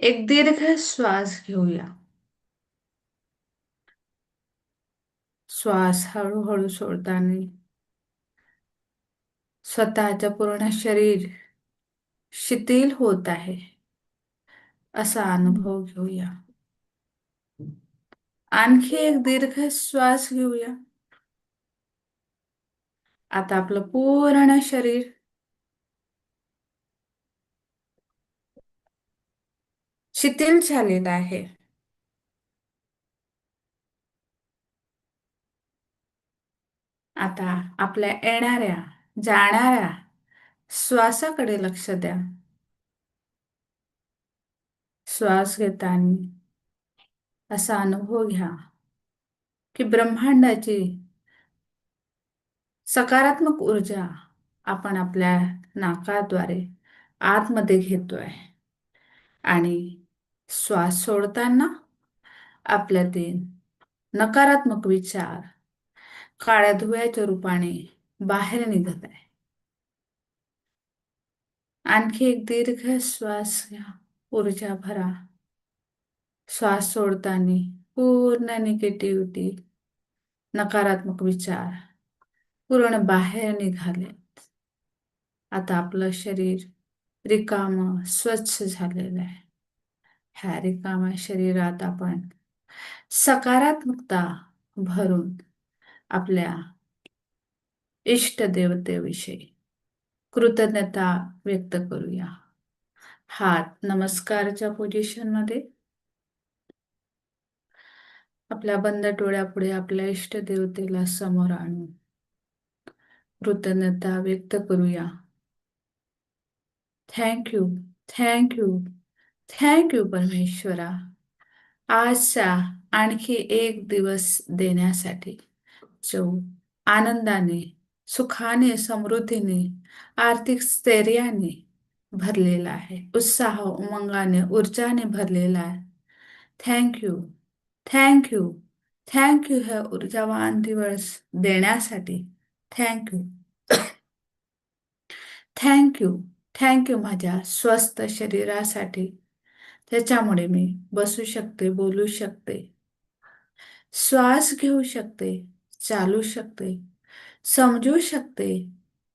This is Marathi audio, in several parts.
एक दीर्घ श्वास घेऊया. श्वास हळूहळू सोडताना स्वतःचं पूर्ण शरीर शिथिल होत आहे असा अनुभव घेऊया. आणखी एक दीर्घ श्वास घेऊया. आता आपलं पूर्ण शरीर शिथिल झालेलं आहे. आता आपल्या येणाऱ्या जाणाऱ्या श्वासाकडे लक्ष द्या. श्वास घेताना असा अनुभव घ्या की ब्रह्मांडाची सकारात्मक ऊर्जा आपण आपल्या नाकाद्वारे आतमध्ये घेतोय आणि श्वास सोडताना आपल्यातील नकारात्मक विचार काळ्या धुव्याच्या रूपाने बाहेर निघत आहे. आणखी एक दीर्घ श्वास घ्या. ऊर्जा भरा. श्वास सोडताना पूर्ण निगेटिव्हिटी नकारात्मक विचार पूर्ण बाहेर निघाले. आता आपलं शरीर रिकामं स्वच्छ झालेलं आहे. ह्या रिकाम्या शरीरात आपण सकारात्मकता भरून आपल्या इष्टदेवतेविषयी कृतज्ञता व्यक्त करूया. हात नमस्कारच्या पोझिशनमध्ये आपल्या बंद डोळ्यापुढे आपल्या इष्टदेवतेला समोर आणून कृतज्ञता व्यक्त करूया. थँक्यू, थँक्यू, थँक्यू परमेश्वरा, आजचा आणखी एक दिवस देण्यासाठी जो आनंदाने, सुखाने, समृद्धीने, आर्थिक स्थैर्याने भरलेला आहे, उत्साह, उमंगाने, ऊर्जाने भरलेला आहे. थँक्यू, थँक्यू, थँक्यू हे ऊर्जावान दिवस देण्यासाठी. थँक्यू, थँक्यू, थँक्यू माझ्या स्वस्थ शरीरासाठी. त्याच्यामुळे मी बसू शकते, बोलू शकते, श्वास घेऊ शकते, चालू शकते, समजू शकते,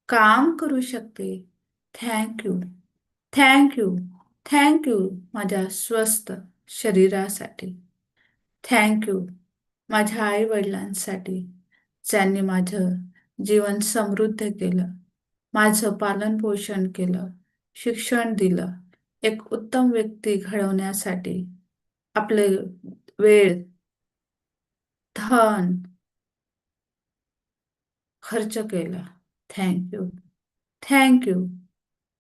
काम करू शकते. थँक्यू, थँक्यू, थँक्यू माझ्या स्वस्थ शरीरासाठी. थँक्यू माझ्या आई-वडिलांसाठी, ज्यांनी माझं जीवन समृद्ध केलं, माझं पालनपोषण केलं, शिक्षण दिलं, एक उत्तम व्यक्ती घडवण्यासाठी आपले वेळ, धन खर्च केला. थँक्यू, थँक्यू,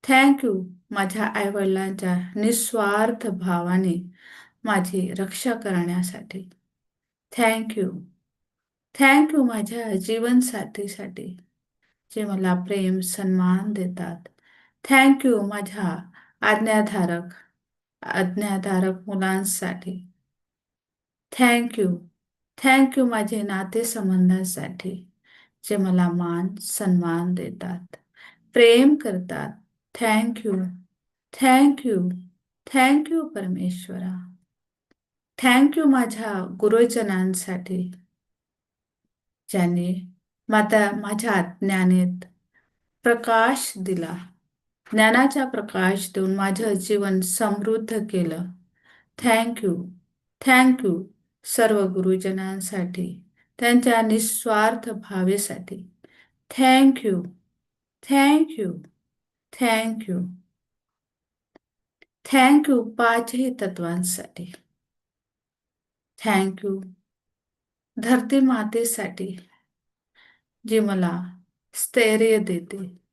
थँक्यू माझ्या आईवडिलांच्या निस्वार्थ भावाने माझी रक्षा करण्यासाठी. थँक्यू, थँक्यू माझ्या जीवनसाथीसाठी, जे मला प्रेम, सन्मान देतात. थँक्यू माझ्या आज्ञाधारक आज्ञाधारक मुलांसाठी. थँक्यू, थँक्यू माझे नातेसंबंधांसाठी, जे मला मान सन्मान देतात, प्रेम करतात. थँक्यू, थँक्यू, थँक्यू परमेश्वरा. थँक्यू माझ्या गुरुजनांसाठी, ज्यांनी माझ्या ज्ञानेत प्रकाश दिला, ज्ञानाचा प्रकाश देऊन माझं जीवन समृद्ध केलं. थँक्यू, थँक्यू सर्व गुरुजनांसाठी, त्यांच्या निस्वार्थ भावेसाठी. थँक्यू, थँक्यू, थँक्यू, थँक्यू पाचही तत्वांसाठी. थँक्यू धरती मातेसाठी, जी मला स्थैर्य देते,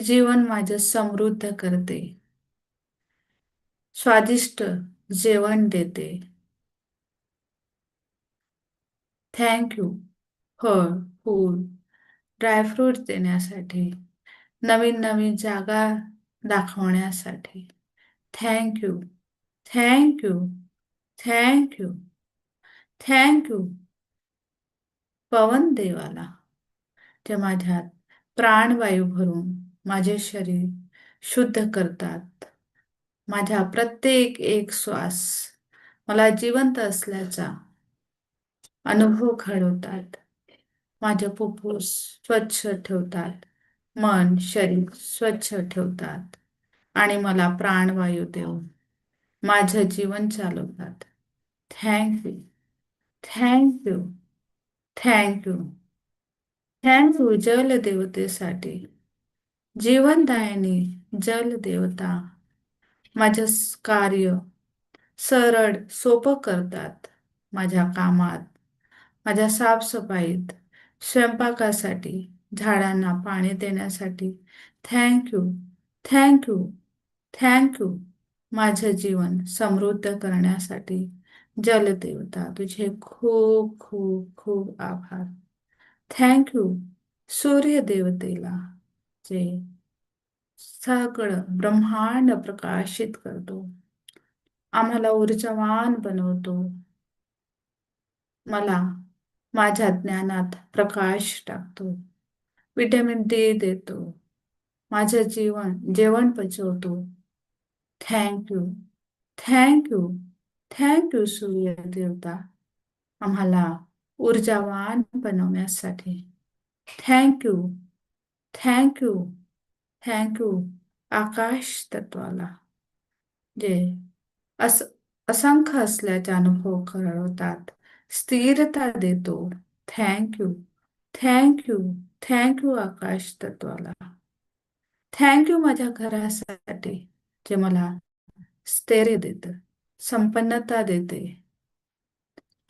जीवन माझं समृद्ध करते, स्वादिष्ट जेवण देते. थँक्यू फळ, फूल, ड्रायफ्रूट्स देण्यासाठी, नवीन नवीन जागा दाखवण्यासाठी. थँक्यू, थँक्यू, थँक्यू, थँक्यू पवन देवाला, ते माझ्यात प्राणवायू भरून माझे शरीर शुद्ध करतात. माझ्या प्रत्येक एक श्वास मला जिवंत असल्याचा अनुभव घडवतात. माझे फुफ्फुस स्वच्छ ठेवतात. मन, शरीर स्वच्छ ठेवतात आणि मला प्राणवायू देऊन माझं जीवन चालवतात. Thank you, thank you, thank you, thank you जलदेवतेसाठी. जीवनदायिनी जलदेवता माझं कार्य सरळ सोपं करतात. माझ्या कामात, माझ्या साफसफाईत, स्वयंपाकासाठी, झाडांना पाणी देण्यासाठी. Thank you, thank you, thank you. माझं जीवन समृद्ध करण्यासाठी जलदेवता तुझे खूप खूप खूप आभार. थँक यू सूर्यदेवतेला जे सगळं ब्रह्मांड प्रकाशित करतो, आम्हाला ऊर्जावान बनवतो, मला माझ्या ज्ञानात प्रकाश टाकतो, विटॅमिन डी देतो, माझं जेवण पचवतो. Thank you, thank you, thank you सूर्यदेवता, आम्हाला ऊर्जावान बनवण्यासाठी. Thank you, thank you, thank you आकाश तत्वाला जे अस असंख्य असल्याचे अनुभव घडवतात, स्थिरता देतो. Thank you, thank you, thank you आकाश तत्वाला. थँक यू माझ्या घरासाठी जे मला स्थैर्य देतं, संपन्नता देते,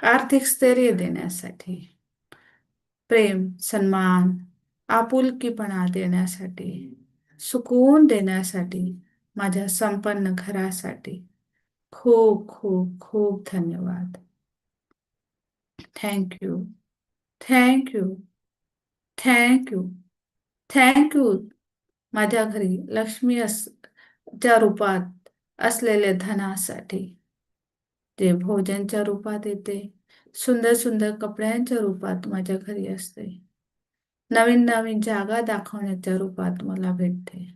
आर्थिक स्थैर्य देण्यासाठी, प्रेम, सन्मान, आपुलकीपणा देण्यासाठी, सुकून देण्यासाठी, माझ्या संपन्न घरासाठी. खूप खूप खूप धन्यवाद. Thank you, thank you, thank you, thank you. माझ्या घरी लक्ष्मी च्या रूपात असलेले धनासाठी, ते भोजनच्या रूपात येते, सुंदर सुंदर कपड्यांच्या रूपात माझ्या घरी असते, नवीन नवीन जागा दाखवण्याच्या रूपात मला भेटते,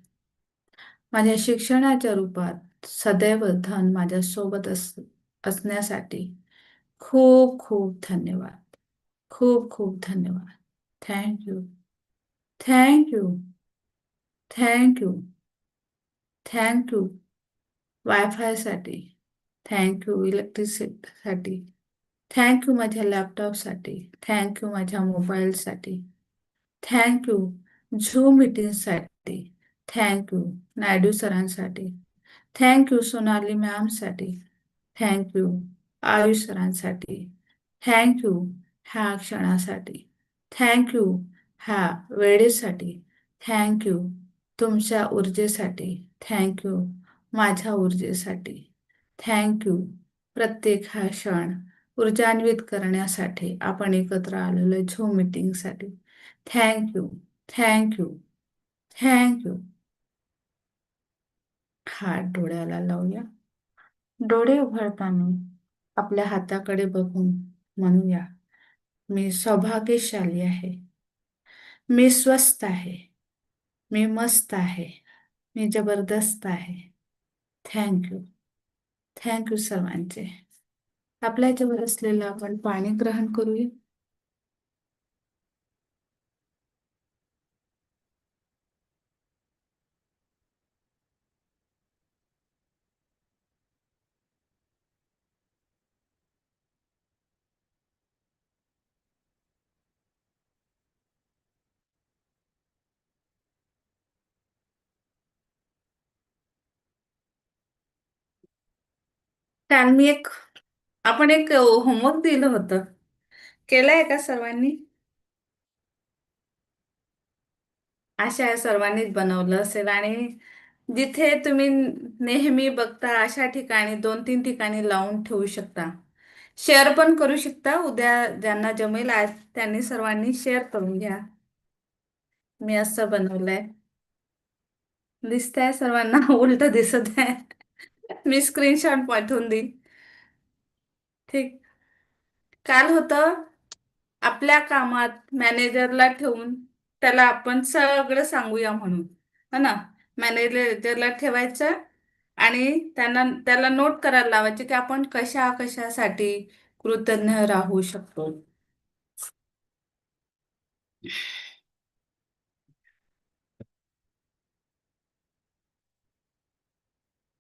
माझ्या शिक्षणाच्या रूपात सदैव धन माझ्या सोबत असण्यासाठी. खूप खूप धन्यवाद. खूप खूप धन्यवाद. Thank you, thank you, thank you, thank you वायफायसाठी, थँक यू इलेक्ट्रिसिटीसाठी, थँक यू माझ्या लॅपटॉपसाठी, थँक यू माझ्या मोबाईलसाठी, थँक यू झूम मीटिंगसाठी, थँक यू नायडू सरांसाठी, थँक यू सोनाली मॅमसाठी, थँक यू आयुष सरांसाठी, थँक यू ह्या क्षणासाठी, थँक यू ह्या वेळेसाठी, थँक यू तुमच्या ऊर्जेसाठी, थँक यू माझ्या ऊर्जेसाठी, थँक यू प्रत्येक हा क्षण ऊर्जान्वित करण्यासाठी आपण एकत्र आलेलो झूम मीटिंगसाठी. Thank you, thank you, thank you. हात डोळ्याला लावूया. डोळे उघडताना आपल्या हाताकडे बघून म्हणूया, मी सौभाग्यशाली आहे, मी स्वस्थ आहे, मी मस्त आहे, मी जबरदस्त आहे. थँक्यू, थँक्यू सर्वांचे. आपल्या जवळ असलेलं आपण पाणी ग्रहण करूया. काल मी आपण एक होमवर्क दिलं होतं, केलंय का सर्वांनी? आशा सर्वांनीच बनवलं असेल आणि जिथे तुम्ही नेहमी बघता अशा ठिकाणी 2-3 ठिकाणी लावून ठेवू शकता. शेअर पण करू शकता. उद्या ज्यांना जमेल आज त्यांनी सर्वांनी शेअर करून घ्या. मी असं बनवलंय. दिसतंय सर्वांना? उलट दिसत आहे. मी स्क्रीनशॉट पाठवून देईन. ठीक. काल होतं आपल्या कामात मॅनेजरला ठेवून त्याला आपण सगळं सांगूया म्हणून, है ना? मॅनेजरला ठेवायचं आणि त्याला नोट करायला लावायचे की आपण कशा कशासाठी कृतज्ञ राहू शकतो.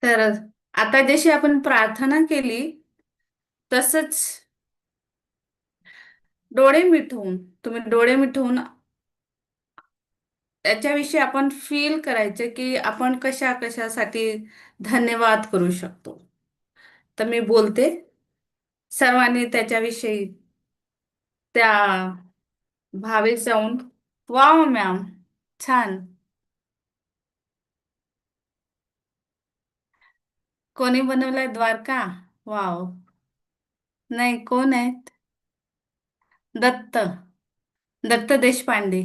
तर आता जशी आपण प्रार्थना केली तसंच डोळे मिटवून तुम्ही डोळे मिटवून याच्याविषयी आपण फील करायचे की आपण कशा कशासाठी धन्यवाद करू शकतो. तर मी बोलते, सर्वांनी त्याच्याविषयी त्या भावेत जाऊन. वाव मॅम, छान. कोणी बनवलाय द्वारका? वाव. नाही, कोण आहेत? दत्त. दत्त देशपांडे.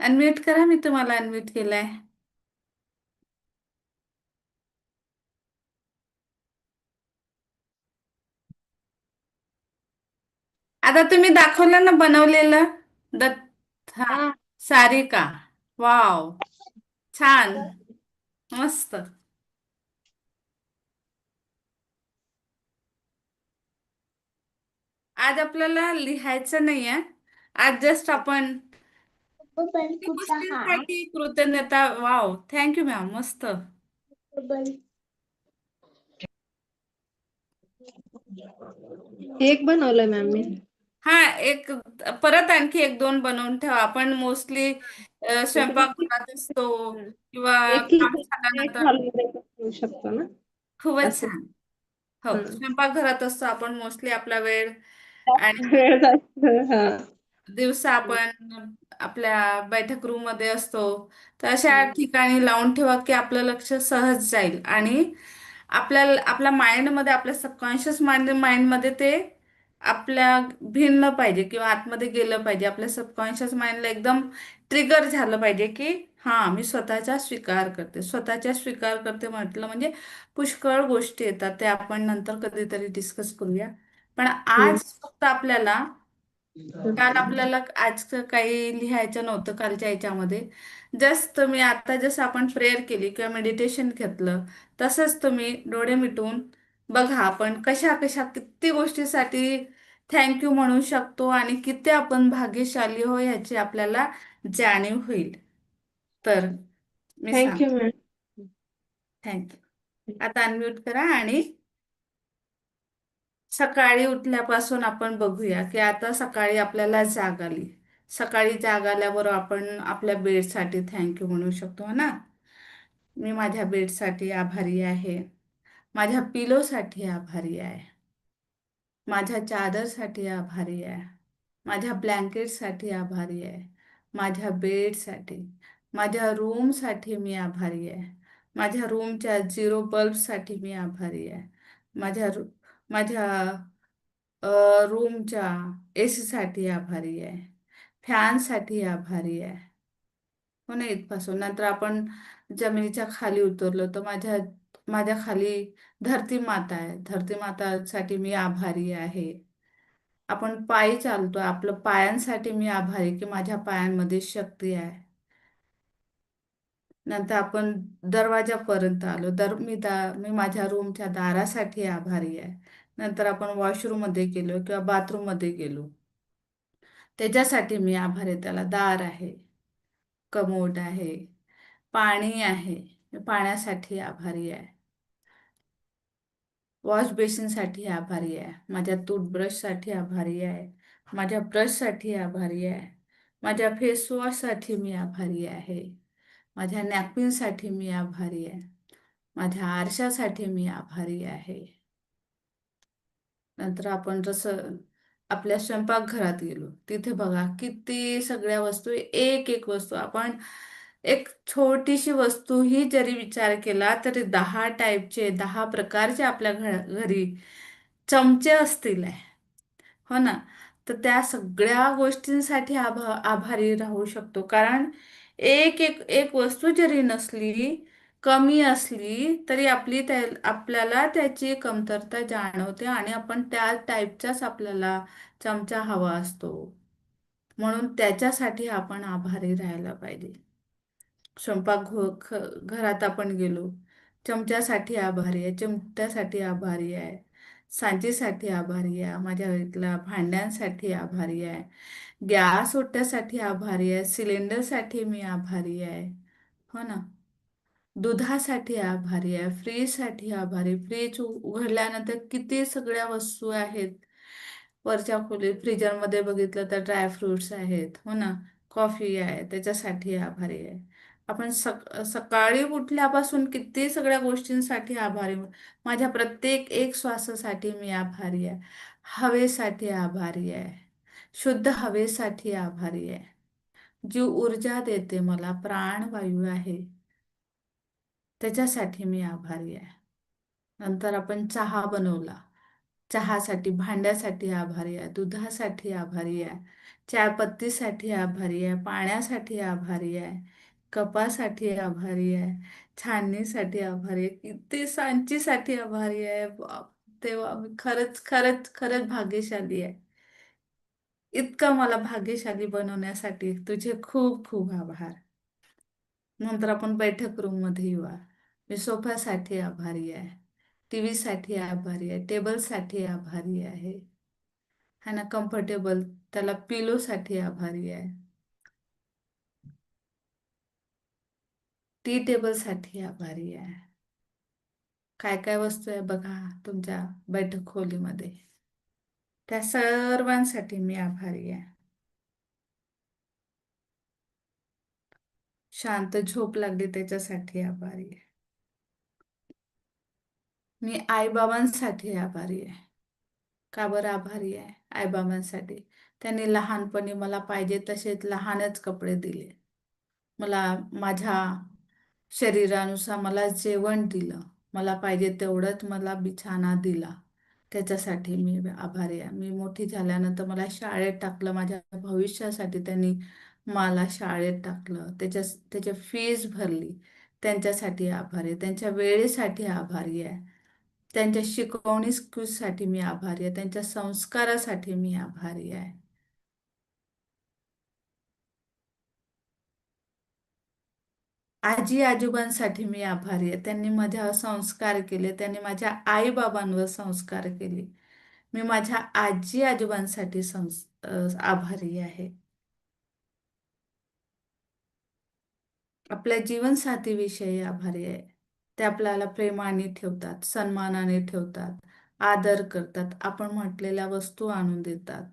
अनम्यूट करा, मी तुम्हाला अनम्यूट केलाय. आता तुम्ही दाखवलं ना बनवलेलं. दत्त, हा. हा. सारिका. वाव, छान, मस्त. आज आपल्याला लिहायचं नाहीये. आज जस्ट आपण बबल किती कुठं हाय? गोष्टींसाठी कृतज्ञता. वाव, थँक्यू मॅम, मस्त. बबल एक बनवलंय मॅम मी. हा, एक परत आणखी एक दोन बनवून ठेवा. आपण मोस्टली स्वयंपाक घरात असतो हं. किंवा एक काम एक झाल्यानंतर. हॉलिडे घेऊ शकतो ना खूपच असं. छान. हो, हं. स्वयंपाक घरात असतो आपण मोस्टली आपला वेळ. जास्त आणि वेळ जातो. हा. दिवसा आपण आपल्या बैठक रूम मध्ये असतो. तर अशा हं. ठिकाणी लावून ठेवा की आपलं लक्ष सहज जाईल आणि आपल्या माइंडमध्ये, आपल्या सबकॉन्शियस माइंडमध्ये ते आपल्या भिनलं पाहिजे किंवा आतमध्ये गेलं पाहिजे. आपल्या सबकॉन्शियस माइंडला एकदम ट्रिगर झालं पाहिजे की हा, मी स्वतःचा स्वीकार करते. स्वतःचा स्वीकार करते म्हटलं म्हणजे पुष्कळ गोष्टी येतात, ते आपण नंतर कधीतरी डिस्कस करूया. पण हं. आज फक्त आपल्याला, काल आपल्याला आज काही लिहायचं नव्हतं कालच्या याच्यामध्ये. जस्ट तुम्ही आता जसं आपण प्रेयर केली किंवा मेडिटेशन घेतलं, तसंच तुम्ही डोळे मिटून बघा आपण कशा कशा किती गोष्टीसाठी थँक्यू म्हणू शकतो आणि किती आपण भाग्यशाली हो ह्याची आपल्याला जाणीव होईल. तर मी थँक्यू सांगते. मॅम. थँक्यू. आता अनम्यूट करा आणि सकाळी उठल्यापासून आपण बघूया की आता सकाळी आपल्याला जाग आली. सकाळी जाग आल्यावर आपण आपल्या बेडसाठी थँक्यू म्हणू शकतो ना. मी माझ्या बेडसाठी आभारी आहे. माझ्या पिलोसाठी आभारी आहे. माझ्या चादरसाठी आभारी आहे. माझ्या ब्लँकेटसाठी आभारी आहे. माझ्या बेडसाठी, माझ्या रूमसाठी मी आभारी आहे. माझ्या रूमच्या झिरो बल्बसाठी मी आभारी आहे. माझ्या माझ्या रूमच्या एसीसाठी आभारी आहे. फॅनसाठी आभारी आहे. हो ना, इथपासून नंतर आपण जमिनीच्या खाली उतरलो तर माझ्या माझ्या खाली धरती माता आहे. धरती मातासाठी मी आभारी आहे. आपण पायी चालतो, आपलं पायांसाठी मी आभारी की माझ्या पायांमध्ये शक्ती आहे. नंतर आपण दरवाजापर्यंत आलो. मी माझ्या रूमच्या दारासाठी आभारी आहे. नंतर आपण वॉशरूम मध्ये गेलो किंवा बाथरूम मध्ये गेलो, त्याच्यासाठी मी आभारी आहे. त्याला दार आहे, कमोड आहे, पाणी आहे, मी पाण्यासाठी आभारी आहे. वॉश बेसिनसाठी आभारी आहे. माझ्या टूथब्रशसाठी आभारी आहे. माझ्या ब्रशसाठी आभारी आहे. माझ्या फेसवॉशसाठी मी आभारी आहे. माझ्या नॅपकिनसाठी मी आभारी आहे. माझ्या आरशासाठी मी आभारी आहे. नंतर आपण जसं आपल्या स्वयंपाकघरात गेलो, तिथे बघा किती सगळ्या वस्तू, एक एक वस्तू आपण, एक छोटीशी वस्तू ही जरी विचार केला तरी 10 टाईपचे, 10 प्रकारचे आपल्या घरी चमचे असतील आहे. हो ना. तर त्या सगळ्या गोष्टींसाठी आभारी राहू शकतो. कारण एक एक एक वस्तू जरी नसली, कमी असली तरी आपल्याला त्याची कमतरता जाणवते आणि आपण त्या टाईपचाच आपल्याला चमचा हवा असतो. म्हणून त्याच्यासाठी आपण आभारी राहायला पाहिजे. घरात आपण गेलो, चमच्यासाठी आभारी आहे, चिमट्यासाठी आभारी आहे, सांचीसाठी आभारी आहे, माझ्या घरातल्या भांड्यांसाठी आभारी आहे, गॅस ओट्यासाठी आभारी आहे, सिलेंडरसाठी मी आभारी आहे. हो ना. दुधासाठी आभारी आहे, फ्रीजसाठी आभारी. फ्रीज उघडल्यानंतर किती सगळ्या वस्तू आहेत. वरच्या खोलीत फ्रीजरमध्ये बघितलं तर ड्रायफ्रुट्स आहेत. हो ना. कॉफी आहे, त्याच्यासाठी आभारी आहे. आपण सकाळी उठल्यापासून किती सगळ्या गोष्टींसाठी आभारी. माझ्या प्रत्येक एक श्वासासाठी मी आभारी आहे. हवेसाठी आभारी आहे. शुद्ध हवेसाठी आभारी आहे. जी ऊर्जा देते मला, प्राणवायू आहे, त्याच्यासाठी मी आभारी आहे. नंतर आपण चहा बनवला. चहासाठी, भांड्यासाठी आभारी आहे, दुधासाठी आभारी आहे, चायपत्तीसाठी आभारी आहे, पाण्यासाठी आभारी आहे, कपासाठी आभारी आहे, छाननीसाठी आभारी आहे, किती सांचीसाठी आभारी आहे. तेव्हा मी खरंच खरंच खरंच भाग्यशाली आहे. इतकं मला भाग्यशाली बनवण्यासाठी तुझे खूप खूप आभार. नंतर आपण बैठक रूम मध्ये येऊया. मी सोफ्यासाठी आभारी आहे, टीव्ही साठी आभारी आहे, टेबल साठी आभारी आहे, है ना, कम्फर्टेबल त्याला पिलो साठी आभारी आहे, टी टेबल साठी आभारी आहे. काय काय वस्तू आहे बघा तुमच्या बैठक खोलीमध्ये, त्या सर्वांसाठी मी आभारी आहे. शांत झोप लागली त्याच्यासाठी आभारी आहे. मी आईबाबांसाठी आभारी आहे. का बरं आभारी आहे आईबाबांसाठी? त्यांनी लहानपणी मला पाहिजे तसेच लहानच कपडे दिले, मला माझ्या शरीरानुसार मला जेवण दिलं, मला पाहिजे तेवढंच मला बिछाना दिला. त्याच्यासाठी मी आभारी आहे. मी मोठी झाल्यानंतर मला शाळेत टाकलं, माझ्या भविष्यासाठी त्यांनी मला शाळेत टाकलं, त्याच्या फीस भरली. त्यांच्यासाठी आभारी आहे. त्यांच्या वेळेसाठी आभारी आहे. त्यांच्या शिकवणीसाठी मी आभारी आहे. त्यांच्या संस्कारासाठी मी आभारी आहे. आजी आजोबांसाठी मी आभारी आहे. त्यांनी माझ्यावर संस्कार केले, त्यांनी माझ्या आई बाबांवर संस्कार केले. मी माझ्या आजी आजोबांसाठी आभारी आहे. आपल्या जीवनसाथीविषयी आभारी आहे. ते आपल्याला प्रेमाने ठेवतात, सन्मानाने ठेवतात, आदर करतात, आपण म्हटलेल्या वस्तू आणून देतात.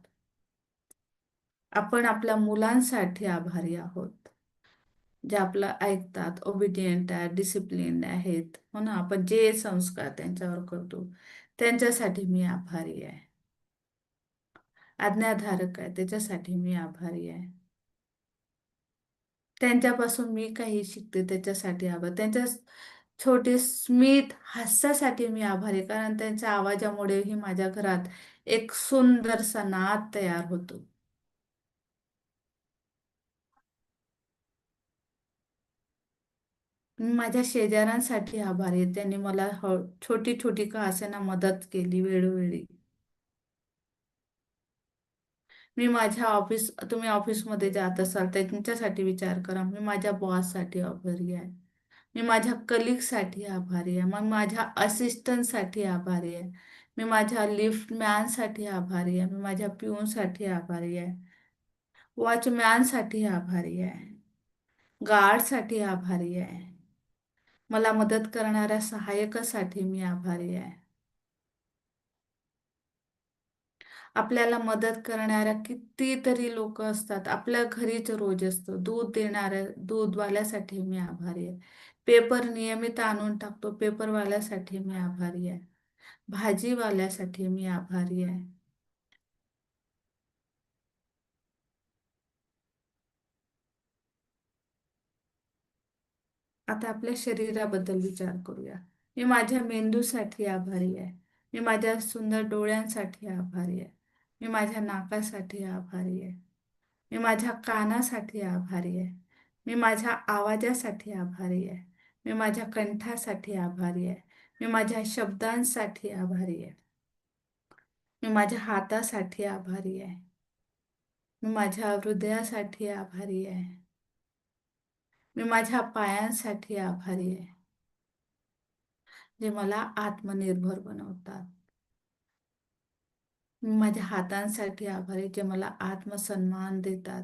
आपण आपल्या मुलांसाठी आभारी आहोत, जे आपलं ऐकतात, ओबिडियंट आहेत, डिसिप्लिन आहेत. हो ना. आपण जे संस्कार त्यांच्यावर करतो त्यांच्यासाठी मी आभारी आहे. आज्ञाधारक आहे त्याच्यासाठी मी आभारी आहे. त्यांच्यापासून मी काही शिकते त्याच्यासाठी आभार. त्यांच्या छोटे स्मित हास्यासाठी मी आभारी आहे, कारण त्यांच्या आवाजामुळेही माझ्या घरात एक सुंदरसा नाद तयार होतो. मी माझ्या शेजाऱ्यांसाठी आभारी आहे. त्यांनी मला छोटी छोटी का असेना मदत केली वेळोवेळी. मी माझ्या तुम्ही ऑफिसमध्ये जात असाल त्यांच्यासाठी विचार करा. मी माझ्या बॉससाठी आभारी आहे. मी माझ्या कलिगसाठी आभारी आहे. मग माझ्या असिस्टंटसाठी आभारी आहे. मी माझ्या लिफ्टमॅनसाठी आभारी आहे. मी माझ्या पिऊनसाठी आभारी आहे. वॉचमॅनसाठी आभारी आहे. गार्डसाठी आभारी आहे. मला मदत करणाऱ्या सहाय्यकासाठी मी आभारी आहे. आपल्याला मदत करणाऱ्या कितीतरी लोक असतात. आपल्या घरीच रोज असतं दूध देणाऱ्या दूधवाल्यासाठी मी आभारी आहे. पेपर नियमित आणून टाकतो पेपरवाल्यासाठी मी आभारी आहे. भाजीवाल्यासाठी मी आभारी आहे. आता आपल्या शरीराबद्दल विचार करूया. मी माझ्या मेंदूसाठी आभारी आहे. मी माझ्या सुंदर डोळ्यांसाठी आभारी आहे. मी माझ्या नाकासाठी आभारी आहे. मी माझ्या कानासाठी आभारी आहे. मी माझ्या आवाजासाठी आभारी आहे. मी माझ्या कंठासाठी आभारी आहे. मी माझ्या शब्दांसाठी आभारी आहे. मी माझ्या हातासाठी आभारी आहे. मी माझ्या हृदयासाठी आभारी आहे. मी माझ्या पायांसाठी आभारी आहे, जे मला आत्मनिर्भर बनवतात. मी माझ्या हातांसाठी आभारी आहे, जे मला आत्मसन्मान देतात,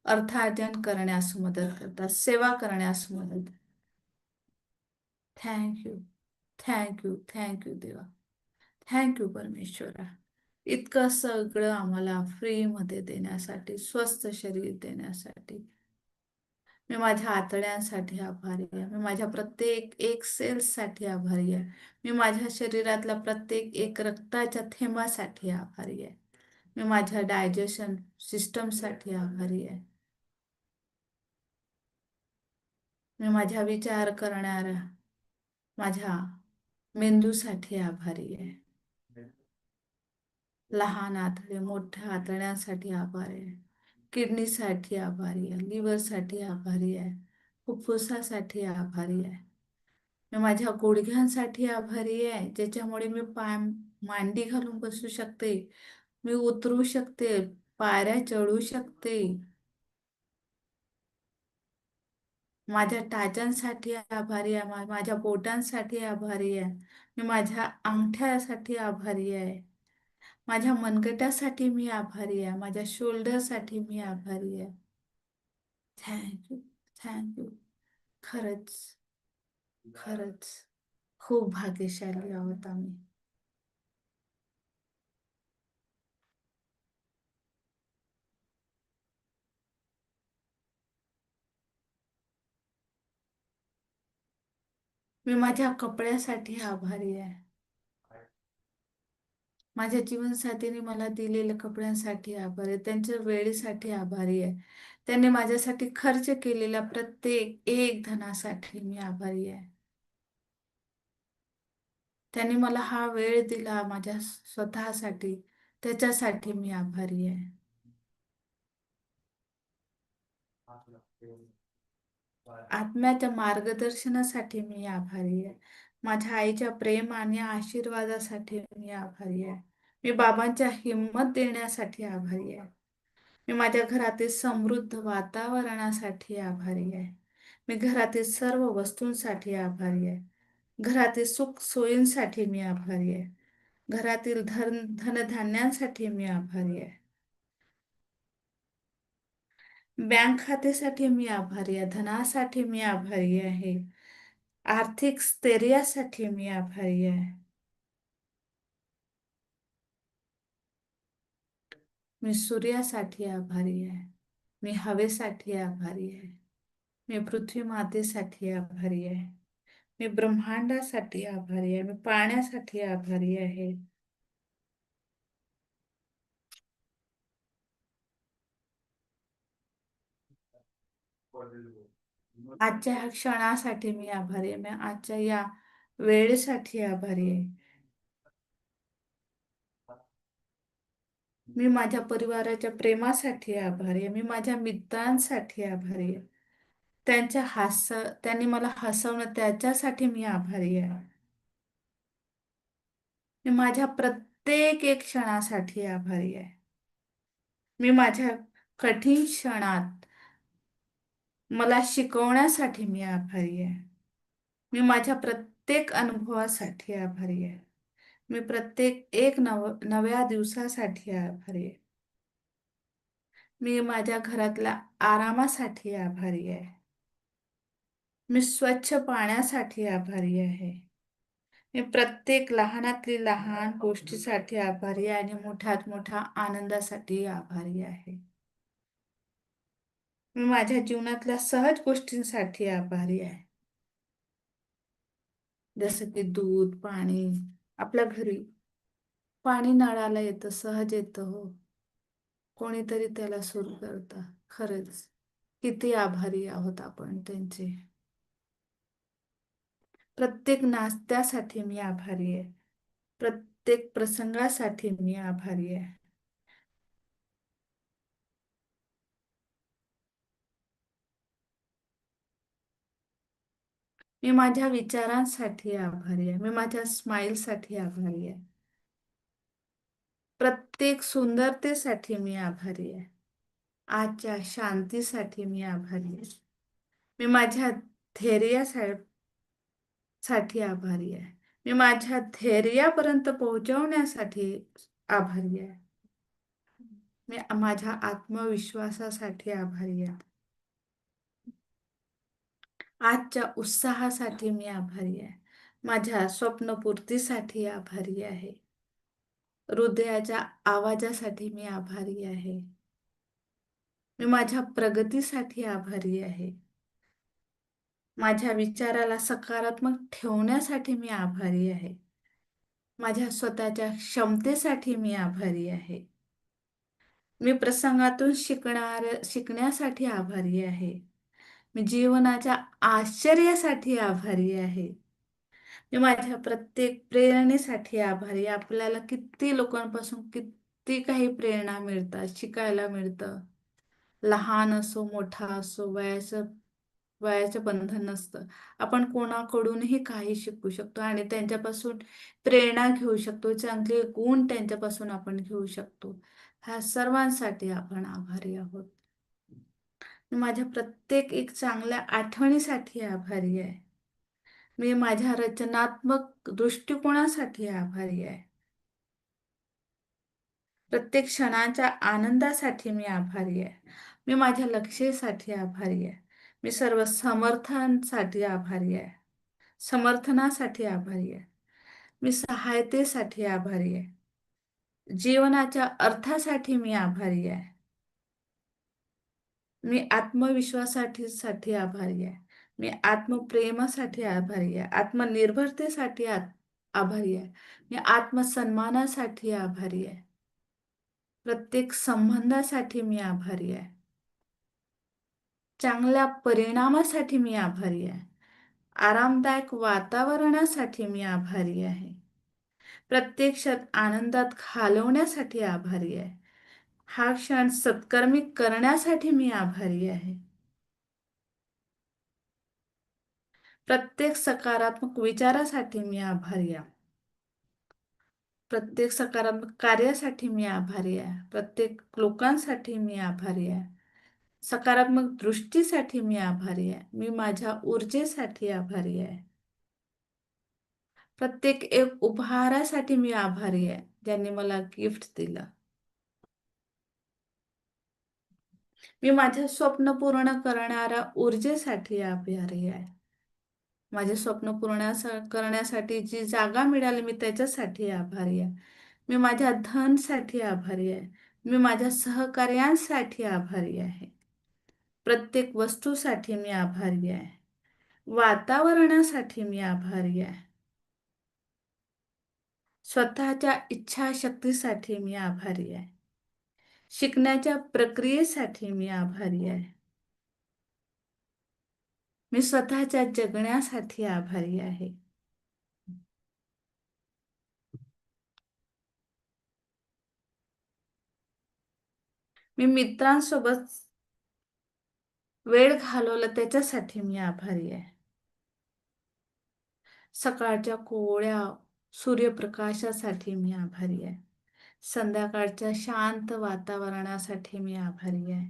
अर्थार्जन करण्यास मदत करतात, सेवा करण्यास मदत. Thank you, thank you, thank you देवा. थँक यू परमेश्वरा. इतकं सगळं आम्हाला फ्रीमध्ये देण्यासाठी, स्वस्थ शरीर देण्यासाठी. मी माझ्या आतड्यांसाठी आभारी आहे. मी माझ्या प्रत्येक एक सेल्ससाठी आभारी आहे. मी माझ्या शरीरातल्या प्रत्येक एक रक्ताच्या थेंबासाठी आभारी आहे. मी माझ्या डायजेशन सिस्टमसाठी आभारी आहे. मी माझ्या विचार करणाऱ्या माझ्या मेंदूसाठी आभारी आहे. लहान आतडे मोठ्या आतड्यांसाठी आभारी आहे. किडनीसाठी आभारी आहे. लिव्हरसाठी आभारी आहे. फुफ्फुसासाठी आभारी आहे. मी माझ्या गुडघ्यांसाठी आभारी आहे, ज्याच्यामुळे मी पाय मांडी घालून बसू शकते, मी उतरू शकते, पायऱ्या चढू शकते. माझ्या टाचांसाठी आभारी आहे. माझ्या बोटांसाठी आभारी आहे. मी माझ्या अंगठ्यासाठी आभारी आहे. माझ्या मनगटासाठी मी आभारी आहे. माझ्या शोल्डरसाठी मी आभारी आहे. Thank you, thank you. खरंच, खरंच खूप भाग्यशाली आहोत आम्ही. मी माझ्या कपड्यासाठी आभारी आहे. माझ्या जीवनसाथीने मला दिलेल्या कपड्यांसाठी आभारी आहे. त्यांच्या वेळेसाठी आभारी आहे. त्यांनी माझ्यासाठी खर्च केलेल्या प्रत्येक एक धनासाठी मी आभारी आहे. त्यांनी मला हा वेळ दिला माझ्या स्वतःसाठी, त्याच्यासाठी मी आभारी आहे. आत्म्याच्या मार्गदर्शनासाठी मी आभारी आहे. माझ्या आईच्या प्रेम आणि आशीर्वादासाठी मी आभारी आहे. मी बाबांच्या हिंमत देण्यासाठी आभारी आहे. मी माझ्या घरातील समृद्ध वातावरणासाठी आभारी आहे. मी घरातील सर्व वस्तूंसाठी आभारी आहे. घरातील सुख सोयींसाठी मी आभारी आहे. घरातील धनधान्यांसाठी मी आभारी आहे. बँक खात्यासाठी मी आभारी आहे. धनासाठी मी आभारी आहे. आर्थिक स्थैर्यासाठी मी आभारी आहे. मी सूर्यासाठी आभारी आहे. मी हवेसाठी आभारी आहे. मी पृथ्वी मातेसाठी आभारी आहे. मी ब्रह्मांडासाठी आभारी आहे. मी पाण्यासाठी आभारी आहे. आजच्या ह्या क्षणासाठी मी आभारी आहे. मी आजच्या या वेळेसाठी आभारी आहे. मी माझ्या परिवाराच्या प्रेमासाठी आभारी आहे. मी माझ्या मित्रांसाठी आभारी आहे. त्यांनी मला हसवणं त्याच्यासाठी मी आभारी आहे. मी माझ्या प्रत्येक एक क्षणासाठी आभारी आहे. मी माझ्या कठीण क्षणात मला शिकवण्यासाठी मी आभारी आहे. मी माझ्या प्रत्येक अनुभवासाठी आभारी आहे. मी प्रत्येक एक नव्या दिवसासाठी आभारी आहे. मी माझ्या घरातल्या आरामासाठी आभारी आहे. मी स्वच्छ पाण्यासाठी आभारी आहे. मी प्रत्येक लहानातली लहान गोष्टीसाठी आभारी आहे आणि मोठ्यात मोठ्या आनंदासाठी आभारी आहे. मी माझ्या जीवनातल्या सहज गोष्टींसाठी आभारी आहे. जसं की दूध, पाणी. आपल्या घरी पाणी नळाला येतं, सहज येतं हो. कोणीतरी त्याला सुरू करतं. खरंच किती आभारी आहोत आपण त्यांचे. प्रत्येक नात्यासाठी मी आभारी आहे. प्रत्येक प्रसंगासाठी मी आभारी आहे. मी माझ्या विचारांसाठी आभारी आहे. मी माझ्या स्माईलसाठी आभारी आहे. प्रत्येक सुंदरतेसाठी मी आभारी आहे. आजच्या शांतीसाठी मी आभारी आहे. मी माझ्या धैर्यासाठी आभारी आहे. मी माझ्या धैर्यापर्यंत पोहोचवण्यासाठी आभारी आहे. मी माझ्या आत्मविश्वासासाठी आभारी आहे. आजच्या उत्साहासाठी मी आभारी आहे. माझ्या स्वप्नपूर्तीसाठी आभारी आहे. हृदयाच्या आवाजासाठी मी आभारी आहे. मी माझ्या प्रगतीसाठी आभारी आहे. माझ्या विचाराला सकारात्मक ठेवण्यासाठी मी आभारी आहे. माझ्या स्वतःच्या क्षमतेसाठी मी आभारी आहे. मी प्रसंगातून शिकण्यासाठी आभारी आहे. मी जीवनाच्या आश्चर्यासाठी आभारी आहे. मी माझ्या प्रत्येक प्रेरणेसाठी आभारी आहे. आपल्याला किती लोकांपासून किती काही प्रेरणा मिळतात, शिकायला मिळतं. लहान असो मोठा असो, वयाचं बंधन नसतं. आपण कोणाकडूनही काही शिकू शकतो आणि त्यांच्यापासून प्रेरणा घेऊ शकतो. चांगले गुण त्यांच्यापासून आपण घेऊ शकतो. ह्या सर्वांसाठी आपण आभारी आहोत. मी माझ्या प्रत्येक एक चांगल्या आठवणीसाठी आभारी आहे. मी माझ्या रचनात्मक दृष्टिकोनासाठी आभारी आहे. प्रत्येक क्षणाच्या आनंदासाठी मी आभारी आहे. मी माझ्या लक्ष्यासाठी आभारी आहे. मी सर्व समर्थनासाठी आभारी आहे. मी सहायतेसाठी आभारी आहे. जीवनाच्या अर्थासाठी मी आभारी आहे. मी आत्मविश्वासासाठी आभारी आहे. मी आत्मप्रेमासाठी आभारी आहे. आत्मनिर्भरतेसाठी आभारी आहे. मी आत्मसन्मानासाठी आभारी आहे. प्रत्येक संबंधासाठी मी आभारी आहे. चांगल्या परिणामासाठी मी आभारी आहे. आरामदायक वातावरणासाठी मी आभारी आहे. प्रत्येक क्षण आनंदात घालवण्यासाठी आभारी आहे. हा क्षण सत्कर्मी करण्यासाठी मी आभारी आहे. प्रत्येक सकारात्मक विचारासाठी मी आभारी आहे. प्रत्येक सकारात्मक कार्यासाठी मी आभारी आहे. प्रत्येक लोकांसाठी मी आभारी आहे. सकारात्मक दृष्टीसाठी मी आभारी आहे. मी माझ्या ऊर्जेसाठी आभारी आहे. प्रत्येक एक उपहारासाठी मी आभारी आहे, ज्यांनी मला गिफ्ट दिलं. मी माझे स्वप्न पूर्ण करणाऱ्या ऊर्जेसाठी आभारी आहे. माझे स्वप्न पूर्ण करण्यासाठी जी जागा मिळाली मी त्याच्यासाठी आभारी आहे. मी माझ्या धनसाठी आभारी आहे. मी माझ्या सहकार्यांसाठी आभारी आहे. प्रत्येक वस्तूसाठी मी आभारी आहे. वातावरणासाठी मी आभारी आहे. स्वतःच्या इच्छाशक्तीसाठी मी आभारी आहे. शिकण्याच्या प्रक्रियेसाठी मी आभारी आहे. मी स्वतःच्या जगण्यासाठी आभारी आहे. मी मित्रांसोबत वेळ घालवला त्याच्यासाठी मी आभारी आहे. सकाळच्या कोवळ्या सूर्यप्रकाशासाठी मी आभारी आहे. संध्याकाळच्या शांत वातावरणासाठी मी आभारी आहे.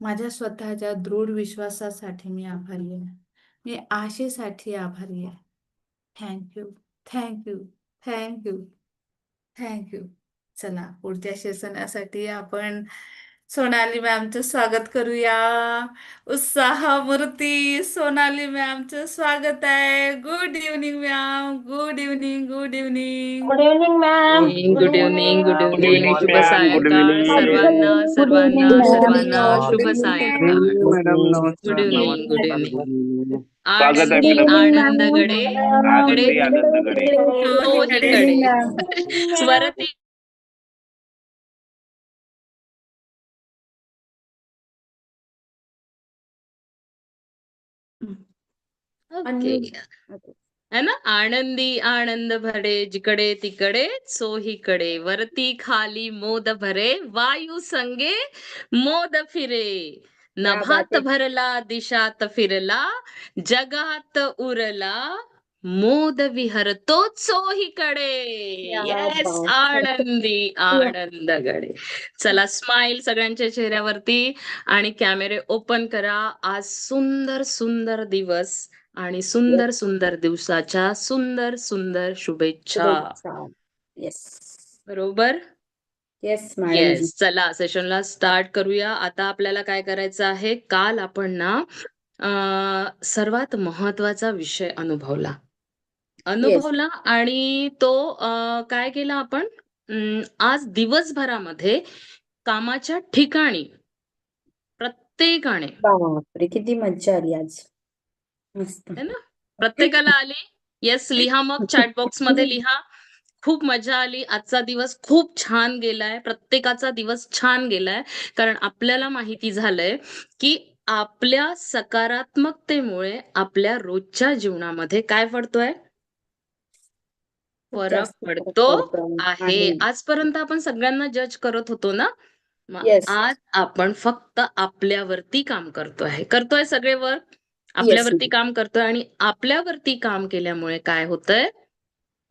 माझ्या स्वतःच्या दृढ विश्वासासाठी मी आभारी आहे. मी आशेसाठी आभारी आहे. Thank you, thank you, thank you, thank you. चला पुढच्या सेशनसाठी आपण सोनाली मॅमचं स्वागत करूया. उत्साह मूर्ती सोनाली मॅमचं स्वागत आहे. Good evening ma'am. Good evening. Good evening. Good evening ma'am. Good evening, good good evening. Evening शुभ मॅम. गुड सायंकाळ इव्हनिंग. सर्वांना गुड सर्वांना इव्हनिंग सर्वांना मॅम. शुभ सायंकाळ. मॅडम गुड नमस्कार. इव्हनिंग, गुड नमस्कार. इव्हनिंग. स्वागत आहे गुड आनंदी मॅडम. इव्हनिंग आनंद मॅम. गडे कडे आनंदी आनंदकडे. तो गुड इकडे. हिकडे इव्हनिंग मॅम. स्वरती ओके है ना. आनंदी आनंद भरे जिकडे तिकडे चोहीकडे वरती खाली मोद भरे वायू संगे मोद फिरे. क्या बात नभात आहे. भरला दिशात फिरला जगात उरला मोद विहरतो चोहीकडे. क्या येस, बात है. आनंदी या. आनंदगडे. चला, स्माइल सगळ्यांच्या चेहऱ्यावरती आणि कॅमेरे ओपन करा. आज सुंदर सुंदर दिवस आणि Yes, सुंदर सुंदर दिवसाच्या सुंदर सुंदर शुभेच्छा. शुभेच्छा. येस. बरोबर. येस मॅडमजी. येस, चला सेशनला स्टार्ट करूया. आता आपल्याला काय करायचं आहे, काल आपण ना सर्वात महत्वाचा विषय अनुभवला येस. आणि तो काय केला आपण, आज दिवसभरामध्ये कामाच्या ठिकाणी प्रत्येकाने, बापरे किती मज्जा आली आज. मस्त. है ना, प्रत्येकाला आली. येस, लिहा मग चॅट बॉक्स मध्ये लिहा. खूप मजा आली. आजचा दिवस खूप छान गेलाय. प्रत्येकाचा दिवस छान गेलाय. कारण आपल्याला माहिती झालंय, की आपल्या सकारात्मकतेमुळे आपल्या रोजच्या जीवनामध्ये काय पडतोय? खूप फरक जास्त फरक पडतो पडतो आहे. आहे. आजपर्यंत आपण सगळ्यांना जज करत होतो ना, मग येस. आज आपण फक्त आपल्यावरती काम करतोय. करतोय सगळे वर्क. येस. आपल्यावरती काम करतोय आणि आपल्यावरती काम केल्यामुळे काय होतंय?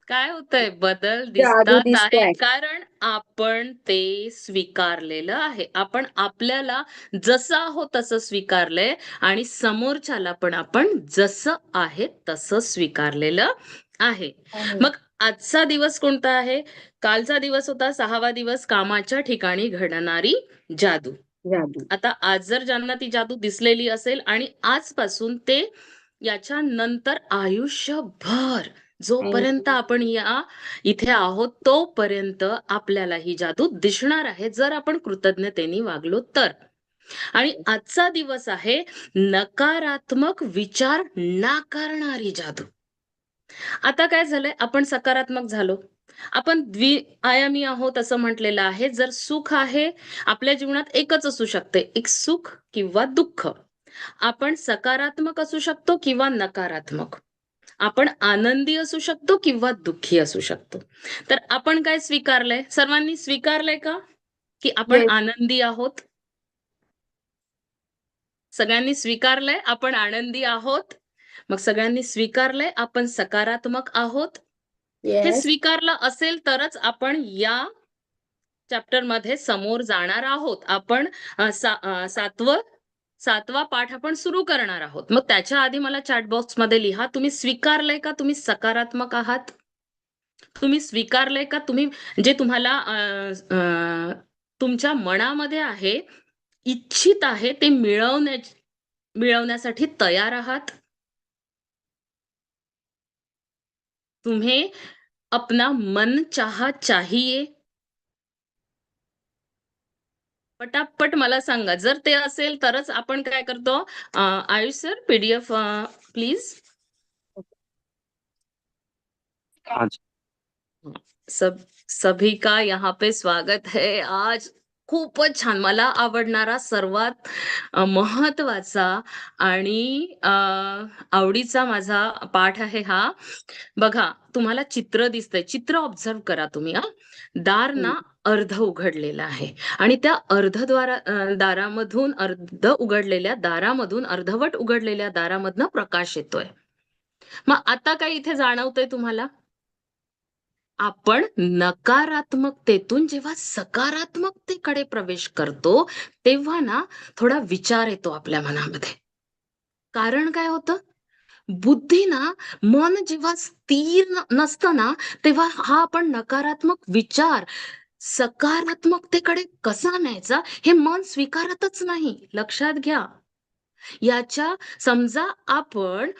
काय होतंय? बदल जादू दिसतात आहे. दिसतोय. कारण आपण ते स्वीकारलेलं आहे. आपण आपल्याला जसं आहोत तसं स्वीकारलंय आणि समोरच्याला पण आपण जसं आहे तसं स्वीकारलेलं आहे. आहे. मग आजचा दिवस कोणता आहे? कालचा दिवस होता 6वा दिवस, कामाच्या ठिकाणी घडणारी जादू. जादू. आता आज जर ज्यांना ती जादू दिसलेली असेल आणि आजपासून ते याच्या नंतर आयुष्यभर जोपर्यंत आपण इथे आहोत तोपर्यंत आपल्याला ही जादू दिसणार आहे, जर आपण कृतज्ञतेने वागलो तर. आणि आजचा दिवस आहे नकारात्मक विचार नाकारणारी जादू. आता काय झालंय, आपण सकारात्मक झालो. आपण द्विआयामी आहोत असं म्हटलेलं आहे. जर सुख आहे, आपल्या जीवनात एकच असू शकते, एक सुख किंवा दुःख. आपण सकारात्मक असू शकतो किंवा नकारात्मक. आपण आनंदी असू शकतो किंवा दुःखी असू शकतो. तर आपण काय स्वीकारलंय? सर्वांनी स्वीकारलंय का, की आपण येस. आनंदी आहोत? सगळ्यांनी स्वीकारलंय आपण आनंदी आहोत. मग सगळ्यांनी स्वीकारलंय आपण सकारात्मक आहोत. हे येस. स्वीकारलं असेल तरच आपण या चॅप्टर मध्ये समोर जाणार आहोत. आपण सातवा पाठ आपण सुरू करणार आहोत. मग त्याच्या आधी मला चॅट बॉक्स मध्ये लिहा, तुम्ही स्वीकारलंय का तुम्ही सकारात्मक आहात? तुम्ही स्वीकारलंय का तुम्ही जे तुम्हाला तुमच्या मनामध्ये आहे, इच्छित आहे, ते मिळवण्यासाठी तयार आहात? तुम्ही अपना मन चाहा चाहिए? पटापट मला सांगा. जर ते असेल तरच आपण काय करतो, आयुष सर पीडीएफ प्लीज. सब सभी का यहाँ पे स्वागत है. आज खूपच छान, मला आवडणारा सर्वात महत्वाचा आणि आवडीचा माझा पाठ आहे हा. बघा, तुम्हाला चित्र दिसतंय, चित्र ऑब्झर्व करा तुम्ही. दार ना अर्ध उघडलेलं आहे आणि त्या अर्ध उघडलेल्या दारामधून, अर्धवट उघडलेल्या दारामधनं प्रकाश येतोय. मग आता काय इथे जाणवतंय तुम्हाला? आपण नकारात्मकतेतून जेव्हा सकारात्मकतेकडे प्रवेश करतो, तेव्हा ना थोडा विचार येतो आपल्या मनामध्ये. कारण काय होतं? बुद्धी ना, मन जेव्हा स्थिर नसतं ना, तेव्हा हा आपण नकारात्मक विचार सकारात्मकतेकडे कसा न्यायचा हे मन स्वीकारतच नाही. लक्षात घ्या. समजा आपण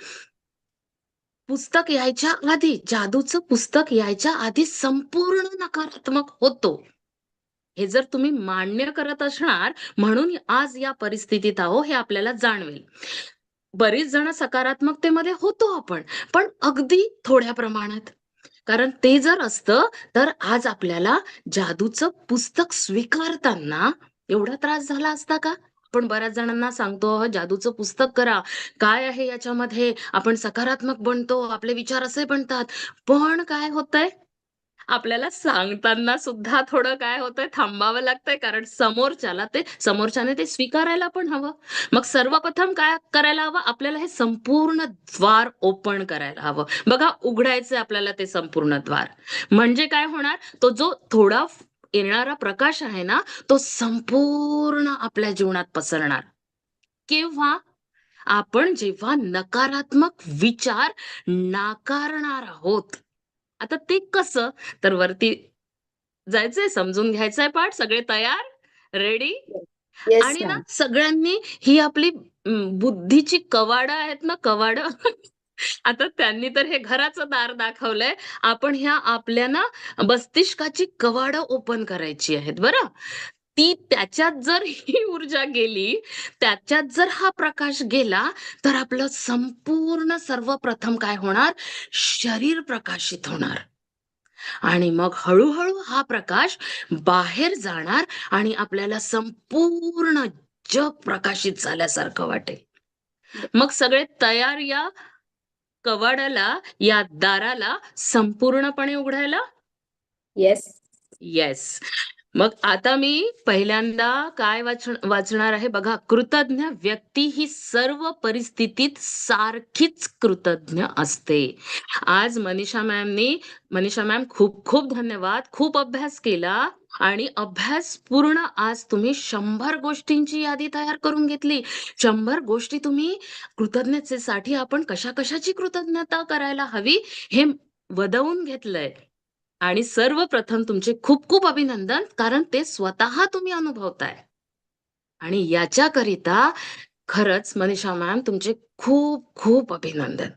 पुस्तक यायच्या आधी, जादूचं पुस्तक यायच्या आधी संपूर्ण नकारात्मक होतो. हे जर तुम्ही मान्य करत असणार, म्हणून आज या परिस्थितीत आहो हे आपल्याला जाणवेल. बरीच जण सकारात्मकतेमध्ये होतो आपण, पण अगदी थोड्या प्रमाणात. कारण ते जर असतं तर आज आपल्याला जादूचं पुस्तक स्वीकारताना एवढा त्रास झाला असता का? आपण बऱ्याच जणांना सांगतो, जादूचं पुस्तक करा, काय आहे याच्यामध्ये, आपण सकारात्मक बनतो, आपले विचार असे बनतात. पण काय होतंय? आपल्याला सांगताना सुद्धा थोडं काय होतंय, थांबावं लागतंय, कारण समोरच्याने ते स्वीकारायला पण हवं. मग सर्वप्रथम काय करायला हवं, आपल्याला हे संपूर्ण द्वार ओपन करायला हवं. बघा, उघडायचंय आपल्याला ते संपूर्ण द्वार. म्हणजे काय होणार, तो जो थोडा येणारा प्रकाश आहे ना, तो संपूर्ण आपल्या जीवनात पसरणार. केव्हा, आपण जेव्हा नकारात्मक विचार नाकारणार आहोत. आता ते कसं, तर वरती जायचंय, समजून घ्यायचंय पाठ. सगळे तयार? रेडी? येस आणि ना मॅम. सगळ्यांनी ही आपली बुद्धीची कवाडं आहेत ना, कवाडं आता त्यांनी तर हे घराचं दार दाखवलंय. आपण ह्या आपल्या ना मस्तिष्काची कवाडं ओपन करायची आहेत बरं. ती त्याच्यात जर ही ऊर्जा गेली, त्याच्यात जर हा प्रकाश गेला, तर आपलं संपूर्ण सर्वप्रथम काय होणार, शरीर प्रकाशित होणार. आणि मग हळूहळू हा प्रकाश बाहेर जाणार आणि आपल्याला संपूर्ण जग प्रकाशित झाल्यासारखं वाटेल. मग सगळे तयार या कवाडाला, या दाराला संपूर्णपणे उघडायला? येस. येस. मग आता मी पहिल्यांदा काय वाचणार आहे बघा. कृतज्ञ व्यक्ती ही सर्व परिस्थितीत सारखीच कृतज्ञ असते. आज मनीषा मॅम, खूप खूप धन्यवाद. खूप अभ्यास केला आणि अभ्यास पूर्ण आज तुम्ही 100 गोष्टींची यादी तयार करून घेतली. 100 गोष्टी तुम्ही कृतज्ञतेसाठी आपण कशाची कृतज्ञता करायला हवी हे वदवून घेतलंय. आणि सर्वप्रथम तुमचे खूप खूप अभिनंदन, कारण ते स्वतः तुम्ही अनुभवताय. आणि याच्याकरिता खरंच मनीषा मॅम, तुमचे खूप खूप अभिनंदन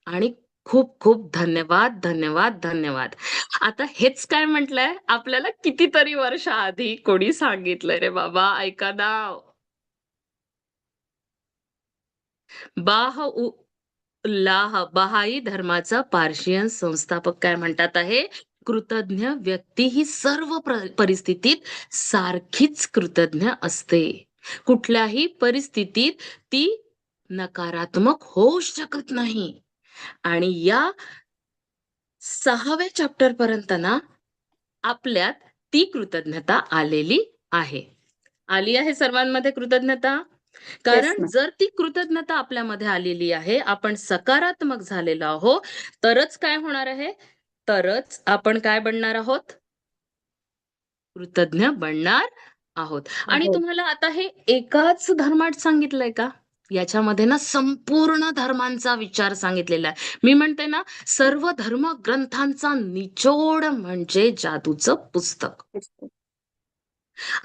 आणि खूप खूप धन्यवाद, धन्यवाद, धन्यवाद. आता हेच काय म्हटलंय, आपल्याला कितीतरी वर्ष आधी कोणी सांगितलंय रे बाबा, ऐका ना. बाह लाह बहाई धर्माचा पार्शियन संस्थापक काय म्हणतात आहे, कृतज्ञ व्यक्ती ही सर्व परिस्थितीत सारखीच कृतज्ञ असते. कुठल्याही परिस्थितीत ती नकारात्मक होऊ शकत नाही. आणि या 6व्या चॅप्टर पर्यंत ना आपल्यात ती कृतज्ञता आलेली आहे. आली आहे सर्वांमध्ये कृतज्ञता. येस कारण मॅम. जर ती कृतज्ञता आपल्यामध्ये आलेली आहे, आपण सकारात्मक झालेलो आहोत, तरच काय होणार आहे, तरच आपण काय बनणार आहोत, कृतज्ञ बनणार आहोत. आणि हो. तुम्हाला आता हे एकाच धर्मात सांगितलंय का, याच्यामध्ये ना संपूर्ण धर्मांचा विचार सांगितलेला आहे. मी म्हणते ना, सर्व धर्म ग्रंथांचा निचोड म्हणजे जादूचं पुस्तक.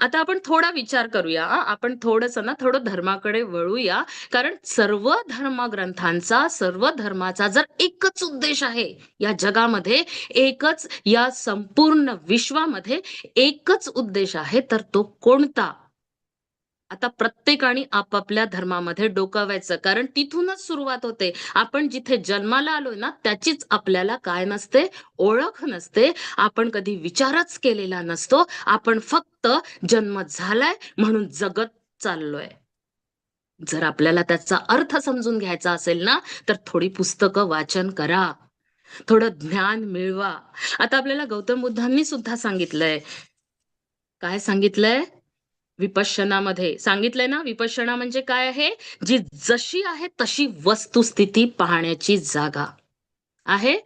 आता आपण थोडा विचार करूया. आपण थोडंसं ना थोडं धर्माकडे वळूया. कारण सर्व धर्मग्रंथांचा, सर्व धर्माचा जर एकच उद्देश आहे या जगामध्ये, एकच या संपूर्ण विश्वामध्ये एकच उद्देश आहे, तर तो कोणता? आता प्रत्येकाने आपापल्या धर्मामध्ये डोकावायचं, कारण तिथूनच सुरुवात होते. आपण जिथे जन्माला आलोय ना, त्याचीच आपल्याला काय नसते, ओळख नसते. आपण कधी विचारच केलेला नसतो. आपण फक्त जन्म झालाय म्हणून जगत चाललोय. जर आपल्याला त्याचा अर्थ समजून घ्यायचा असेल ना, तर थोडी पुस्तकं वाचन करा, थोडं ज्ञान मिळवा. आता आपल्याला गौतम बुद्धांनी सुद्धा सांगितलंय. काय सांगितलंय? विपश्यनामध्ये सांगितलंय ना, विपश्यना म्हणजे काय आहे, जी जशी आहे तशी वस्तुस्थिती पाहण्याची जागा आहे.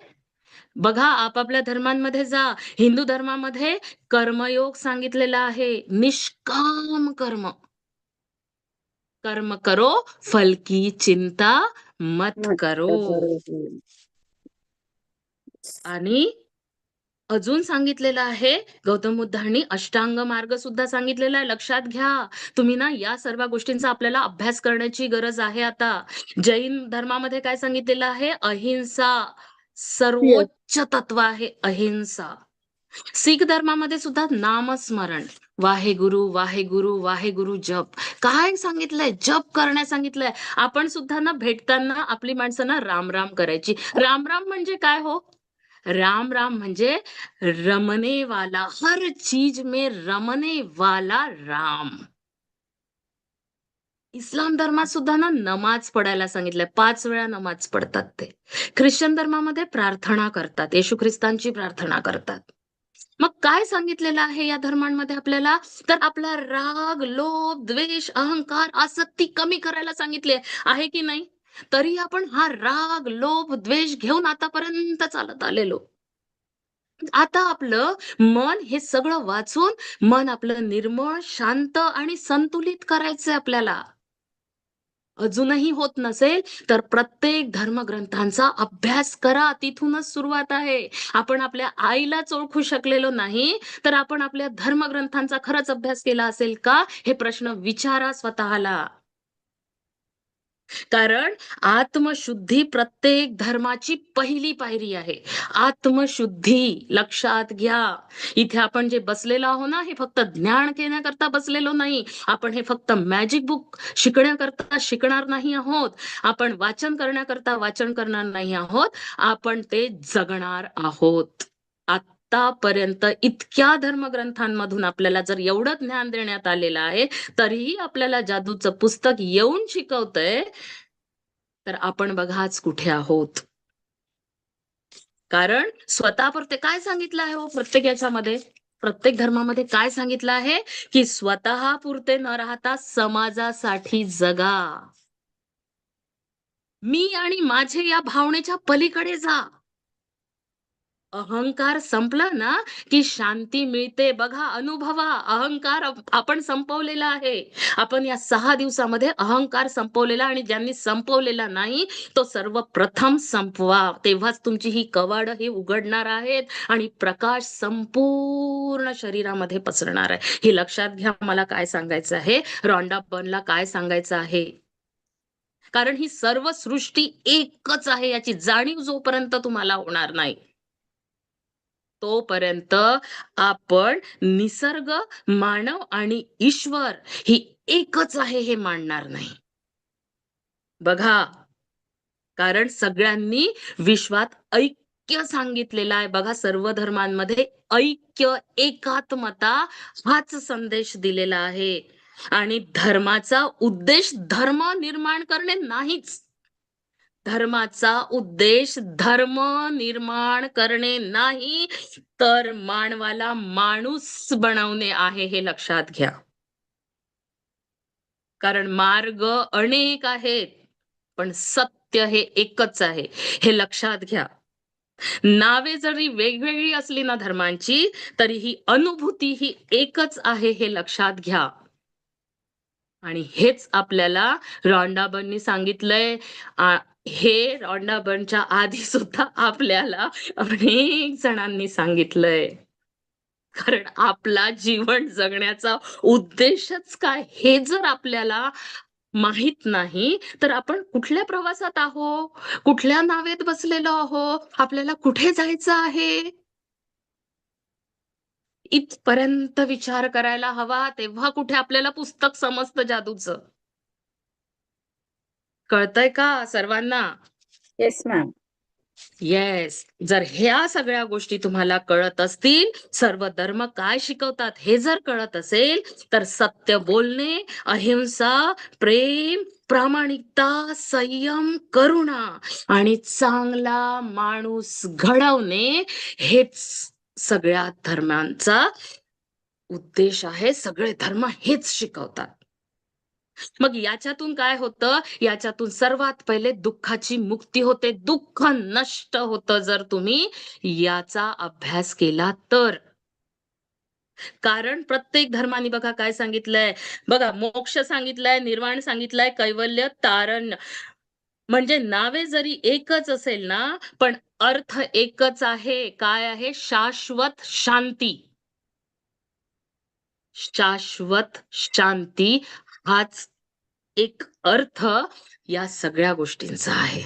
बघा, आपापल्या धर्मांमध्ये जा. हिंदू धर्मामध्ये कर्मयोग सांगितलेला आहे, निष्काम कर्म. कर्म करो, फल की चिंता मत मत करो. करो. आणि अजून सांगितलेलं आहे, गौतम बुद्धांनी अष्टांग मार्ग सुद्धा सांगितलेला आहे. लक्षात घ्या, तुम्ही ना या सर्व गोष्टींचा आपल्याला अभ्यास करण्याची गरज आहे. आता जैन धर्मामध्ये काय सांगितलेलं आहे, अहिंसा Yes. सर्वोच्च तत्व आहे, अहिंसा. शीख धर्मामध्ये सुद्धा नामस्मरण, वाहेगुरु वाहेगुरु वाहेगुरु जप. काय सांगितलंय, जप करण्यास सांगितलंय. आपण सुद्धा ना भेटताना आपली माणसं ना राम राम करायची. राम राम म्हणजे काय हो, राम राम म्हणजे रमने वाला, हर चीज में रमने वाला राम. इस्लाम धर्मात सुद्धा ना नमाज पडायला सांगितलंय. 5 वेळा नमाज पडतात ते. ख्रिश्चन धर्मामध्ये प्रार्थना करतात. येशू ख्रिस्तांची प्रार्थना करतात. मग काय सांगितलेलं आहे या धर्मांमध्ये आपल्याला? तर आपला राग, लोभ, द्वेष, अहंकार, आसक्ती कमी करायला सांगितले आहे की नाही? तरी आपण हा राग, लोभ, द्वेष घेऊन आतापर्यंत चालत आलेलो. आता आपलं मन हे सगळं वाचून मन आपलं निर्मळ, शांत आणि संतुलित करायचंय आपल्याला. अजूनही होत नसेल तर प्रत्येक धर्मग्रंथांचा अभ्यास करा. तिथूनच सुरुवात आहे. आपण आपल्या आईलाच ओळखू शकलेलो नाही, तर आपण आपल्या धर्मग्रंथांचा खरंच अभ्यास केला असेल का? हे प्रश्न विचारा स्वतःला. कारण आत्मशुद्धी प्रत्येक धर्माची पहिली पायरी आहे. आत्मशुद्धी लक्षात घ्या. इथे आपण जे बसलेलो आहोत ना, हे फक्त ज्ञान घेण्याकरता बसलेलो नाही. आपण हे फक्त मॅजिक बुक शिकण्याकरता शिकणार नाही आहोत. आपण वाचन करण्याकरता वाचन करणार नाही आहोत. आपण ते जगणार आहोत. आतापर्यंत इतक्या धर्मग्रंथांमधून आपल्याला जर एवढं ज्ञान देण्यात आलेलं आहे, तरीही आपल्याला जादूचं पुस्तक येऊन शिकवतंय, तर आपण बघा आज कुठे आहोत. कारण स्वतःपुरते काय सांगितलं आहे हो प्रत्येक याच्यामध्ये, प्रत्येक धर्मामध्ये काय सांगितलं आहे की स्वतःपुरते न राहता समाजासाठी जगा. मी आणि माझे या भावनेच्या पलीकडे जा. अहंकार संपला ना की शांती मिळते. बघा, अनुभवा. अहंकार आपण संपवलेला आहे. आपण या 6 दिवसामध्ये अहंकार संपवलेला, आणि ज्यांनी संपवलेला नाही तो सर्वप्रथम संपवा. तेव्हाच तुमची ही कवाडं हे उघडणार आहेत आणि प्रकाश संपूर्ण शरीरामध्ये पसरणार आहे. हे लक्षात घ्या. मला काय सांगायचं आहे, रॉन्डा बर्नला काय सांगायचं आहे. कारण ही सर्व सृष्टी एकच आहे याची जाणीव जोपर्यंत तुम्हाला होणार नाही, तोपर्यंत आपण निसर्ग, मानव आणि ईश्वर ही एकच आहे हे मानणार नाही. बघा, कारण सगळ्यांनी विश्वात ऐक्य सांगितलेलं आहे. बघा, सर्व धर्मांमध्ये ऐक्य, एकात्मता हाच संदेश दिलेला आहे. आणि धर्माचा उद्देश धर्म निर्माण करणे नाहीच. धर्माचा उद्देश धर्म निर्माण करणे नाही, तर मानवाला माणूस बनवणे आहे. हे लक्षात घ्या. कारण मार्ग अनेक आहेत, पण सत्य हे एकच आहे. हे लक्षात घ्या. नावे जरी वेगवेगळी असली ना धर्मांची, तरी ही अनुभूती ही एकच आहे हे लक्षात घ्या. आणि हेच आपल्याला रॉन्डा बर्ननी सांगितलंय. हे रॉन्डा बर्नच्या आधी सुद्धा आपल्याला अनेक जणांनी सांगितलंय. कारण आपला जीवन जगण्याचा उद्देशच काय हे जर आपल्याला माहित नाही, तर आपण कुठल्या प्रवासात आहो, कुठल्या नावेत बसलेलो आहो, आपल्याला कुठे जायचं आहे, इथपर्यंत विचार करायला हवा. तेव्हा कुठे आपल्याला पुस्तक समजतं जादूचं. कळतंय का सर्वांना? Yes ma'am. येस. जर ह्या सगळ्या गोष्टी तुम्हाला कळत असतील, सर्व धर्म काय शिकवतात हे जर कळत असेल, तर सत्य बोलणे, अहिंसा, प्रेम, प्रामाणिकता, संयम, करुणा आणि चांगला माणूस घडवणे हेच सगळ्या धर्मांचा उद्देश आहे. सगळे धर्म हेच शिकवतात. मग याच्यातून काय होतं? याच्यातून सर्वात पहिले दुःखाची मुक्ती होते. दुःख नष्ट होतं जर तुम्ही याचा अभ्यास केला तर. कारण प्रत्येक धर्माने बघा काय सांगितलंय. बघा, मोक्ष सांगितलंय, निर्वाण सांगितलंय, कैवल्य, तारण. म्हणजे नावे जरी एकच असेल ना, पण अर्थ एकच आहे. काय आहे? शाश्वत शांती. शाश्वत शांती हाच एक अर्थ या सगळ्या गोष्टींचा आहे.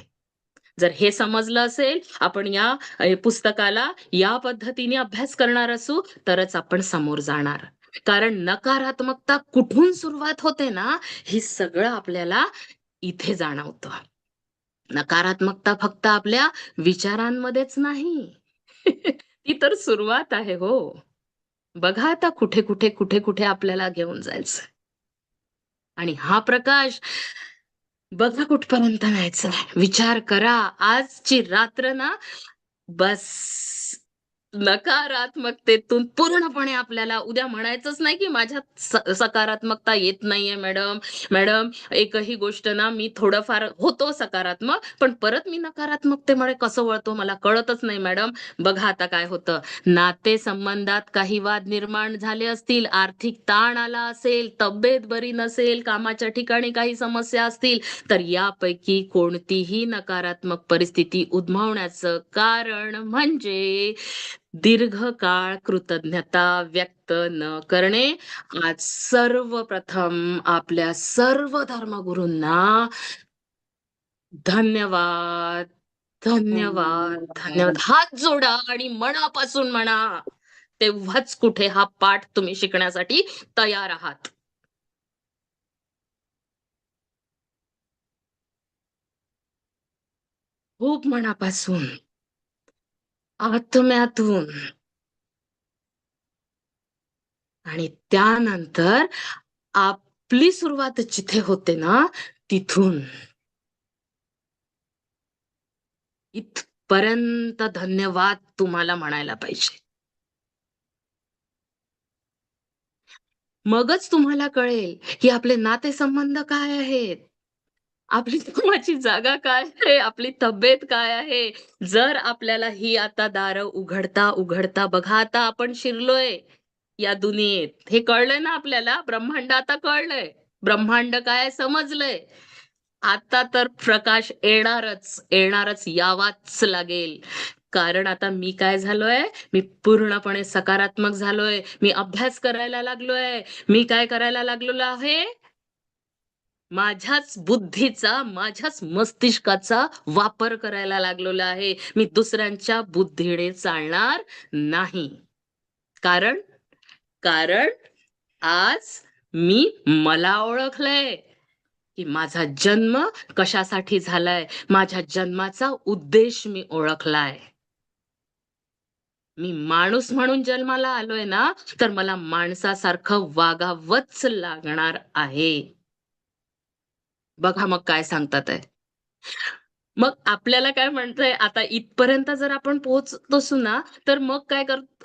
जर हे समजलं असेल, आपण या पुस्तकाला या पद्धतीने अभ्यास करणार असू, तरच आपण समोर जाणार. कारण नकारात्मकता कुठून सुरुवात होते ना, हे सगळं आपल्याला इथे जाणवतं. नकारात्मकता फक्त आपल्या विचारांमध्येच नाही. ती तर सुरुवात आहे हो. बघा आता कुठे कुठे आपल्याला घेऊन जायचं. आणि हा प्रकाश बघा कुठपर्यंत न्यायचा विचार करा. आजची रात्र ना बस नकारात्मकतेतून पूर्णपणे आपल्याला उद्या म्हणायचंच नाही की माझ्यात सकारात्मकता येत नाहीये मॅडम. मॅडम, एकही गोष्ट ना मी थोडंफार होतो सकारात्मक, पण परत मी नकारात्मकतेमुळे कसं वळतो मला कळतच नाही मॅडम. बघा आता काय होतं. नातेसंबंधात काही वाद निर्माण झाले असतील, आर्थिक ताण आला असेल, तब्येत बरी नसेल, कामाच्या ठिकाणी काही समस्या असतील, तर यापैकी कोणतीही नकारात्मक परिस्थिती उद्भवण्याचं कारण म्हणजे दीर्घकाळ कृतज्ञता व्यक्त न करणे. आज सर्वप्रथम आपल्या सर्व धर्मगुरूंना धन्यवाद, धन्यवाद, धन्यवाद. हात जोडा आणि मनापासून म्हणा. तेव्हाच कुठे हा पाठ तुम्ही शिकण्यासाठी तयार आहात. खूप मनापासून, आत्म्यातून. आणि त्यानंतर आपली सुरुवात जिथे होते ना तिथून इथपर्यंत धन्यवाद तुम्हाला म्हणायला पाहिजे. मगच तुम्हाला कळेल की आपले नातेसंबंध काय आहेत, आपली कामाची जागा काय आहे, आपली तब्येत काय आहे. जर आपल्याला ही आता दारं उघडता उघडता बघा आता आपण शिरलोय या दुनियेत. हे कळलंय ना आपल्याला. ब्रह्मांड आता कळलंय. ब्रह्मांड काय समजलंय. आता तर प्रकाश येणारच यावाच लागेल. कारण आता मी काय झालोय, मी पूर्णपणे सकारात्मक झालोय. मी अभ्यास करायला लागलोय. मी काय करायला लागलेलो आहे, माझ्याच बुद्धीचा, माझ्याच मस्तिष्काचा वापर करायला लागलेला आहे. मी दुसऱ्यांच्या बुद्धीने चालणार नाही. कारण कारण आज मी मला ओळखलंय की माझा जन्म कशासाठी झालाय. माझ्या जन्माचा उद्देश मी ओळखलाय. मी माणूस म्हणून जन्माला आलोय ना, तर मला माणसासारखं वागावंच लागणार आहे. बघा मग काय सांगतात आहे. मग आपल्याला काय म्हणतंय आता इथपर्यंत जर आपण पोहोचत असू ना, तर मग काय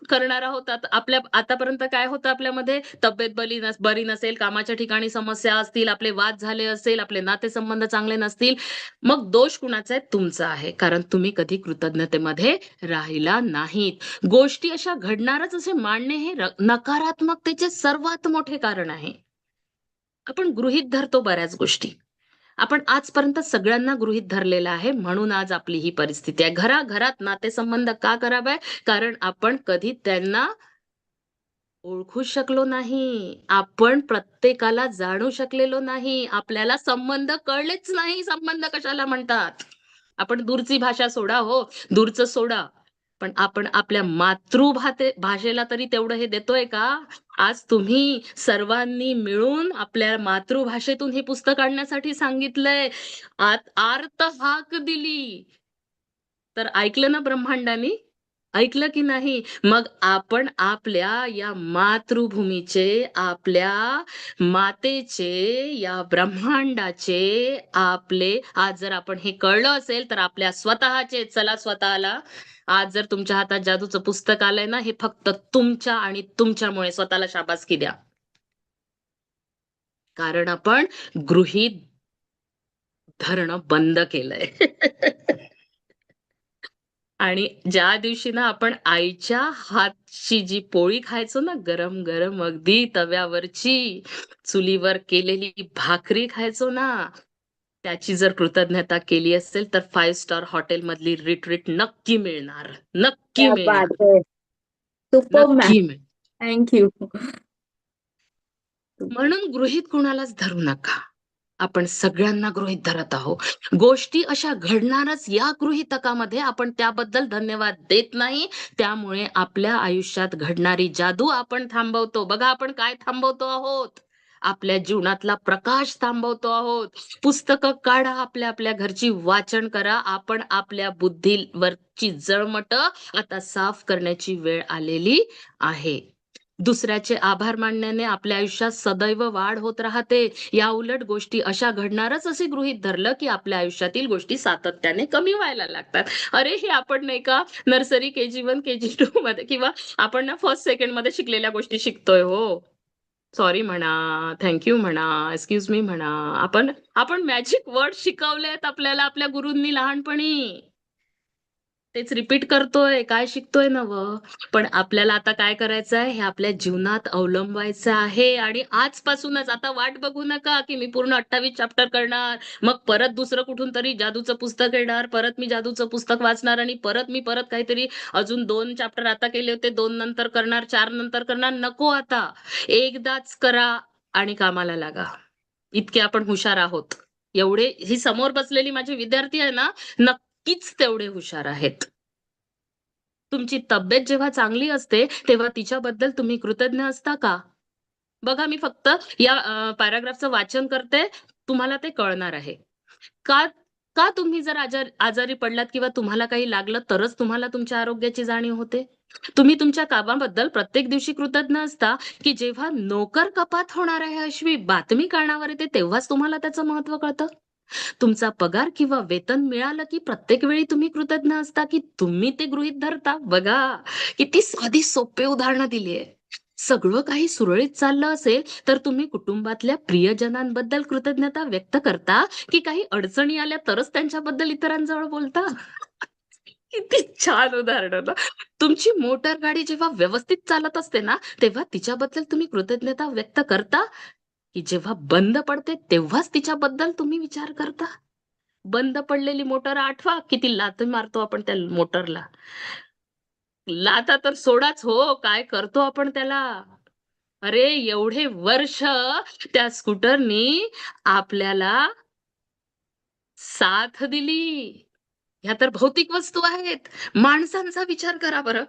करणार आहोत. आपल्या आतापर्यंत काय होतं आपल्यामध्ये, तब्येत बरी नसेल, कामाच्या ठिकाणी समस्या असतील, आपले वाद झाले असेल, आपले नातेसंबंध चांगले नसतील, मग दोष कुणाचा आहे, तुमचा आहे. कारण तुम्ही कधी कृतज्ञतेमध्ये राहिला नाहीत. गोष्टी अशा घडणारच असे मानणे हे नकारात्मकतेचे सर्वात मोठे कारण आहे. आपण गृहीत धरतो बऱ्याच गोष्टी. आपण आजपर्यंत सगळ्यांना गृहीत धरलेलं आहे, म्हणून आज आपली ही परिस्थिती आहे. घराघरात नातेसंबंध का खराब आहे, कारण आपण कधी त्यांना ओळखू शकलो नाही. आपण प्रत्येकाला जाणू शकलेलो नाही. आपल्याला संबंध कळलेच नाही. संबंध कशाला म्हणतात. आपण दूरची भाषा सोडा हो, दूरचं सोडा. पण आपण आपल्या भाषेला तरी तेवढं हे देतोय का? आज तुम्ही सर्वांनी मिळून आपल्या मातृभाषेतून हे पुस्तक आणण्यासाठी सांगितलंय. आर्त हाक दिली. तर ऐकलं ना ब्रह्मांडाने? ऐकलं की नाही? मग आपण आपल्या या मातृभूमीचे, आपल्या मातेचे, या ब्रह्मांडाचे, आपले आज जर आपण हे कळलं असेल तर आपल्या स्वतःचे, चला स्वतःला आज जर तुमच्या हातात जादूचं पुस्तक आलंय ना, हे फक्त तुमच्या आणि तुमच्यामुळे स्वतःला शाबासकी द्या. कारण आपण गृहीत धरणं बंद केलंय. आणि ज्या दिवशी ना आपण आईच्या हातची जी पोळी खायचो ना, गरम गरम अगदी तव्यावरची, चुलीवर केलेली भाकरी खायचो ना, त्याची जर कृतज्ञता केली असेल तर 5 स्टार हॉटेल मधली रिट्रीट नक्की मिळणार. नक्की क्या बात मिळणार. है. Super ma'am. नक्की मिळणार. थँक्यू. म्हणून गृहीत कुणालाच धरू नका. आपण सगळ्यांना गृहीत धरत आहोत. गोष्टी अशा घडणारच या गृहीतकामध्ये आपण त्याबद्दल धन्यवाद देत नाही. त्यामुळे आपल्या आयुष्यात घडणारी जादू आपण थांबवतो. बघा आपण काय थांबवतो आहोत, आपल्या जीवनातला प्रकाश थांबवतो आहोत. पुस्तकं काढा, आपल्या आपल्या घरची वाचन करा. आपण आपल्या बुद्धीवरची जळमट आता साफ करण्याची वेळ आलेली आहे. दुसऱ्याचे आभार मानण्याने आपल्या आयुष्यात सदैव वाढ होत राहते. या उलट गोष्टी अशा घडणारच असे गृहीत धरलं की आपल्या आयुष्यातील गोष्टी सातत्याने कमी व्हायला लागतात. अरे हे आपण नाही का नर्सरी KG1 KG2 मध्ये किंवा आपण ना फर्स्ट सेकंड मध्ये शिकलेल्या गोष्टी शिकतोय हो. सॉरी म्हणा, थँक म्हणा, एक्सक्यूज मी म्हणा. आपण आपण मॅजिक वर्ड शिकवलेत आपल्याला आपल्या गुरूंनी लहानपणी. तेच रिपीट करतोय, काय शिकतोय नवं. पण आपल्याला आता काय करायचं आहे, हे आपल्या जीवनात अवलंबायचं आहे. आणि आजपासूनच आता वाट बघू नका, की मी पूर्ण 28 चॅप्टर करणार, मग परत दुसरं कुठून तरी जादूचं पुस्तक येणार, परत मी जादूचं पुस्तक वाचणार आणि परत काहीतरी अजून 2 चॅप्टर आता केले होते, 2 नंतर करणार, 4 नंतर करणार. नको आता. एकदाच करा आणि कामाला लागा. इतके आपण हुशार आहोत. एवढे ही समोर बसलेली माझी विद्यार्थी आहे ना, नक्कीच तेवढे हुशार आहेत. तुमची तब्येत जेव्हा चांगली असते, तेव्हा तिच्याबद्दल तुम्ही कृतज्ञ असता का? बघा मी फक्त या पॅराग्राफचं वाचन करते, तुम्हाला ते कळणार आहे. का का तुम्ही जर आजारी पडलात किंवा तुम्हाला काही लागलं तरच तुम्हाला तुमच्या आरोग्याची जाणीव होते? तुम्ही तुमच्या कामाबद्दल प्रत्येक दिवशी कृतज्ञ असता, की जेव्हा नोकर कपात होणार आहे अशी बातमी कानावर येते तेव्हाच तुम्हाला त्याचं महत्त्व कळतं? तुमचा पगार किंवा वेतन मिळालं की प्रत्येक वेळी तुम्ही कृतज्ञ असता की तुम्ही ते गृहीत धरता? बघा, किती साधी सोपे उदाहरणं दिली आहे. सगळं काही सुरळीत चाललं असेल तर तुम्ही कुटुंबातल्या प्रियजनांबद्दल कृतज्ञता व्यक्त करता की काही अडचणी आल्या तरच त्यांच्याबद्दल इतरांजवळ बोलता? किती छान उदाहरण ना. तुमची मोटर गाडी जेव्हा व्यवस्थित चालत असते ना, तेव्हा तिच्याबद्दल तुम्ही कृतज्ञता व्यक्त करता की जेव्हा बंद पडते तेव्हाच तिच्याबद्दल तुम्ही विचार करता? बंद पडलेली मोटर आठवा, किती लाथ मारतो आपण त्या मोटरला. लाथा तर सोडाच हो, काय करतो आपण त्याला. अरे एवढे वर्ष त्या स्कूटरनी आपल्याला साथ दिली. ह्या तर भौतिक वस्तू आहेत. माणसांचा विचार करा बरं.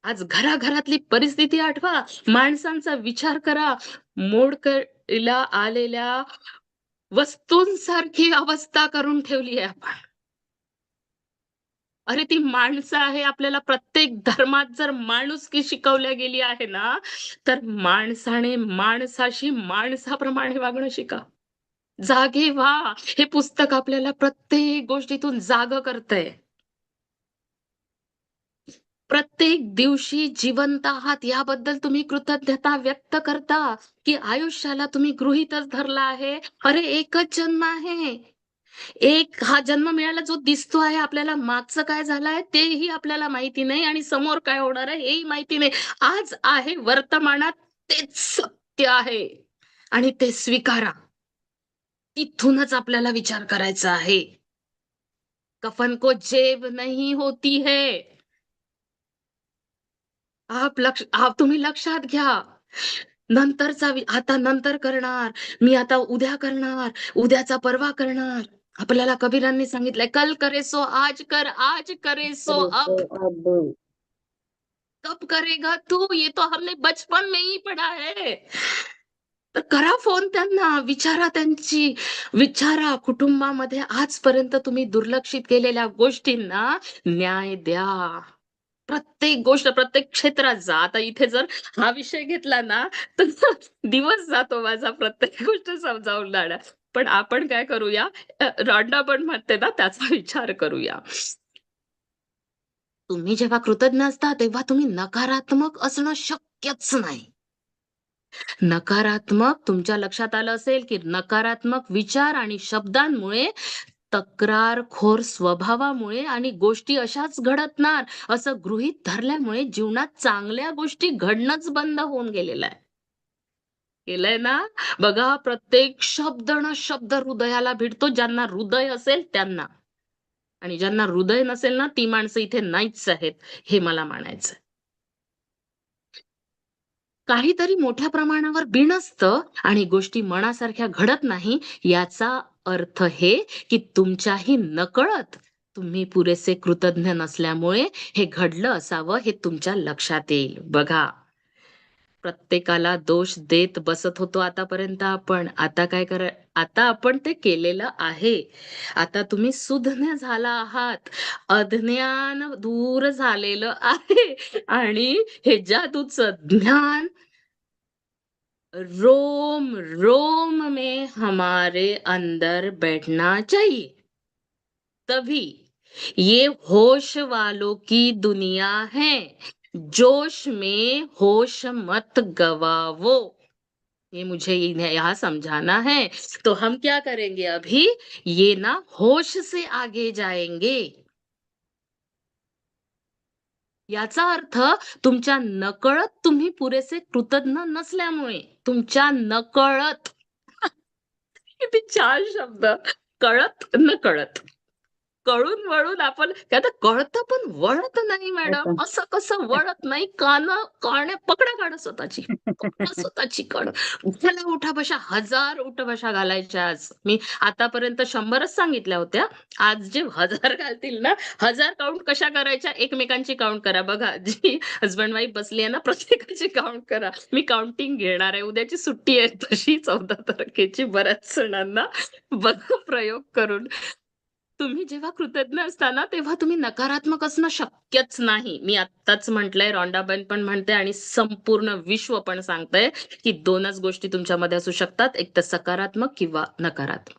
आज घराघरातली परिस्थिती आठवा, माणसांचा विचार करा. मोडकळीला आलेल्या वस्तूंसारखी अवस्था करून ठेवली आहे आपण. अरे ती माणसं आहे. आपल्याला प्रत्येक धर्मात जर माणुसकी शिकवल्या गेली आहे ना, तर माणसाने माणसाशी माणसाप्रमाणे वागणं शिका. जागे व्हा. हे पुस्तक आपल्याला प्रत्येक गोष्टीतून जागं करतंय. प्रत्येक दिवशी जिवंत आहात याबद्दल तुम्ही कृतज्ञता व्यक्त करता, की आयुष्याला तुम्ही गृहीतच धरला आहे. अरे एकच जन्म आहे. एक हा जन्म मिळायला जो दिसतो आहे आपल्याला, मागचं काय झालंय तेही आपल्याला माहिती नाही आणि समोर काय होणार आहे हेही माहिती नाही. आज आहे वर्तमानात तेच सत्य आहे आणि ते स्वीकारा. तिथूनच आपल्याला विचार करायचा आहे. कफन को जेब नहीं होती है. आप तुम्ही लक्षात घ्या. आता नंतर करणार, मी आता उद्या करणार, उद्याचा परवा करणार. आपल्याला कबीरांनी सांगितलंय, कल करे सो आज कर, आज करे सो अरे तो अब. अब कब करेगा तू? ये तो हमने बचपन में ही पढ़ा है. तर करा फोन त्यांना, विचारा कुटुंबामध्ये आजपर्यंत तुम्ही दुर्लक्षित केलेल्या गोष्टींना न्याय द्या. प्रत्येक गोष्ट, प्रत्येक क्षेत्रात जा. आता इथे जर हा विषय घेतला ना, तर दिवस जातो माझा प्रत्येक गोष्ट समजावून जाण्यात. पण आपण काय करूया, रॉन्डा पण म्हणते ना, त्याचा विचार करूया. तुम्ही जेव्हा कृतज्ञ असता, तेव्हा तुम्ही नकारात्मक असणं शक्यच नाही. तुमच्या लक्षात आलं असेल, की नकारात्मक विचार आणि शब्दांमुळे, तक्रारखोर स्वभावामुळे आणि गोष्टी अशाच घडणार असं गृहीत धरल्यामुळे जीवनात चांगल्या गोष्टी घडणंच बंद होऊन गेलेलं आहे. केलंय ना? बघा प्रत्येक शब्द ना शब्द हृदयाला भिडतो, ज्यांना हृदय असेल त्यांना. आणि ज्यांना हृदय नसेल ना, ती माणसं इथे नाहीच आहेत, हे मला म्हणायचंय. काहीतरी मोठ्या प्रमाणावर बिनसतं आणि गोष्टी मनासारख्या घडत नाही, याचा अर्थ हे की तुमच्याही नकळत तुम्ही पुरेसे कृतज्ञ नसल्यामुळे हे घडलं असावं, हे तुमच्या लक्षात येईल. बघा, प्रत्येकाला दोष देत बसत होतो आतापर्यंत आपण. आता आपण ते केलेलं आहे. आता तुम्ही सुज्ञ झाला आहात. अज्ञान दूर झालेलं आहे आणि हे जादूचं ज्ञान रोम रोम में हमारे अंदर बैठना चाहिए. तभी ये होश वालों की दुनिया है. जोश में होश मत गवाओ. ये मुझे इन्हें यहाँ समझाना है. तो हम क्या करेंगे अभी? ये ना होश से आगे जाएंगे. याचा अर्थ तुमच्या नकळत तुम्ही पुरेसे कृतज्ञ नसल्यामुळे, तुमच्या नकळत किती छान शब्द. कळत नकळत. कळून वळून आपण काय आता कळतं पण वळत नाही मॅडम. होतं. असं कसं वळत नाही? कान पकडा काढ स्वतःची. पकडा स्वतःची कण. उठायला उठा बशा 1000 उठबशा घालायच्या आज. मी आतापर्यंत 100च सांगितल्या होत्या. आज जे 1000 घालतील ना, 1000 काउंट कशा करायच्या? एकमेकांची काउंट करा. बघा जी हसबंड वाईफ बसली आहे ना, प्रत्येकाची काउंट करा. मी काउंटिंग घेणार आहे. उद्याची सुट्टी आहे तशी 14 तारखेची बऱ्याच जणांना. बघा प्रयोग करून. तुम्ही जेव्हा कृतज्ञ असता ना, तेव्हा तुम्ही नकारात्मक असणं शक्यच नाही. मी आत्ताच म्हटलंय, रॉन्डाबाई पण म्हणते आणि संपूर्ण विश्व पण सांगतंय, की 2च गोष्टी तुमच्यामध्ये असू शकतात, एक तर सकारात्मक किंवा नकारात्मक.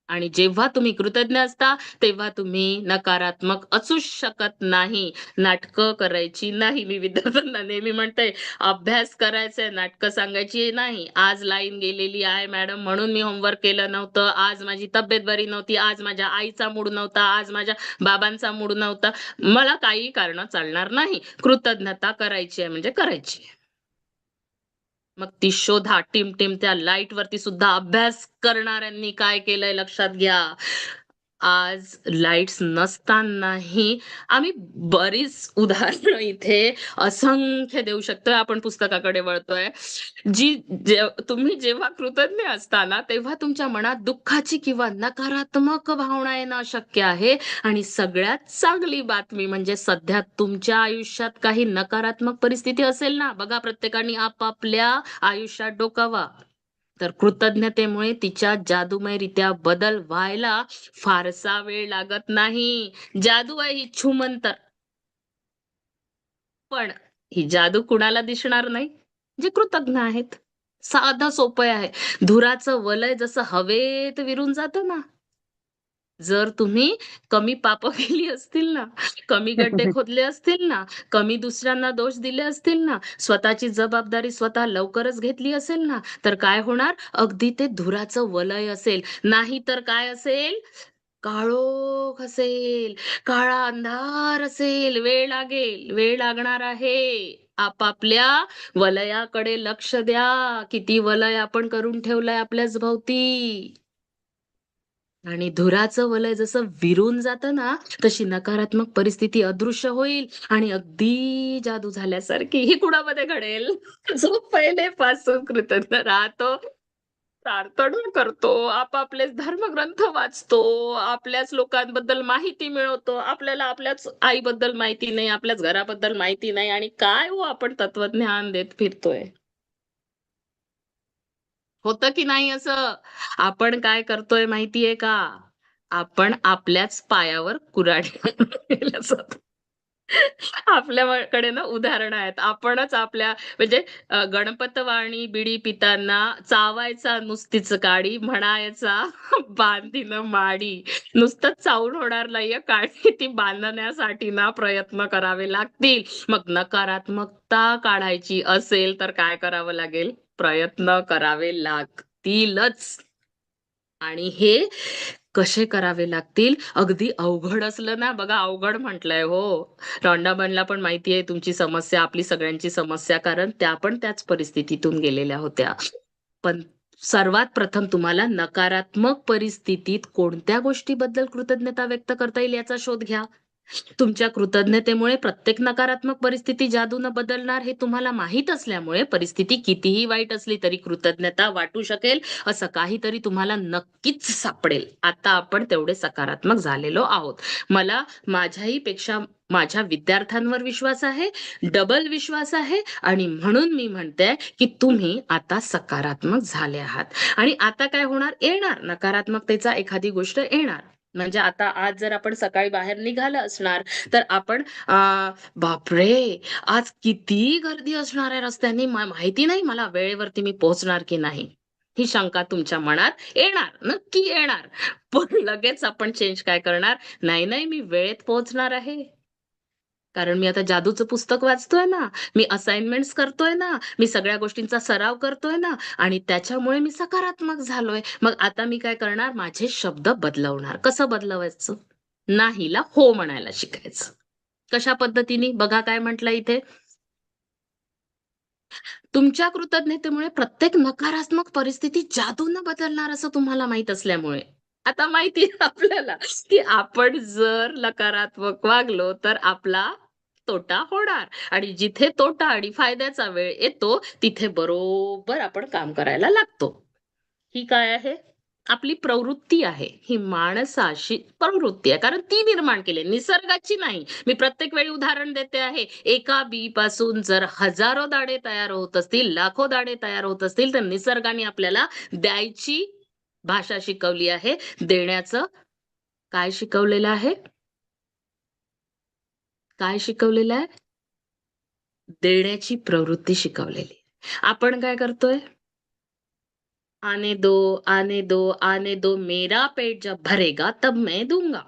आणि जेव्हा तुम्ही कृतज्ञ असता, तेव्हा तुम्ही नकारात्मक असूच शकत नाही. नाटकं करायची नाही. मी विद्यार्थ्यांना नेहमी म्हणते, अभ्यास करायचाय, नाटकं सांगायची नाही. आज लाईन गेलेली आहे मॅडम म्हणून मी होमवर्क केलं नव्हतं. आज माझी तब्येत बरी नव्हती. आज माझ्या आईचा मूड नव्हता. आज माझ्या बाबांचा मूड नव्हता. मला काही कारण चालणार नाही. कृतज्ञता करायची आहे म्हणजे करायची आहे. मग ती शोधा. टिमटिम त्या लाईट वरती सुद्धा अभ्यास करणाऱ्यांनी काय केलंय लक्षात घ्या. आज लाईट्स नसतानाही आम्ही बरीच उदाहरणं इथे असंख्य देऊ शकतोय. आपण पुस्तकाकडे वळतोय. तुम्ही जेव्हा कृतज्ञ असता ना, तेव्हा तुमच्या मनात दुःखाची किंवा नकारात्मक भावना येणं अशक्य आहे. आणि सगळ्यात चांगली बातमी म्हणजे सध्या तुमच्या आयुष्यात काही नकारात्मक परिस्थिती असेल ना, बघा प्रत्येकाने आपापल्या आयुष्यात डोकावा. तर कृतज्ञतेमुळे तिच्या जादूमयरित्या बदल व्हायला फारसा वेळ लागत नाही. जादू आहे ही छूमंतर. पण ही जादू कुणाला दिसणार नाही? जे कृतज्ञ आहेत. साधं सोपं आहे. धुराचं वलय जसं हवेत विरून जातं ना, जर तुम्ही कमी पापं केली असतील ना, कमी गड्डे खोदले असतील ना, कमी दुसऱ्यांना दोष दिले असतील ना, स्वतःची जबाबदारी स्वतः लवकरच घेतली असेल ना, तर काय होणार? अगदी ते धुराचं वलय असेल. नाही तर काय असेल? काळोख असेल, काळा अंधार असेल. वेळ लागेल, वेळ लागणार आहे. आपापल्या वलयाकडे लक्ष द्या. किती वलय आपण करून ठेवलंय आपल्याच भोवती. आणि धुराचं वलय जसं विरून जातं ना, तशी नकारात्मक परिस्थिती अदृश्य होईल आणि अगदी जादू झाल्यासारखी ही कुणामध्ये घडेल? जो पहिलेपासून कृतज्ञ राहतो, प्रार्थना करतो, आपापलेच धर्मग्रंथ वाचतो, आपल्याच लोकांबद्दल माहिती मिळवतो. आपल्याला आपल्याच आईबद्दल माहिती नाही, आपल्याच घराबद्दल माहिती नाही आणि काय हो आपण तत्वज्ञान देत फिरतोय. होतं की नाही असं? आपण काय करतोय माहितीये का? आपण आपल्याच पायावर कुऱ्हाडी केल्या जातो. आपल्याकडे ना उदाहरणं आहेत. आपणच आपल्या म्हणजे गणपतवाणी बिडी पिताना चावायचा नुसतीच काडी, म्हणायचा बांधीन माडी. नुसतंच चावून होणार नाहीये, काडी ती बांधण्यासाठी ना प्रयत्न करावे लागतील. मग नकारात्मकता काढायची असेल तर काय करावं लागेल? प्रयत्न करावे लागतीलच. आणि हे कसे करावे लागतील? अगदी अवघड असलं ना, बघा अवघड म्हटलंय हो. रॉन्डाबनला पण माहिती आहे तुमची समस्या, आपली सगळ्यांची समस्या, कारण त्या पण त्याच परिस्थितीतून गेलेल्या होत्या. पण सर्वात प्रथम तुम्हाला नकारात्मक परिस्थितीत कोणत्या गोष्टीबद्दल कृतज्ञता व्यक्त करता येईल याचा शोध घ्या. तुमच्या कृतज्ञतेमुळे प्रत्येक नकारात्मक परिस्थिती जादूनं बदलणार हे तुम्हाला माहीत असल्यामुळे परिस्थिती कितीही वाईट असली तरी कृतज्ञता वाटू शकेल असं काहीतरी तुम्हाला नक्कीच सापडेल. आता आपण तेवढे सकारात्मक झालेलो आहोत. मला माझ्याही पेक्षा माझ्या विद्यार्थ्यांवर विश्वास आहे, डबल विश्वास आहे आणि म्हणून मी म्हणते की तुम्ही आता सकारात्मक झाले आहात. आणि आता काय होणार? येणार नकारात्मकतेचा एखादी गोष्ट येणार. म्हणजे आता आज जर आपण सकाळी बाहेर निघालं असणार तर आपण बापरे, आज किती गर्दी असणार आहे रस्त्यानी, माहिती नाही मला वेळेवरती मी पोहोचणार की नाही. ही शंका तुमच्या मनात येणार, नक्की येणार. पण लगेच आपण चेंज काय करणार? नाही नाही, मी वेळेत पोहोचणार आहे. कारण मी आता जादूचं पुस्तक वाचतोय ना, मी असाइनमेंट्स करतोय ना, मी सगळ्या गोष्टींचा सराव करतोय ना आणि त्याच्यामुळे मी सकारात्मक झालोय. मग आता मी काय करणार? माझे शब्द बदलवणार. कसं बदलवायचं? नाहीला हो म्हणायला शिकायचं. कशा पद्धतीने? बघा काय म्हटलंय इथे. तुमच्या कृतज्ञतेमुळे प्रत्येक नकारात्मक परिस्थिती जादूनं बदलणार असं तुम्हाला माहित असल्यामुळे. आता माहिती आहे आपल्याला की आपण जर नकारात्मक वागलो तर आपला तोटा होणार आणि जिथे तोटा आणि फायद्याचा वेळ येतो तिथे बरोबर आपण काम करायला लागतो. ही काय आहे? आपली प्रवृत्ती आहे. ही माणसाची प्रवृत्ती आहे. कारण ती निर्माण केली, निसर्गाची नाही. मी प्रत्येक वेळी उदाहरण देते आहे. एका बी पासून जर हजारो दाणे तयार होत असतील, लाखो दाणे तयार होत असतील, तर निसर्गाने आपल्याला द्यायची भाषा शिकवली आहे. देण्याचं काय शिकवलेलं आहे? काय शिकवलेलं आहे? देण्याची प्रवृत्ती शिकवलेली. आपण काय करतोय? आने दो, आने दो, आने दो, मेरा पेट जब भरेगा तब मैं दूंगा.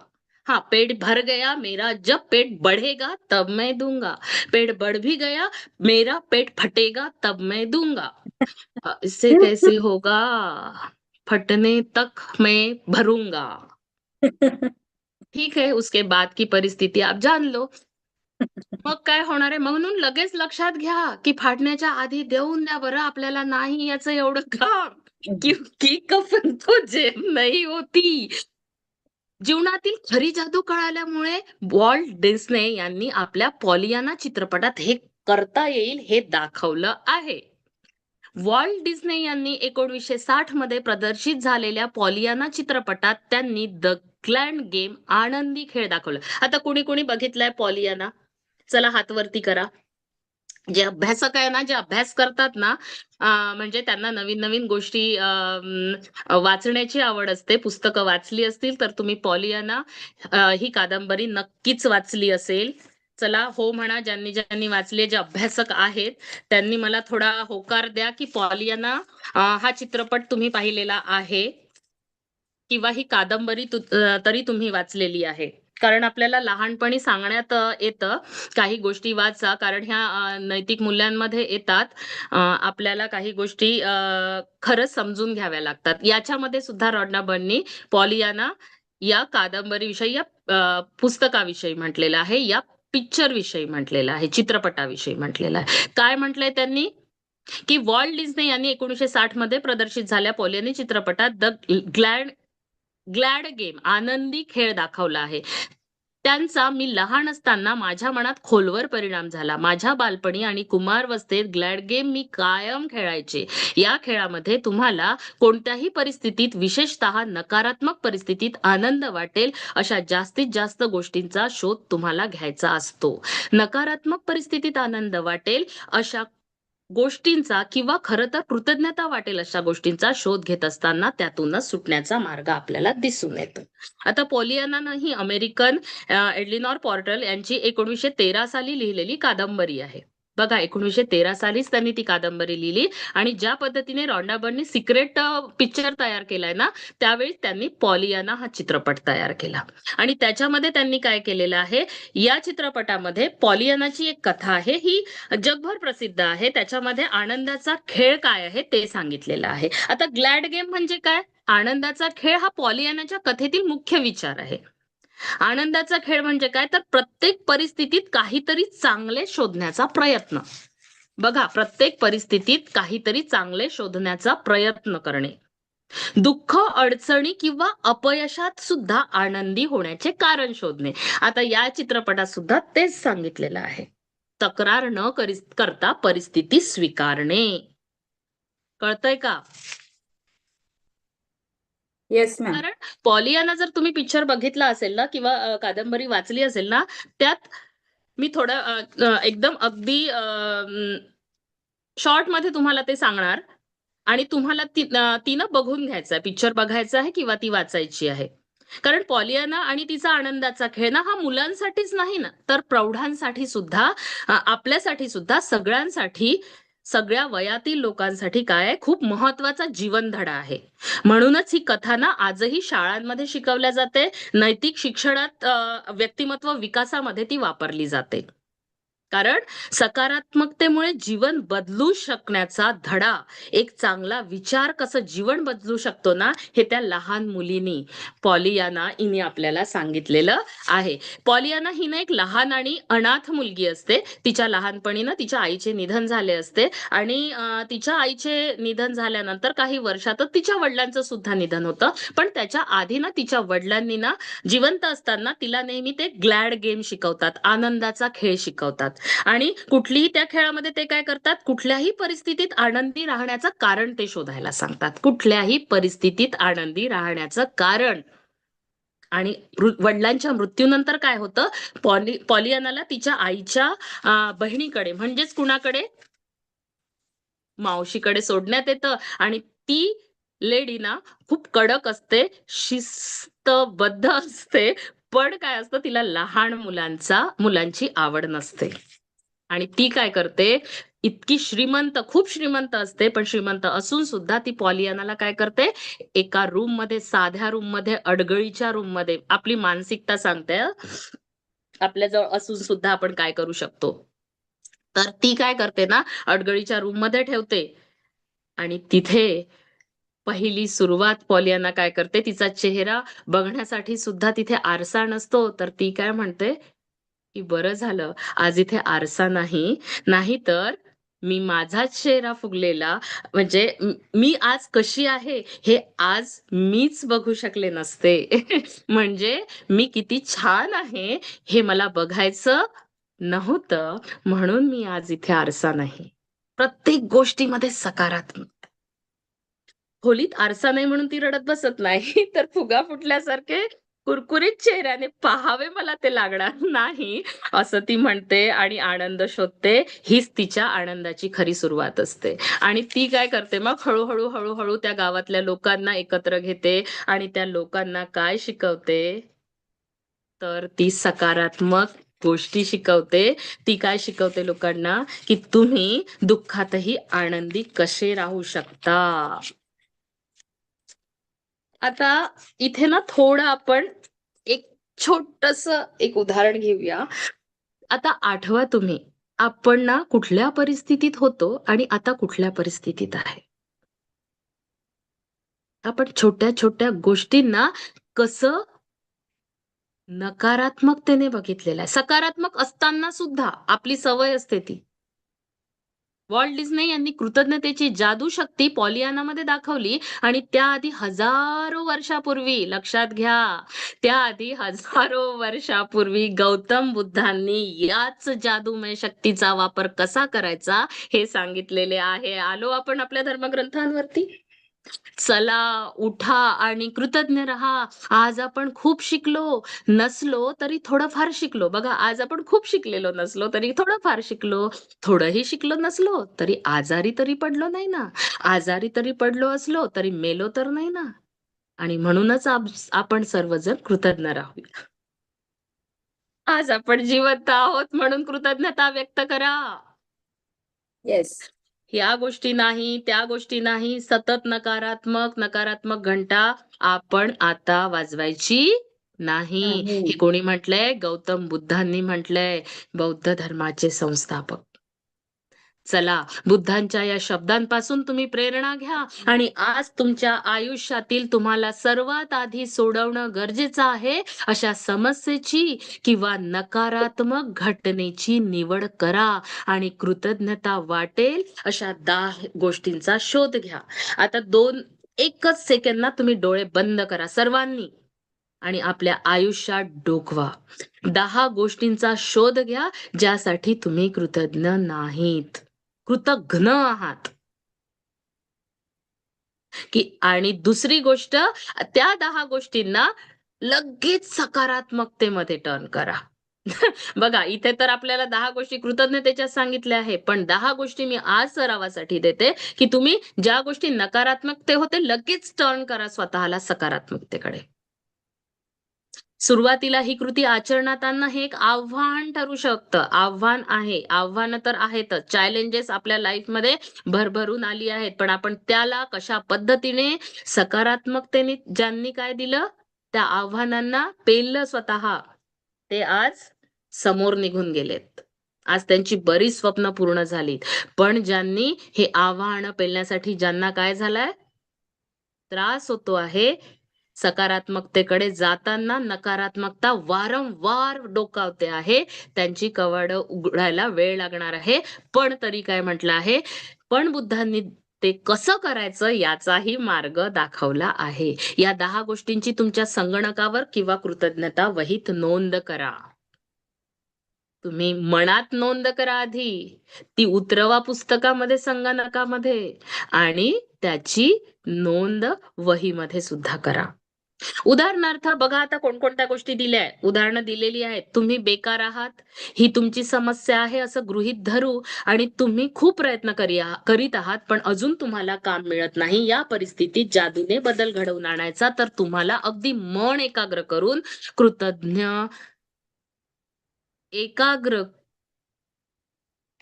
हाँ, पेट भर गया मेरा, जब पेट बढ़ेगा तब मैं दूंगा. पेट बढ़ भी गया, मेरा पेट फटेगा तब मैं दूंगा. इससे कैसे होगा? फटने तक मैं भरूंगा. ठीक है, उसके बाद की परिस्थिती आप जान लो. मग काय होणार आहे? म्हणून लगेच लक्षात घ्या, की फाटण्याच्या आधी देऊन द्या बरं आपल्याला नाही याचं एवढं काम. क्योंकि कफन तो जेब नहीं होती. जीवनातील खरी जादू कळाल्यामुळे वॉल्ट डिस्ने यांनी आपल्या पॉलियाना चित्रपटात हे करता येईल हे दाखवलं आहे. वॉल्ट डिस्ने यांनी 1960 मध्ये प्रदर्शित झालेल्या पॉलियाना चित्रपटात त्यांनी द ग्लॅड गेम आनंदी खेळ दाखवला. आता कोणी कोणी बघितलाय पॉलियाना? चला हात वरती करा. जे अभ्यासक आहे ना, जे अभ्यास करतात ना, म्हणजे त्यांना नवीन नवीन गोष्टी वाचण्याची आवड असते. पुस्तकं वाचली असतील तर तुम्ही पॉलियाना ही कादंबरी नक्कीच वाचली असेल. चला हो म्हणा ज्यांनी ज्यांनी वाचले. जे अभ्यासक आहेत त्यांनी मला थोडा होकार द्या की पॉलियाना हा चित्रपट तुम्ही पाहिलेला आहे किंवा ही कादंबरी तरी तुम्ही वाचलेली आहे. कारण आपल्याला लहानपणी सांगण्यात येतं काही गोष्टी वाचा, कारण ह्या नैतिक मूल्यांमध्ये येतात. आपल्याला काही गोष्टी खरंच समजून घ्याव्या लागतात. याच्यामध्ये सुद्धा रॉडना बर्ननी पॉलियाना या कादंबरीविषयी, या पुस्तकाविषयी म्हटलेलं आहे, या पिक्चर विषयी म्हटलेलं आहे, चित्रपटाविषयी म्हटलेलं आहे. काय म्हटलंय त्यांनी? की वॉल्ट डिस्ने यांनी 1960 मध्ये प्रदर्शित झाल्या पॉलियाना चित्रपटात द ग्लॅड गेम आनंदी खेळ दाखवला आहे. त्यांचा मी लहान असताना माझ्या मनात खोलवर परिणाम झाला. माझ्या बालपणी आणि कुमारवस्थेत ग्लॅड गेम मी कायम खेळायचे. या खेळामध्ये तुम्हाला कोणत्याही परिस्थितीत, विशेषतः नकारात्मक परिस्थितीत आनंद वाटेल अशा जास्तीत जास्त गोष्टींचा शोध तुम्हाला घ्यायचा असतो. नकारात्मक परिस्थितीत आनंद वाटेल अशा गोष्टींचा किंवा खरं तर कृतज्ञता वाटेल अशा गोष्टींचा शोध घेत असताना त्यातूनच सुटण्याचा मार्ग आपल्याला दिसून येतो. आता पॉलियाना ही अमेरिकन एलिनॉर पोर्टर यांची 1913 साली लिहिलेली कादंबरी आहे. बघा 1913 सालीच त्यांनी ती कादंबरी लिहिली आणि ज्या पद्धतीने रॉन्डा बर्ननी सिक्रेट पिक्चर तयार केलाय ना, त्यावेळी त्यांनी पॉलियाना हा चित्रपट तयार केला. आणि त्याच्यामध्ये त्यांनी काय केलेलं आहे, या चित्रपटामध्ये पॉलियानाची एक कथा आहे, ही जगभर प्रसिद्ध आहे. त्याच्यामध्ये आनंदाचा खेळ काय आहे ते सांगितलेलं आहे. आता ग्लॅड गेम म्हणजे काय? आनंदाचा खेळ हा पॉलियानाच्या कथेतील मुख्य विचार आहे. आनंदाचा खेळ म्हणजे काय? तर प्रत्येक परिस्थितीत काहीतरी चांगले शोधण्याचा प्रयत्न. बघा, प्रत्येक परिस्थितीत काहीतरी चांगले शोधण्याचा प्रयत्न करणे. दुःख, अडचणी किंवा अपयशात सुद्धा आनंदी होण्याचे कारण शोधणे. आता या चित्रपटात सुद्धा तेच सांगितलेलं आहे. तक्रार न करता परिस्थिती स्वीकारणे. कळतंय का? Yes ma'am. कारण पॉलियाना जर तुम्ही पिक्चर बघितला असेल ना किंवा कादंबरी वाचली असेल ना, त्यात मी थोडं एकदम अगदी शॉर्ट मध्ये तुम्हाला ते सांगणार आणि तुम्हाला ती ना बघून घ्यायचं आहे, पिक्चर बघायचा आहे किंवा ती वाचायची आहे. कारण पॉलियाना आणि तिचा आनंदाचा खेळ ना हा मुलांसाठीच नाही ना, तर प्रौढांसाठी सुद्धा, आपल्यासाठी सुद्धा, सगळ्यांसाठी, सगळ्या वयातील लोकांसाठी काय आहे, खूप महत्वाचा जीवनधडा आहे. म्हणूनच ही कथा ना आजही शाळांमध्ये शिकवल्या जाते, नैतिक शिक्षणात, व्यक्तिमत्व विकासामध्ये ती वापरली जाते. कारण सकारात्मकतेमुळे जीवन बदलू शकण्याचा धडा, एक चांगला विचार कसं जीवन बदलू शकतो ना, हे त्या लहान मुलीनी, पॉलियाना हिने आपल्याला सांगितलेलं आहे. पॉलियाना ही ना एक लहान आणि अनाथ मुलगी असते. तिच्या लहानपणी ना तिच्या आईचे निधन झाले असते आणि तिच्या आईचे निधन झाल्यानंतर काही वर्षातच तिच्या वडिलांचं सुद्धा निधन होतं. पण त्याच्या आधी ना तिच्या वडिलांनी ना जिवंत असताना तिला नेहमी ते ग्लॅड गेम शिकवतात, आनंदाचा खेळ शिकवतात. आणि कुठलीही त्या खेळामध्ये ते काय करतात, कुठल्याही परिस्थितीत आनंदी राहण्याचं कारण ते शोधायला सांगतात. कुठल्याही परिस्थितीत आनंदी राहण्याचं कारण. आणि वडिलांच्या मृत्यूनंतर काय होतं, पॉलियानाला तिच्या आईच्या बहिणीकडे म्हणजेच कुणाकडे, मावशीकडे सोडण्यात येतं. आणि ती लेडी ना खूप कडक असते, शिस्तबद्ध असते, पण काय असतं, तिला लहान मुलांची आवड नसते. आणि ती काय करते, इतकी श्रीमंत, खूप श्रीमंत असते, पण श्रीमंत असून सुद्धा ती पॉलियानाला काय करते, एका रूम मध्ये, साध्या रूम मध्ये, अडगळीच्या रूम मध्ये, आपली मानसिकता सांगते आपल्याजवळ असून सुद्धा आपण काय करू शकतो. तर ती काय करते ना, अडगळीच्या रूम मध्ये ठेवते. आणि तिथे पहिली सुरुवात, पॉलियाना काय करते, तिचा चेहरा बघण्यासाठी सुद्धा तिथे आरसा नसतो, तर ती काय म्हणते की बरं झालं आज इथे आरसा नाही, नाहीतर मी माझाच चेहरा फुगलेला, म्हणजे मी आज कशी आहे हे आज मीच बघू शकले नसते. म्हणजे मी किती छान आहे हे मला बघायचं नव्हतं, म्हणून मी आज इथे आरसा नाही. प्रत्येक गोष्टीमध्ये सकारात्मक. खोलीत आरसा नाही म्हणून ती रडत बसत नाही, तर फुगा फुटल्यासारखे कुरकुरीत चेहऱ्याने पाहावे मला ते लागणार नाही, असं ती म्हणते आणि आनंद शोधते. हीच तिच्या आनंदाची खरी सुरुवात असते. आणि ती काय करते मग, हळूहळू हळूहळू त्या गावातल्या लोकांना एकत्र घेते आणि त्या लोकांना काय शिकवते, तर ती सकारात्मक गोष्टी शिकवते. ती काय शिकवते लोकांना, की तुम्ही दुःखातही आनंदी कसे राहू शकता. आता इथे ना थोडं आपण एक छोटस एक उदाहरण घेऊया. आता आठवा तुम्ही, आपण ना कुठल्या परिस्थितीत होतो आणि आता कुठल्या परिस्थितीत आहे. आपण छोट्या छोट्या गोष्टींना कसं नकारात्मकतेने बघितलेलं आहे. सकारात्मक असताना सुद्धा आपली सवय असते ती. वॉल्ट डिझनी यांनी कृतज्ञतेची जादू शक्ती पॉलियानामध्ये दाखवली आणि त्याआधी हजारो वर्षापूर्वी, लक्षात घ्या, त्याआधी हजारो वर्षापूर्वी गौतम बुद्धांनी याच जादूमय शक्तीचा वापर कसा करायचा हे सांगितलेले आहे. आलो आपण आपल्या धर्मग्रंथांवरती. चला, उठा आणि कृतज्ञ राहा. आज आपण खूप शिकलो नसलो तरी थोडंफार शिकलो. बघा, आज आपण खूप शिकलेलो नसलो तरी थोडंफार शिकलो. थोडंही शिकलो नसलो तरी आजारी तरी पडलो नाही ना. आजारी तरी पडलो असलो तरी मेलो तर नाही ना. आणि म्हणूनच आपण सर्वजण कृतज्ञ राहूया. आज आपण जिवंत आहोत म्हणून कृतज्ञता व्यक्त करा. येस. या गोष्टी नाही, त्या गोष्टी नाही, सतत नकारात्मक नकारात्मक घंटा आपण आता वाजवायची नाही. नाही. हे कोणी म्हटलंय? गौतम बुद्धांनी म्हटलंय, बौद्ध धर्माचे संस्थापक. चला, बुद्धांच्या या शब्दांपासून तुम्ही प्रेरणा घ्या आणि आज तुमच्या आयुष्यातील तुम्हाला सर्वात आधी सोडवणं गरजेचं आहे अशा समस्येची किंवा नकारात्मक घटनेची निवड करा आणि कृतज्ञता वाटेल अशा 10 गोष्टींचा शोध घ्या. आता एकच सेकंद ना तुम्ही डोळे बंद करा सर्वांनी आणि आपल्या आयुष्यात डोकवा. 10 गोष्टींचा शोध घ्या ज्यासाठी तुम्ही कृतज्ञ नाहीत, कृतघ्न आहात. आणि दुसरी गोष्ट, त्या 10 गोष्टींना लगेच सकारात्मकतेमध्ये टर्न करा. बघा, इथे तर आपल्याला 10 गोष्टी कृतज्ञतेच्या सांगितल्या आहे. पण 10 गोष्टी मी आज सरावासाठी देते, की तुम्ही ज्या गोष्टी नकारात्मकते होते लगेच टर्न करा स्वतःला सकारात्मकतेकडे. सुरुवातीला ही कृती आचरणात आणणं हे एक आव्हान ठरू शकतं. आव्हान आहे. आव्हानं तर आहेतच. चॅलेंजेस आपल्या लाईफमध्ये भरभरून आली आहेत. पण आपण त्याला कशा पद्धतीने सकारात्मकतेने ज्यांनी काय दिलं, त्या आव्हानांना पेललं स्वतः, ते आज समोर निघून गेलेत. आज त्यांची बरीच स्वप्न पूर्ण झालीत. पण ज्यांनी हे आव्हानं पेलण्यासाठी ज्यांना काय झालंय, त्रास होतो आहे, सकारात्मकतेकडे जाताना नकारात्मकता वारंवार डोकावते आहे. त्यांची कवाडं उघडायला वेळ लागणार आहे. पण तरी काय म्हटलं आहे, पण बुद्धांनी ते कसं करायचं याचाही मार्ग दाखवला आहे. या 10 गोष्टींची तुमच्या संगणकावर किंवा कृतज्ञता वहीत नोंद करा. तुम्ही मनात नोंद करा आधी. ती उतरवा पुस्तकामध्ये, संगणकामध्ये आणि त्याची नोंद वहीमध्ये सुद्धा करा. उदाहरणार्थ बघा, आता कोणकोणत्या गोष्टी दिल्या आहेत. उदाहरणं दिलेली आहेत. तुम्ही बेकार आहात, ही तुमची समस्या आहे असं गृहीत धरू आणि तुम्ही खूप प्रयत्न करीत आहात, पण अजून तुम्हाला काम मिळत नाही. या परिस्थितीत जादूने बदल घडवून आणायचा, तर तुम्हाला अगदी मन एकाग्र करून एकाग्र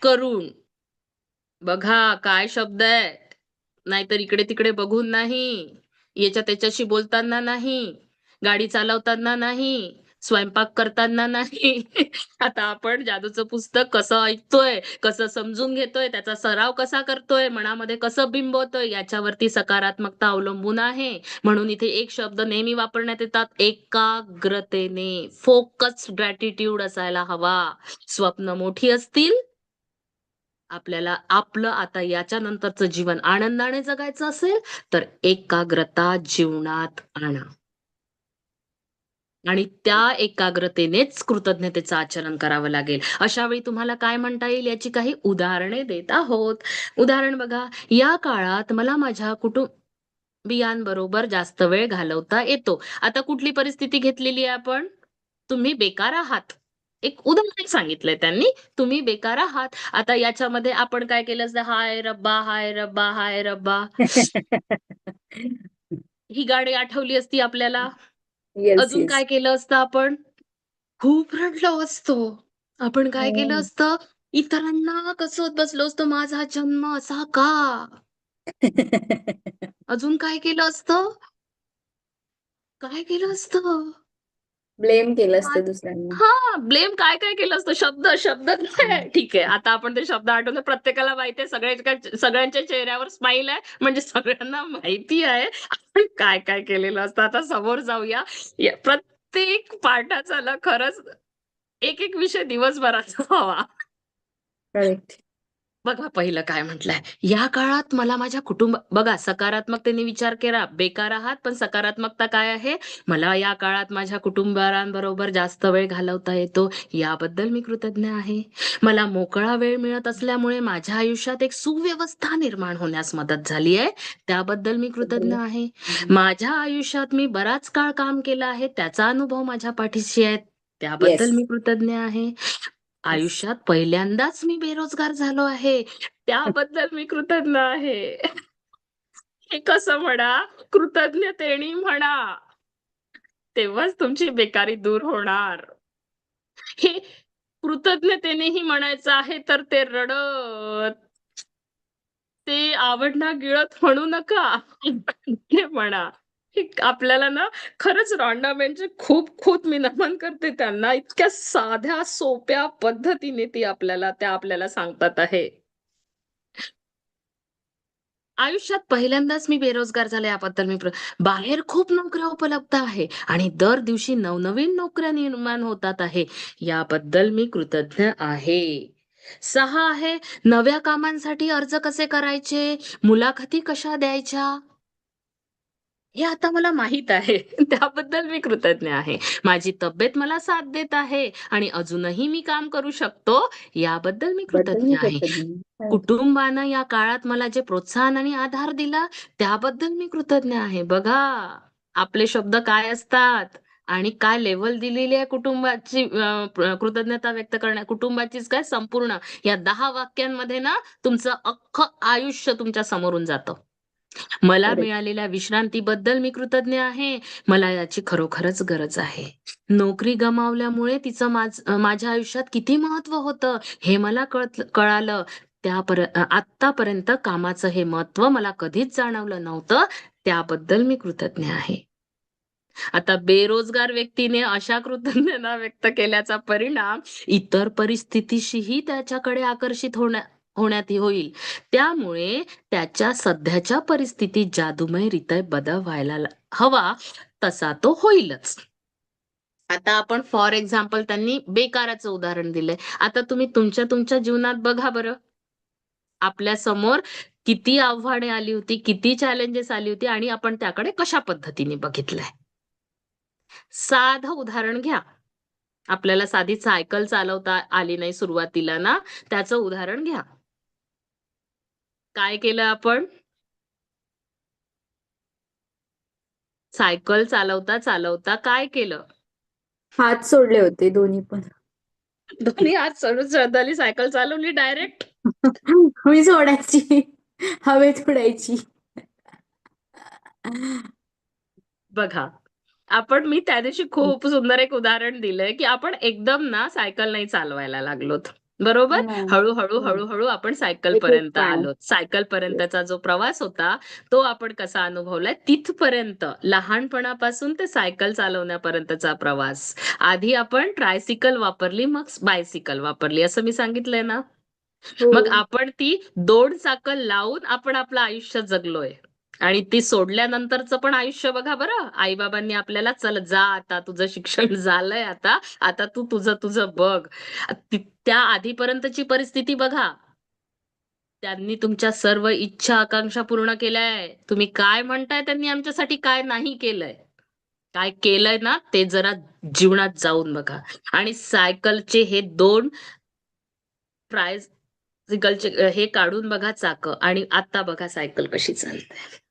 करून बघा काय शब्द आहे. नाहीतर इकडे-तिकडे बघून नाही, याच्या त्याच्याशी बोलताना नाही, गाडी चालवताना नाही, स्वयंपाक करताना नाही. आता आपण जादूचं पुस्तक कसं ऐकतोय, कसं समजून घेतोय, त्याचा सराव कसा करतोय, मनामध्ये कसं बिंबवतोय, याच्यावरती सकारात्मकता अवलंबून आहे. म्हणून इथे एक शब्द नेहमी वापरण्यात येतात, एकाग्रतेने. फोकस्ड ग्रॅटिट्यूड असायला हवा. स्वप्न मोठी असतील, आपल्याला आपलं आता याच्यानंतरचं जीवन आनंदाने जगायचं असेल, तर एकाग्रता जीवनात आणा. आणि त्या एकाग्रतेनेच कृतज्ञतेचं आचरण करावं लागेल. अशा वेळी तुम्हाला काय म्हणता येईल याची काही उदाहरणे देत आहोत. उदाहरण बघा, या काळात मला माझ्या कुटुंबियांबरोबर जास्त वेळ घालवता येतो. आता कुठली परिस्थिती घेतलेली आहे आपण? तुम्ही बेकार आहात. एक उदाहरण सांगितलंय त्यांनी, तुम्ही बेकार आहात. आता याच्यामध्ये आपण काय केलं असतं, हाय रब्बा, हाय रब्बा, हाय रब्बा. ही गाणी आठवली असती आपल्याला. येस, अजून येस. काय केलं असतं आपण? खूप रडलो असतो. आपण काय केलं असतं? इतरांना कसवत बसलो असतो, माझा जन्म असा का? अजून काय केलं असतं? काय केलं असतं? ब्लेम केलं मा असतं दुसऱ्यांना. ब्लेम काय केलं असतं? शब्द काय आहे? ठीक आहे. आता आपण ते शब्द आठवले, प्रत्येकाला माहिती आहे, सगळ्यांच्या चेहऱ्यावर स्माईल आहे. म्हणजे सगळ्यांना माहिती आहे आपण काय केलेलं असतं. आता समोर जाऊया. प्रत्येक पाठाचा ना खरंच एक विषय दिवसभराचा हवा. करेक्ट. बघा पहिलं काय म्हटलंय, या काळात मला माझ्या बघा सकारात्मकतेने विचार करा. बेकार आहात, पण सकारात्मकता काय आहे? मला या काळात माझ्या कुटुंबियांबरोबर जास्त वेळ घालवता येतो, याबद्दल मी कृतज्ञ आहे. मला मोकळा वेळ मिळत असल्यामुळे माझ्या आयुष्यात एक सुव्यवस्था निर्माण होण्यास मदत झाली आहे, त्याबद्दल मी कृतज्ञ आहे. माझ्या आयुष्यात मी बराच काळ काम केलं आहे, त्याचा अनुभव माझ्या पाठीशी आहे, त्याबद्दल येस. मी कृतज्ञ आहे. येस. आयुष्यात पहिल्यांदाच मी बेरोजगार झालो आहे, त्याबद्दल मी कृतज्ञ आहे. हे कसं म्हणा, कृतज्ञतेने म्हणा, तेव्हाच तुमची बेकारी दूर होणार. हे कृतज्ञतेनेही म्हणायचं आहे, तर ते रडत, ते आवडणं गिळत म्हणू नका. हे म्हणा. हे आपल्याला ना खरंच रॉन्डामेंटचे खूप मी नमन करते त्यांना. इतक्या साध्या सोप्या पद्धतीने त्या आपल्याला सांगतात आहे. आयुष्यात पहिल्यांदाच मी बेरोजगार झाले याबद्दल बाहेर खूप नोकऱ्या उपलब्ध आहे आणि दर दिवशी नवनवीन नोकऱ्या निर्माण होतात आहे, याबद्दल मी कृतज्ञ आहे. 6 आहे, नव्या कामांसाठी अर्ज कसे करायचे, मुलाखती कशा द्यायच्या, हे आता मला माहीत आहे. त्याबद्दल मी कृतज्ञ आहे. माझी तब्येत मला साथ देत आहे आणि अजूनही मी काम करू शकतो, याबद्दल मी बद्दल कृतज्ञ मी आहे. कृतज्ञ. Right. कुटुंबानं या काळात मला जे प्रोत्साहन आणि आधार दिला, त्याबद्दल मी कृतज्ञ आहे. बघा, आपले शब्द काय असतात? आणि काय लेव्हल दिलेली आहे कुटुंबाची, कृतज्ञता व्यक्त करण्या कुटुंबाचीच काय संपूर्ण, या 10 वाक्यांमध्ये ना तुमचं अख्खं आयुष्य तुमच्या समोरून जातं. मला करेक्ट. मिळालेल्या विश्रांतीबद्दल मी कृतज्ञ आहे. मला याची खरोखरच गरज आहे. नोकरी गमावल्यामुळे तिचं माझ्या आयुष्यात किती महत्व होतं हे मला कळालं. आत्तापर्यंत कामाचं हे महत्व मला कधीच जाणवलं नव्हतं. त्याबद्दल मी कृतज्ञ आहे. आता बेरोजगार व्यक्तीने अशा कृतज्ञता व्यक्त केल्याचा परिणाम इतर परिस्थितीशीही त्याच्याकडे आकर्षित होण्यात होईल. त्यामुळे त्याच्या सध्याच्या परिस्थितीत जादूमयरित्या बदल व्हायला हवा तसा तो होईलच. आता आपण फॉर एक्झाम्पल त्यांनी बेकाराचं उदाहरण दिलंय. आता तुम्ही तुमच्या जीवनात बघा बरं. आपल्या समोर किती आव्हाने आली होती, किती चॅलेंजेस आली होती आणि आपण त्याकडे कशा पद्धतीने बघितलंय. साधं उदाहरण घ्या. आपल्याला साधी सायकल चालवता आली नाही सुरुवातीला ना, त्याचं उदाहरण घ्या. काय केलं आपण? सायकल चालवता काय केलं? हात सोडले होते दोन्ही पण. दोन्ही हात सोडून श्रद्धाली सायकल चालवली डायरेक्ट. मी सोडायची, हवेत उडायची. बघा, मी त्या दिवशी खूप सुंदर एक उदाहरण दिलंय, की आपण एकदम ना सायकल नाही चालवायला लागलोत. बरोबर? नाही. हळू-हळू, नाही. हळूहळू आपण एक सायकलपर्यंत पानं. आलोत. सायकलपर्यंतचा जो प्रवास होता, तो आपण कसा अनुभवलाय तिथपर्यंत, लहानपणापासून ते सायकल चालवण्यापर्यंतचा प्रवास. आधी आपण ट्रायसिकल वापरली, मग बायसिकल वापरली, असं मी सांगितलंय ना? हो. मग आपण ती 2 चाकं लावून आपण आपलं आयुष्य जगलोय. आणि ती सोडल्यानंतरचं पण आयुष्य बघा बरं. आई-बाबांनी आपल्याला चल जा आता तुझं शिक्षण झालंय आता. आता तू तुझं बघ. त्या आधीपर्यंतची परिस्थिती बघा. त्यांनी तुमच्या सर्व इच्छा, आकांक्षा पूर्ण केल्याय. तुम्ही काय म्हणताय त्यांनी आमच्यासाठी काय नाही केलंय. काय केलंय ना ते जरा जीवनात जाऊन बघा. आणि सायकलचे हे 2 ट्रायसिकलचे हे काढून बघा चाकं आणि आता बघा सायकल कशी चालते.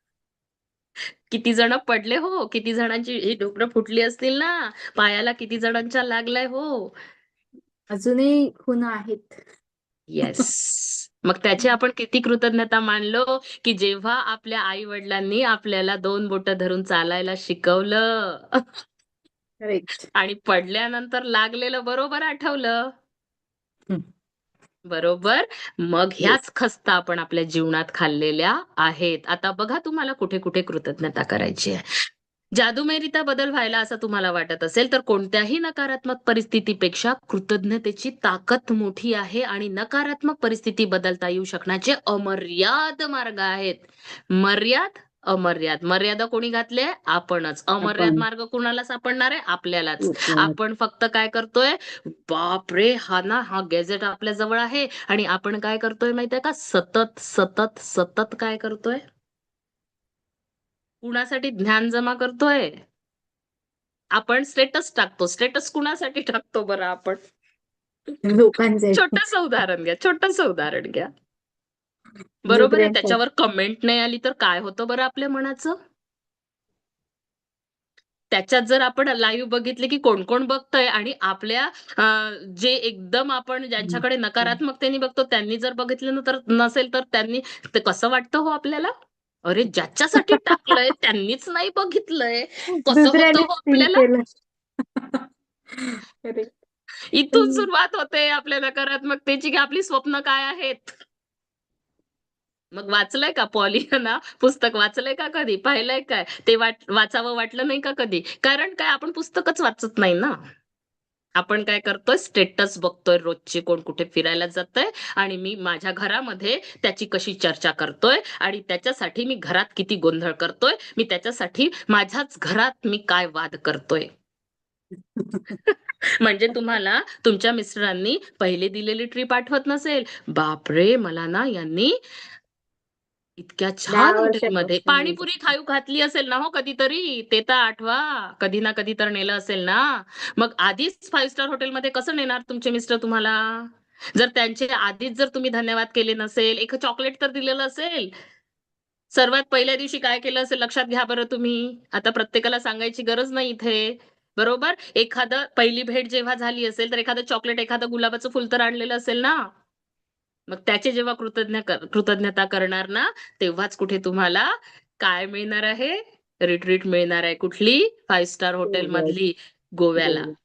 किती जण पडले हो, किती जणांची ही ढोकरं फुटली असतील ना, पायाला किती जणांच्या लागलाय हो. अजूनही खुणा आहेत. येस. मग त्याची आपण किती कृतज्ञता मानलो, की जेव्हा आपल्या आई-वडिलांनी आपल्याला 2 बोटं धरून चालायला शिकवलं करेक्ट. आणि पडल्यानंतर लागलेलं बरोबर आठवलं. बरोबर? मग येस. ह्याच खस्ता आपण आपल्या जीवनात खाल्लेल्या आहेत. आता बघा तुम्हाला कुठे-कुठे कृतज्ञता करायची आहे. जादूमयरित्या बदल व्हायला असं तुम्हाला वाटत असेल, तर कोणत्याही नकारात्मक परिस्थितीपेक्षा कृतज्ञतेची ताकद मोठी आहे आणि नकारात्मक परिस्थिती बदलता येऊ शकण्याचे अमर्याद मार्ग आहेत. मर्याद, अमर्याद. मर्यादा कोणी घातली आपणच. अमर्याद आपण. मार्ग कुणाला सापडणार आहे? आपल्यालाच. आपण फक्त काय करतोय? बापरे! हा गॅझेट आपल्या जवळ आहे आणि आपण काय करतोय माहितीये का? सतत काय करतोय? कुणासाठी ज्ञान जमा करतोय? आपण स्टेटस टाकतो. स्टेटस कुणासाठी टाकतो बरं आपण? लोकांचे. छोटंसं उदाहरण घ्या. बरोबर आहे. दुसऱ्यांसाठी. त्याच्यावर कमेंट नाही आली तर काय होतं बरं आपल्या मनाचं? त्याच्यात जर आपण लाईव्ह बघितले, की कोण-कोण बघतंय आणि आपल्या जे एकदम आपण ज्यांच्याकडे नकारात्मकतेने बघतो त्यांनी जर बघितलं तर नसेल तर त्यांनी ते कसं वाटतं हो आपल्याला? अरे ज्याच्यासाठी टाकलंय त्यांनीच नाही बघितलंय. कसं होतं हो दुसऱ्यानेच फील आपल्याला? केलं. करेक्ट. इथून सुरुवात होते आपल्या नकारात्मकतेची, की आपली स्वप्न काय आहेत? मग वाचलंय का पॉलियाना पुस्तक वाचलंय का कधी? पाहिलंय काय? ते वाचावं वाटलं नाही का कधी? कारण काय आपण पुस्तकच वाचत नाही ना. आपण काय करतोय स्टेटस बघतोय रोजचे कोण कुठे फिरायला जातंय आणि मी माझ्या घरामध्ये त्याची कशी चर्चा करतोय आणि त्याच्यासाठी मी घरात किती गोंधळ करतोय. मी त्याच्यासाठी माझ्याच घरात मी काय वाद करतोय. म्हणजे तुम्हाला तुमच्या मिस्टरांनी पहिले दिलेली ट्रिप आठवत नसेल. बापरे! मला ना यांनी इतक्या 10 छान हॉटेलमध्ये वर्षापासून पाणीपुरी खाऊ घातली असेल ना हो कधीतरी. ते तर आठवा. कधी ना कधी तर नेलं असेल ना. मग आधीच 5 स्टार हॉटेलमध्ये कसं नेणार तुमचे मिस्टर तुम्हाला? जर त्यांचे आधीच जर तुम्ही धन्यवाद केले नसेल, एक चॉकलेट तर दिलेलं असेल. सर्वात पहिल्या दिवशी काय केलं असेल लक्षात घ्या बरं तुम्ही. आता प्रत्येकाला सांगायची गरज नाही इथे. बरोबर? एखादं पहिली भेट जेव्हा झाली असेल तर एखादं चॉकलेट, एखादं गुलाबाचं फुल तर आणलेलं असेल ना. मग त्याची जेव्हा कृतज्ञता करणार ना, तेव्हाच कुठे तुम्हाला काय मिळणार आहे? रिट्रीट मिळणार आहे. कुठली? 5 स्टार हॉटेल गोव्यात. मधली, गोव्याला. गोव्यात.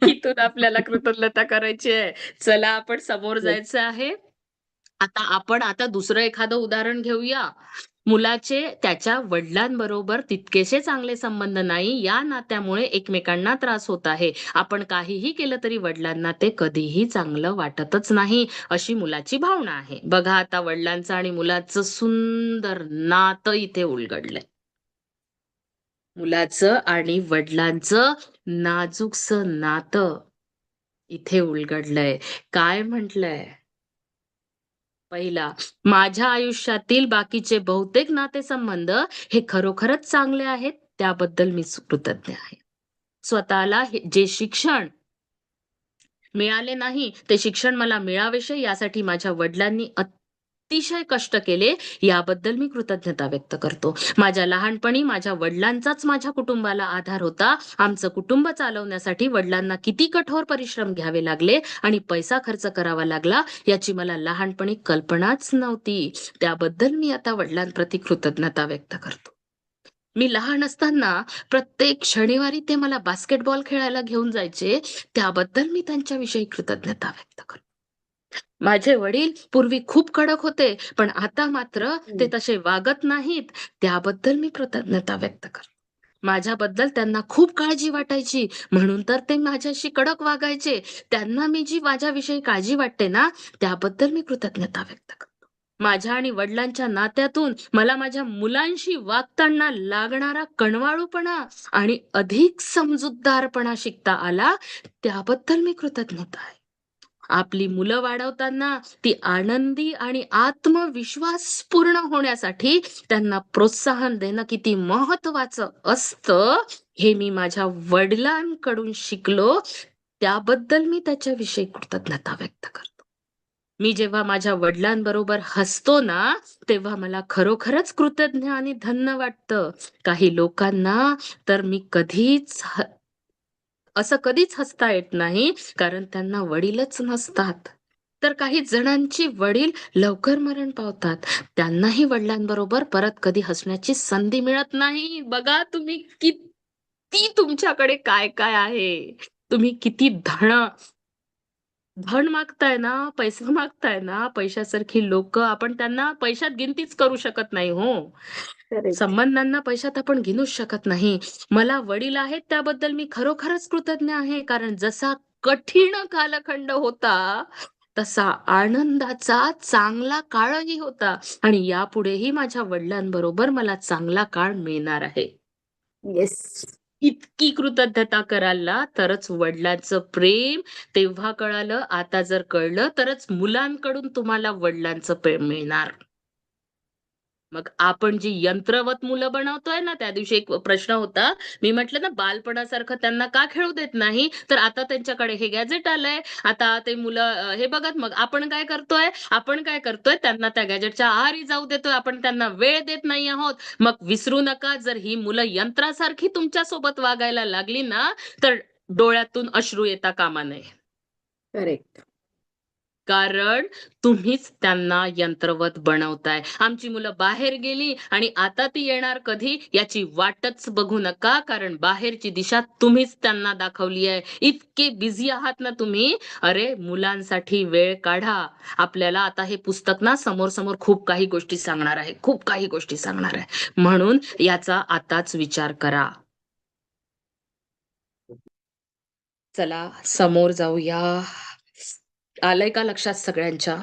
इथून आपल्याला कृतज्ञता करायची आहे. चला आपण समोर Yes. जायचं आहे. आता दुसरं एखादं उदाहरण घेऊया. मुलाचे त्याच्या वडिलांबरोबर तितकेसे चांगले संबंध नाही, या नात्यामुळे एकमेकांना त्रास होत आहे. आपण काहीही केलं तरी वडिलांना ते कधीही चांगलं वाटतच नाही, अशी मुलाची भावना आहे. बघा आता वडिलांचं आणि मुलाचं सुंदर नातं इथे उलगडलंय. मुलाचं आणि वडिलांचं नाजूकसं नातं इथे उलगडलंय. काय म्हटलंय? पहिला, माझ्या आयुष्यातील बाकीचे बहुतेक नातेसंबंध हे खरोखरच चांगले आहेत, त्याबद्दल मी कृतज्ञ आहे. स्वतःला जे शिक्षण मिळाले नाही, ते शिक्षण मला मिळावेसे यासाठी माझ्या वडिलांनी अतिशय कष्ट केले, याबद्दल मी कृतज्ञता व्यक्त करतो. माझ्या लहानपणी माझ्या वडिलांचाच माझ्या कुटुंबाला आधार होता. आमचं कुटुंब चालवण्यासाठी वडिलांना किती कठोर परिश्रम घ्यावे लागले आणि पैसा खर्च करावा लागला, याची मला लहानपणी कल्पनाच नव्हती. त्याबद्दल मी आता वडिलांप्रती कृतज्ञता व्यक्त करतो. मी लहान असताना प्रत्येक शनिवारी ते मला बास्केटबॉल खेळायला घेऊन जायचे, त्याबद्दल मी त्यांच्याविषयी कृतज्ञता व्यक्त करतो. माझे वडील पूर्वी खूप कडक होते, पण आता मात्र ते तसे वागत नाहीत, त्याबद्दल मी कृतज्ञता व्यक्त करतो. माझ्याबद्दल त्यांना खूप काळजी वाटायची, म्हणून तर ते माझ्याशी कडक वागायचे. त्यांना मी जी माझ्याविषयी काळजी वाटते ना, त्याबद्दल मी कृतज्ञता व्यक्त करतो. माझ्या आणि वडिलांच्या नात्यातून मला माझ्या मुलांशी वागताना लागणारा कणवाळूपणा आणि अधिक समजूतदारपणा शिकता आला, त्याबद्दल मी कृतज्ञता आहे. आपली मुलं वाढवताना ती आनंदी आणि आत्मविश्वासपूर्ण होण्यासाठी त्यांना प्रोत्साहन देणं किती महत्वाचं असतं, हे मी माझ्या वडिलांकडून शिकलो, त्याबद्दल मी त्याच्याविषयी कृतज्ञता व्यक्त करतो. मी जेव्हा माझ्या वडिलांबरोबर हसतो ना, तेव्हा मला खरोखरच कृतज्ञ आणि धन्य वाटतं. काही लोकांना तर मी असं कधीच हसता येत नाही, कारण त्यांना वडीलच नसतात. तर काही जणांची वडील लवकर मरण पावतात. त्यांनाही वडिलांबरोबर परत कधी हसण्याची संधी मिळत नाही. बघा तुम्ही किती तुमच्याकडे काय काय आहे. तुम्ही किती धन मागताय ना, पैसा मागताय ना, पैशासारखी लोक आपण त्यांना पैशात गिनतीच करू शकत नाही हो. Correct. संबंधांना पैशात आपण गिनूच शकत नाही. मला वडील आहेत त्याबद्दल मी खरोखरच कृतज्ञ आहे, कारण जसा कठीण कालखंड होता, तसा आनंदाचा चांगला काळही होता आणि यापुढेही माझ्या वडिलांबरोबर मला चांगला काळ मिळणार आहे. Yes. इतकी कृतज्ञता कराल ना, तरच वडिलांचं प्रेम तेव्हा कळालं, आता जर कळलं तरच मुलांकडून तुम्हाला वडिलांचं प्रेम मिळणार. मग आपण जी यंत्रवत मुलं बनवतोय ना, त्या दिवशी एक प्रश्न होता. मी म्हटलं ना, बालपणासारखं त्यांना का खेळू देत नाही? तर आता त्यांच्याकडे हे गॅजेट आलंय. आता ते मुलं हे बघत मग आपण काय करतोय? त्यांना त्या गॅजेटच्या आहारी जाऊ देतोय. आपण त्यांना वेळ देत नाही आहोत. मग विसरू नका, जर ही मुलं यंत्रासारखी तुमच्यासोबत वागायला लागली ना, तर डोळ्यातून अश्रू येता कामा नये. Correct. कारण तुम्हीच त्यांना यंत्रवत बनवताय. आमची मुलं बाहेर गेली आणि आता ती येणार कधी, याची वाटच बघू नका, कारण बाहेरची दिशा तुम्हीच त्यांना दाखवली आहे. इतके बिझी आहात ना तुम्ही. अरे मुलांसाठी वेळ काढा. आपल्याला आता हे पुस्तक ना समोर खूप काही गोष्टी सांगणार आहे, खूप काही गोष्टी सांगणार आहे. म्हणून याचा आताच विचार करा. चला समोर जाऊया. आलंय का लक्षात सगळ्यांच्या?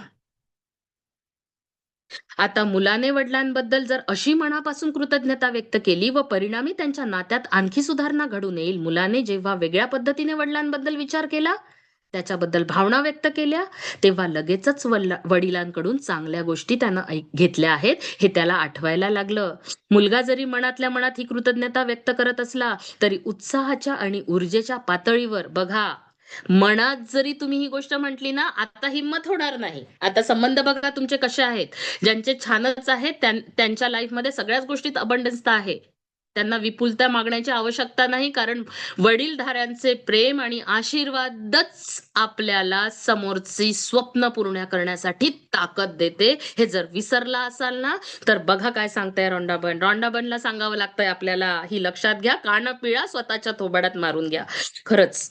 आता मुलाने वडिलांबद्दल जर अशी मनापासून कृतज्ञता व्यक्त केली व परिणामी त्यांच्या नात्यात आणखी सुधारणा घडून येईल. मुलाने जेव्हा वेगळ्या पद्धतीने वडिलांबद्दल विचार केला, त्याच्याबद्दल भावना व्यक्त केल्या, तेव्हा लगेचच वडिलांकडून चांगल्या गोष्टी त्यानं घेतल्या आहेत, हे त्याला आठवायला लागलं. मुलगा जरी मनातल्या मनात ही कृतज्ञता व्यक्त करत असला, तरी उत्साहाच्या आणि ऊर्जेच्या पातळीवर बघा, मनात जरी तुम्ही ही गोष्ट म्हटली ना, आता हिंमत होणार नाही. आता संबंध बघा तुमचे कसे आहेत. ज्यांचे छानच आहेत त्यांच्या लाईफमध्ये सगळ्याच गोष्टीत अबंडन्स आहे. त्यांना विपुलता मागण्याची आवश्यकता नाही, कारण वडीलधाऱ्यांचे प्रेम आणि आशीर्वादच आपल्याला समोरची स्वप्न पूर्ण करण्यासाठी ताकद देते. हे जर विसरला असाल ना, तर बघा काय सांगताय रोंडाबन. रोंडाबनला सांगावं लागतंय आपल्याला, ही लक्षात घ्या. कान पिळा, स्वतःच्या थोबाडात मारून घ्या. खरंच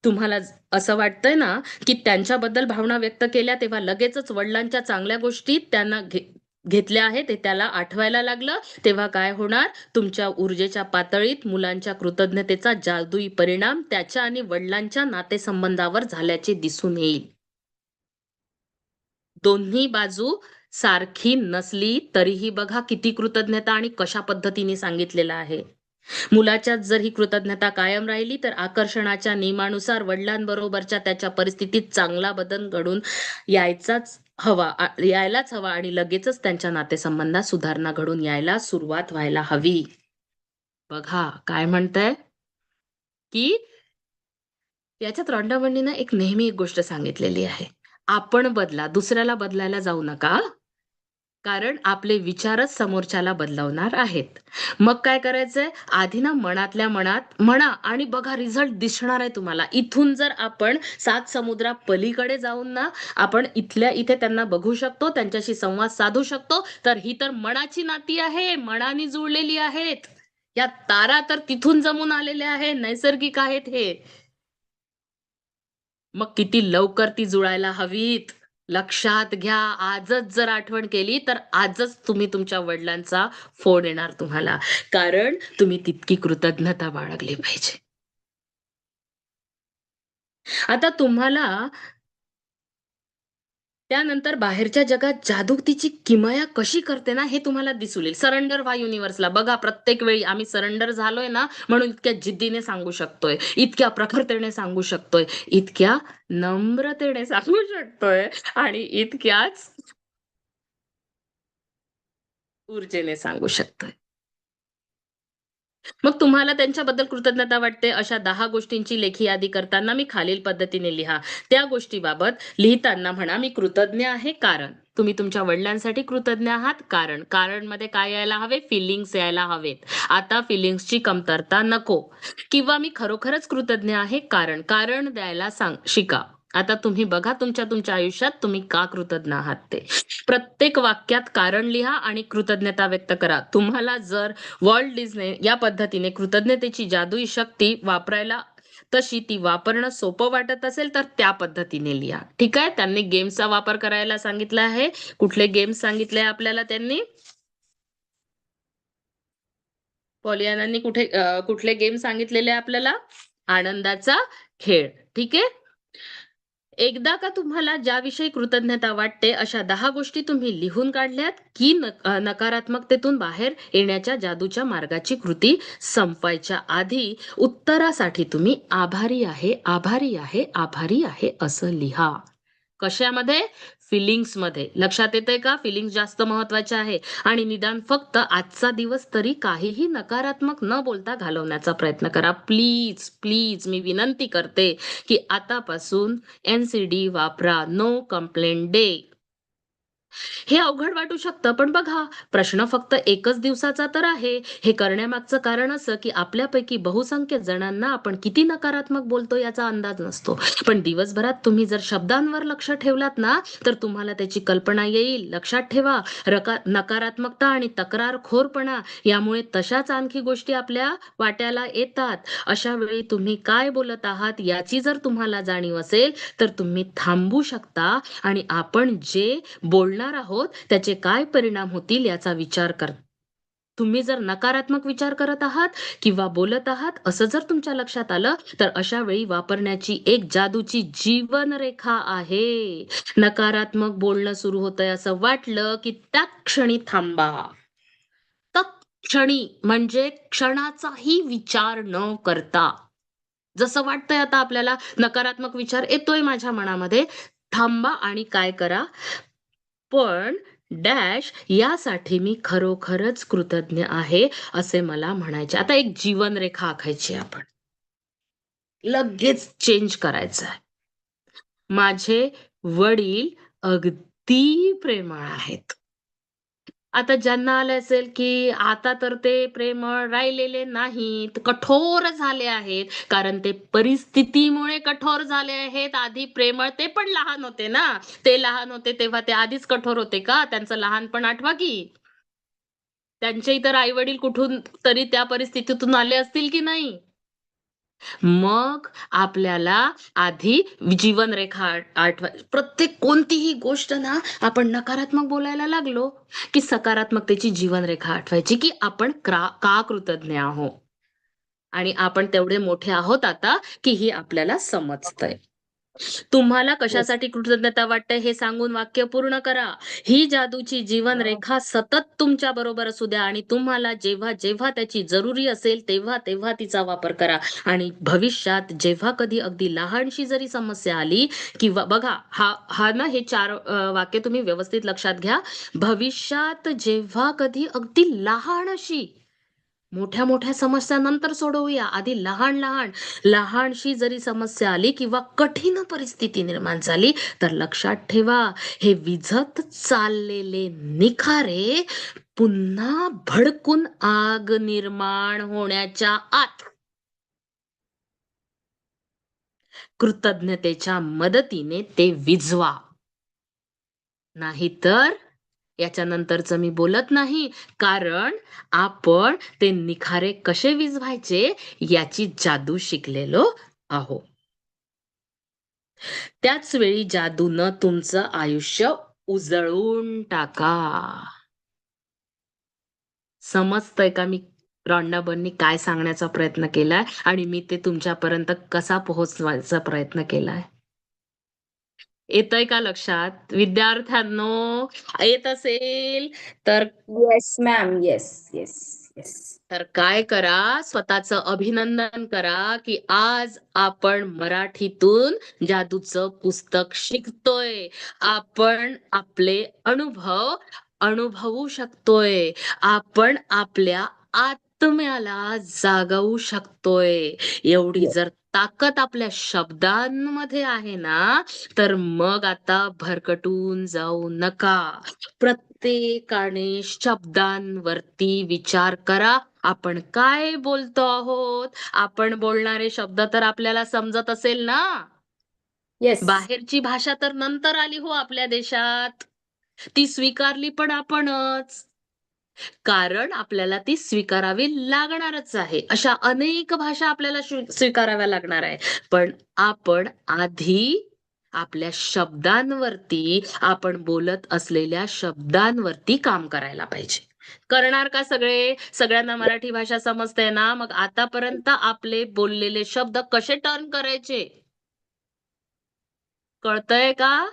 तुम्हाला असं वाटतंय ना, की त्यांच्याबद्दल भावना व्यक्त केल्या तेव्हा लगेचच वडिलांच्या चांगल्या गोष्टी त्यांना घेतल्या आहेत, ते त्याला आठवायला लागलं, तेव्हा काय होणार? तुमच्या ऊर्जेच्या पातळीत मुलांच्या कृतज्ञतेचा जादुई परिणाम त्याच्या आणि वडिलांच्या नातेसंबंधावर झाल्याचे दिसून येईल. दोन्ही बाजू सारखी नसली तरीही बघा किती कृतज्ञता आणि कशा पद्धतीने सांगितलेलं आहे. मुलाच्यात जर ही कृतज्ञता कायम राहिली तर आकर्षणाच्या नियमानुसार वडिलांबरोबरच्या त्याच्या परिस्थितीत चांगला बदल घडून यायलाच हवा आणि लगेचच त्यांच्या नातेसंबंधात सुधारणा घडून यायला सुरुवात व्हायला हवी. बघा काय म्हणताय, की याच्यात रोंडाबंडीनं नेहमी एक गोष्ट सांगितलेली आहे. आपण बदला, दुसऱ्याला बदलायला जाऊ नका. कारण आपले विचारच समोरच्याला बदलवणार आहेत. मग काय करायचंय? आधी ना मनातल्या मनात म्हणा आणि बघा रिझल्ट दिसणार आहे तुम्हाला. इथून जर आपण 7 समुद्रा पलीकडे जाऊन ना, आपण इथल्या इथे त्यांना बघू शकतो, त्यांच्याशी संवाद साधू शकतो. तर ही तर मनाची नाती आहे, मनाने जुळलेली आहेत. या तारा तर तिथून जमून आलेल्या आहे, नैसर्गिक आहेत हे. मग किती लवकर ती जुळायला हवीत. लक्षात घ्या. आजच जर आठवण केली तर आजच तुम्ही तुमच्या वडिलांचा फोन येणार तुम्हाला. कारण तुम्ही तितकी कृतज्ञता बाळगली पाहिजे. आता तुम्हाला त्यानंतर बाहेरच्या जगात जादू तिची किमया कशी करते ना, हे तुम्हाला दिसून येईल. सरेंडर व्हा युनिव्हर्सला. बघा प्रत्येक वेळी आम्ही सरेंडर झालोय ना, म्हणून इतक्या जिद्दीने सांगू शकतोय, इतक्या प्रखरतेने सांगू शकतोय, इतक्या नम्रतेने सांगू शकतोय आणि इतक्याच ऊर्जेने सांगू शकतोय. मग तुम्हाला त्यांच्याबद्दल कृतज्ञता वाटते अशा 10 गोष्टींची लेखी यादी करताना मी खालील पद्धतीने लिहा. त्या गोष्टीबाबत लिहिताना म्हणा, मी कृतज्ञ आहे कारण. तुम्ही तुमच्या वडिलांसाठी कृतज्ञ आहात कारण. कारणमध्ये काय यायला हवे? फिलिंग्स यायला हवेत. आता फिलिंग्सची कमतरता नको. किंवा मी खरोखरच कृतज्ञ आहे कारण. कारण द्यायला शिका. आता तुम्ही बघा तुमच्या आयुष्यात तुम्ही का कृतज्ञ आहात ते. प्रत्येक वाक्यात कारण लिहा आणि कृतज्ञता व्यक्त करा. तुम्हाला जर वॉल्ट डिझने या पद्धतीने कृतज्ञतेची जादुई शक्ती वापरायला तशी ती वापरणं सोपं वाटत असेल तर त्या पद्धतीने लिहा. ठीक आहे. त्यांनी गेम्सचा वापर करायला सांगितला आहे. कुठले गेम्स सांगितले आपल्याला त्यांनी? पॉलियानांनी कुठले गेम सांगितलेले आपल्याला? आनंदाचा खेळ. ठीक आहे. एकदा का तुम्हाला ज्याविषयी कृतज्ञता वाटते अशा 10 गोष्टी तुम्ही लिहून काढल्यात की नकारात्मकतेतून बाहेर येण्याच्या जादूच्या मार्गाची कृती संपवायच्या आधी उत्तरासाठी तुम्ही आभारी आहे, आभारी आहे, आभारी आहे असं लिहा. कशामध्ये? फिलिंग्समध्ये. लक्षात येतंय का? फिलिंग्स जास्त महत्वाचे आहे आणि निदान फक्त आजचा दिवस तरी काहीही नकारात्मक न बोलता घालवण्याचा प्रयत्न करा. प्लीज, प्लीज मी विनंती करते की आतापासून NCD वापरा. No complaint day. हे अवघड वाटू शकतं, पण बघा प्रश्न फक्त एकच दिवसाचा तर आहे. हे करण्यामागचं कारण असं की आपल्यापैकी बहुसंख्य जणांना आपण किती नकारात्मक बोलतो याचा अंदाज नसतो. पण दिवसभरात तुम्ही जर शब्दांवर लक्ष ठेवलात ना, तर तुम्हाला त्याची कल्पना येईल. लक्षात ठेवा, नकारात्मकता आणि तक्रारखोरपणा यामुळे तशाच आणखी गोष्टी आपल्या वाट्याला येतात. अशा वेळी तुम्ही काय बोलत आहात याची जर तुम्हाला जाणीव असेल, तर तुम्ही थांबू शकता आणि आपण जे बोलणार आहोत त्याचे काय परिणाम होतील याचा विचार कर. तुम्ही जर नकारात्मक विचार करत आहात किंवा बोलत आहात असं जर तुमच्या लक्षात आलं तर अशा वेळी वापरण्याची एक जादूची जीवनरेखा आहे. नकारात्मक बोलणं सुरू होतंय असं वाटलं की त्या क्षणी थांबा. तत्क्षणी म्हणजे क्षणाचाही विचार न करता. जसं वाटतंय आता आपल्याला नकारात्मक विचार येतोय माझ्या मनामध्ये, थांबा आणि काय करा? पण डॅश यासाठी मी खरोखरच कृतज्ञ आहे असे मला म्हणायचे. आता एक जीवनरेखा आखायची आपण. लगेच चेंज करायचं आहे. माझे वडील अगदी प्रेमळ आहेत. आता ज्यांना आलं असेल की आता तर ते प्रेमळ राहिलेले नाहीत, कठोर झाले आहेत, कारण ते परिस्थितीमुळे कठोर झाले आहेत. आधी प्रेमळ, ते पण लहान होते ना, ते लहान होते तेव्हा ते आधीच कठोर होते का? त्यांचं लहानपण आठवा की. त्यांचे इतर आई वडील कुठून तरी त्या परिस्थितीतून आले असतील की नाही. मग आपल्याला आधी जीवनरेखा आठवा. प्रत्येक कोणतीही गोष्ट ना आपण नकारात्मक बोलायला लागलो की सकारात्मकतेची जीवनरेखा आठवायची, की आपण का कृतज्ञ आहोत आणि आपण तेवढे मोठे आहोत आता की ही आपल्याला समजतंय. तुम्हाला येस. कशासाठी कृतज्ञता वाटते हे सांगून वाक्य पूर्ण करा. ही जादूची जीवनरेखा सतत तुमच्या बरोबर असू द्या आणि तुम्हाला जेव्हा जेव्हा त्याची जरुरी असेल तेव्हा तेव्हा तिचा वापर करा. आणि भविष्यात जेव्हा कधी अगदी लहानशी जरी समस्या आली किंवा बघा, हा हा ना हे 4 वाक्य तुम्ही व्यवस्थित लक्षात घ्या. भविष्यात जेव्हा कधी अगदी लहानशी, मोठ्या मोठ्या समस्या नंतर सोडवूया, आधी लहान लहानशी जरी समस्या आली किंवा कठीण परिस्थिती निर्माण झाली तर लक्षात ठेवा, हे विझत चाललेले निखारे पुन्हा भडकून आग निर्माण होण्याच्या आत कृतज्ञतेच्या मदतीने ते विझवा. नाहीतर याच्यानंतरचं मी बोलत नाही, कारण आपण ते निखारे कसे विझवायचे याची जादू शिकलेलो आहोत. त्याच वेळी जादूनं तुमचं आयुष्य उजळून टाका. समजतंय का मी रॉन्डाबननी काय सांगण्याचा प्रयत्न केलाय आणि मी ते तुमच्यापर्यंत कसा पोहोचवायचा प्रयत्न केलाय? येतंय का लक्षात विद्यार्थ्यांनो? येत असेल तर yes ma'am. Yes, yes, yes. तर काय करा, स्वतःचं अभिनंदन करा की आज आपण मराठीतून जादूचं पुस्तक शिकतोय. आपण आपले अनुभव अनुभवू शकतोय. आपण आपल्या आत्म्याला जागवू शकतोय. एवढी येस. जर ताकद आपल्या शब्दांमध्ये आहे ना, तर मग आता भरकटून जाऊ नका. प्रत्येकाने शब्दांवरती विचार करा. आपण काय बोलतो आहोत? आपण बोलणारे शब्द तर आपल्याला समजत असेल ना? येस. बाहेरची भाषा तर नंतर आली हो आपल्या देशात. ती स्वीकारली पण आपणच. कारण आपल्याला ती स्वीकारावी लागणारच आहे. अशा अनेक भाषा आपल्याला स्वीकाराव्या लागणार आहे. पण आपण आधी आपल्या शब्दांवरती, आपण बोलत असलेल्या शब्दांवरती काम करायला पाहिजे. करणार का सगळे? सगळ्यांना मराठी भाषा समजते ना? मग आतापर्यंत आपले बोललेले शब्द कसे टर्न करायचे? कळतंय का?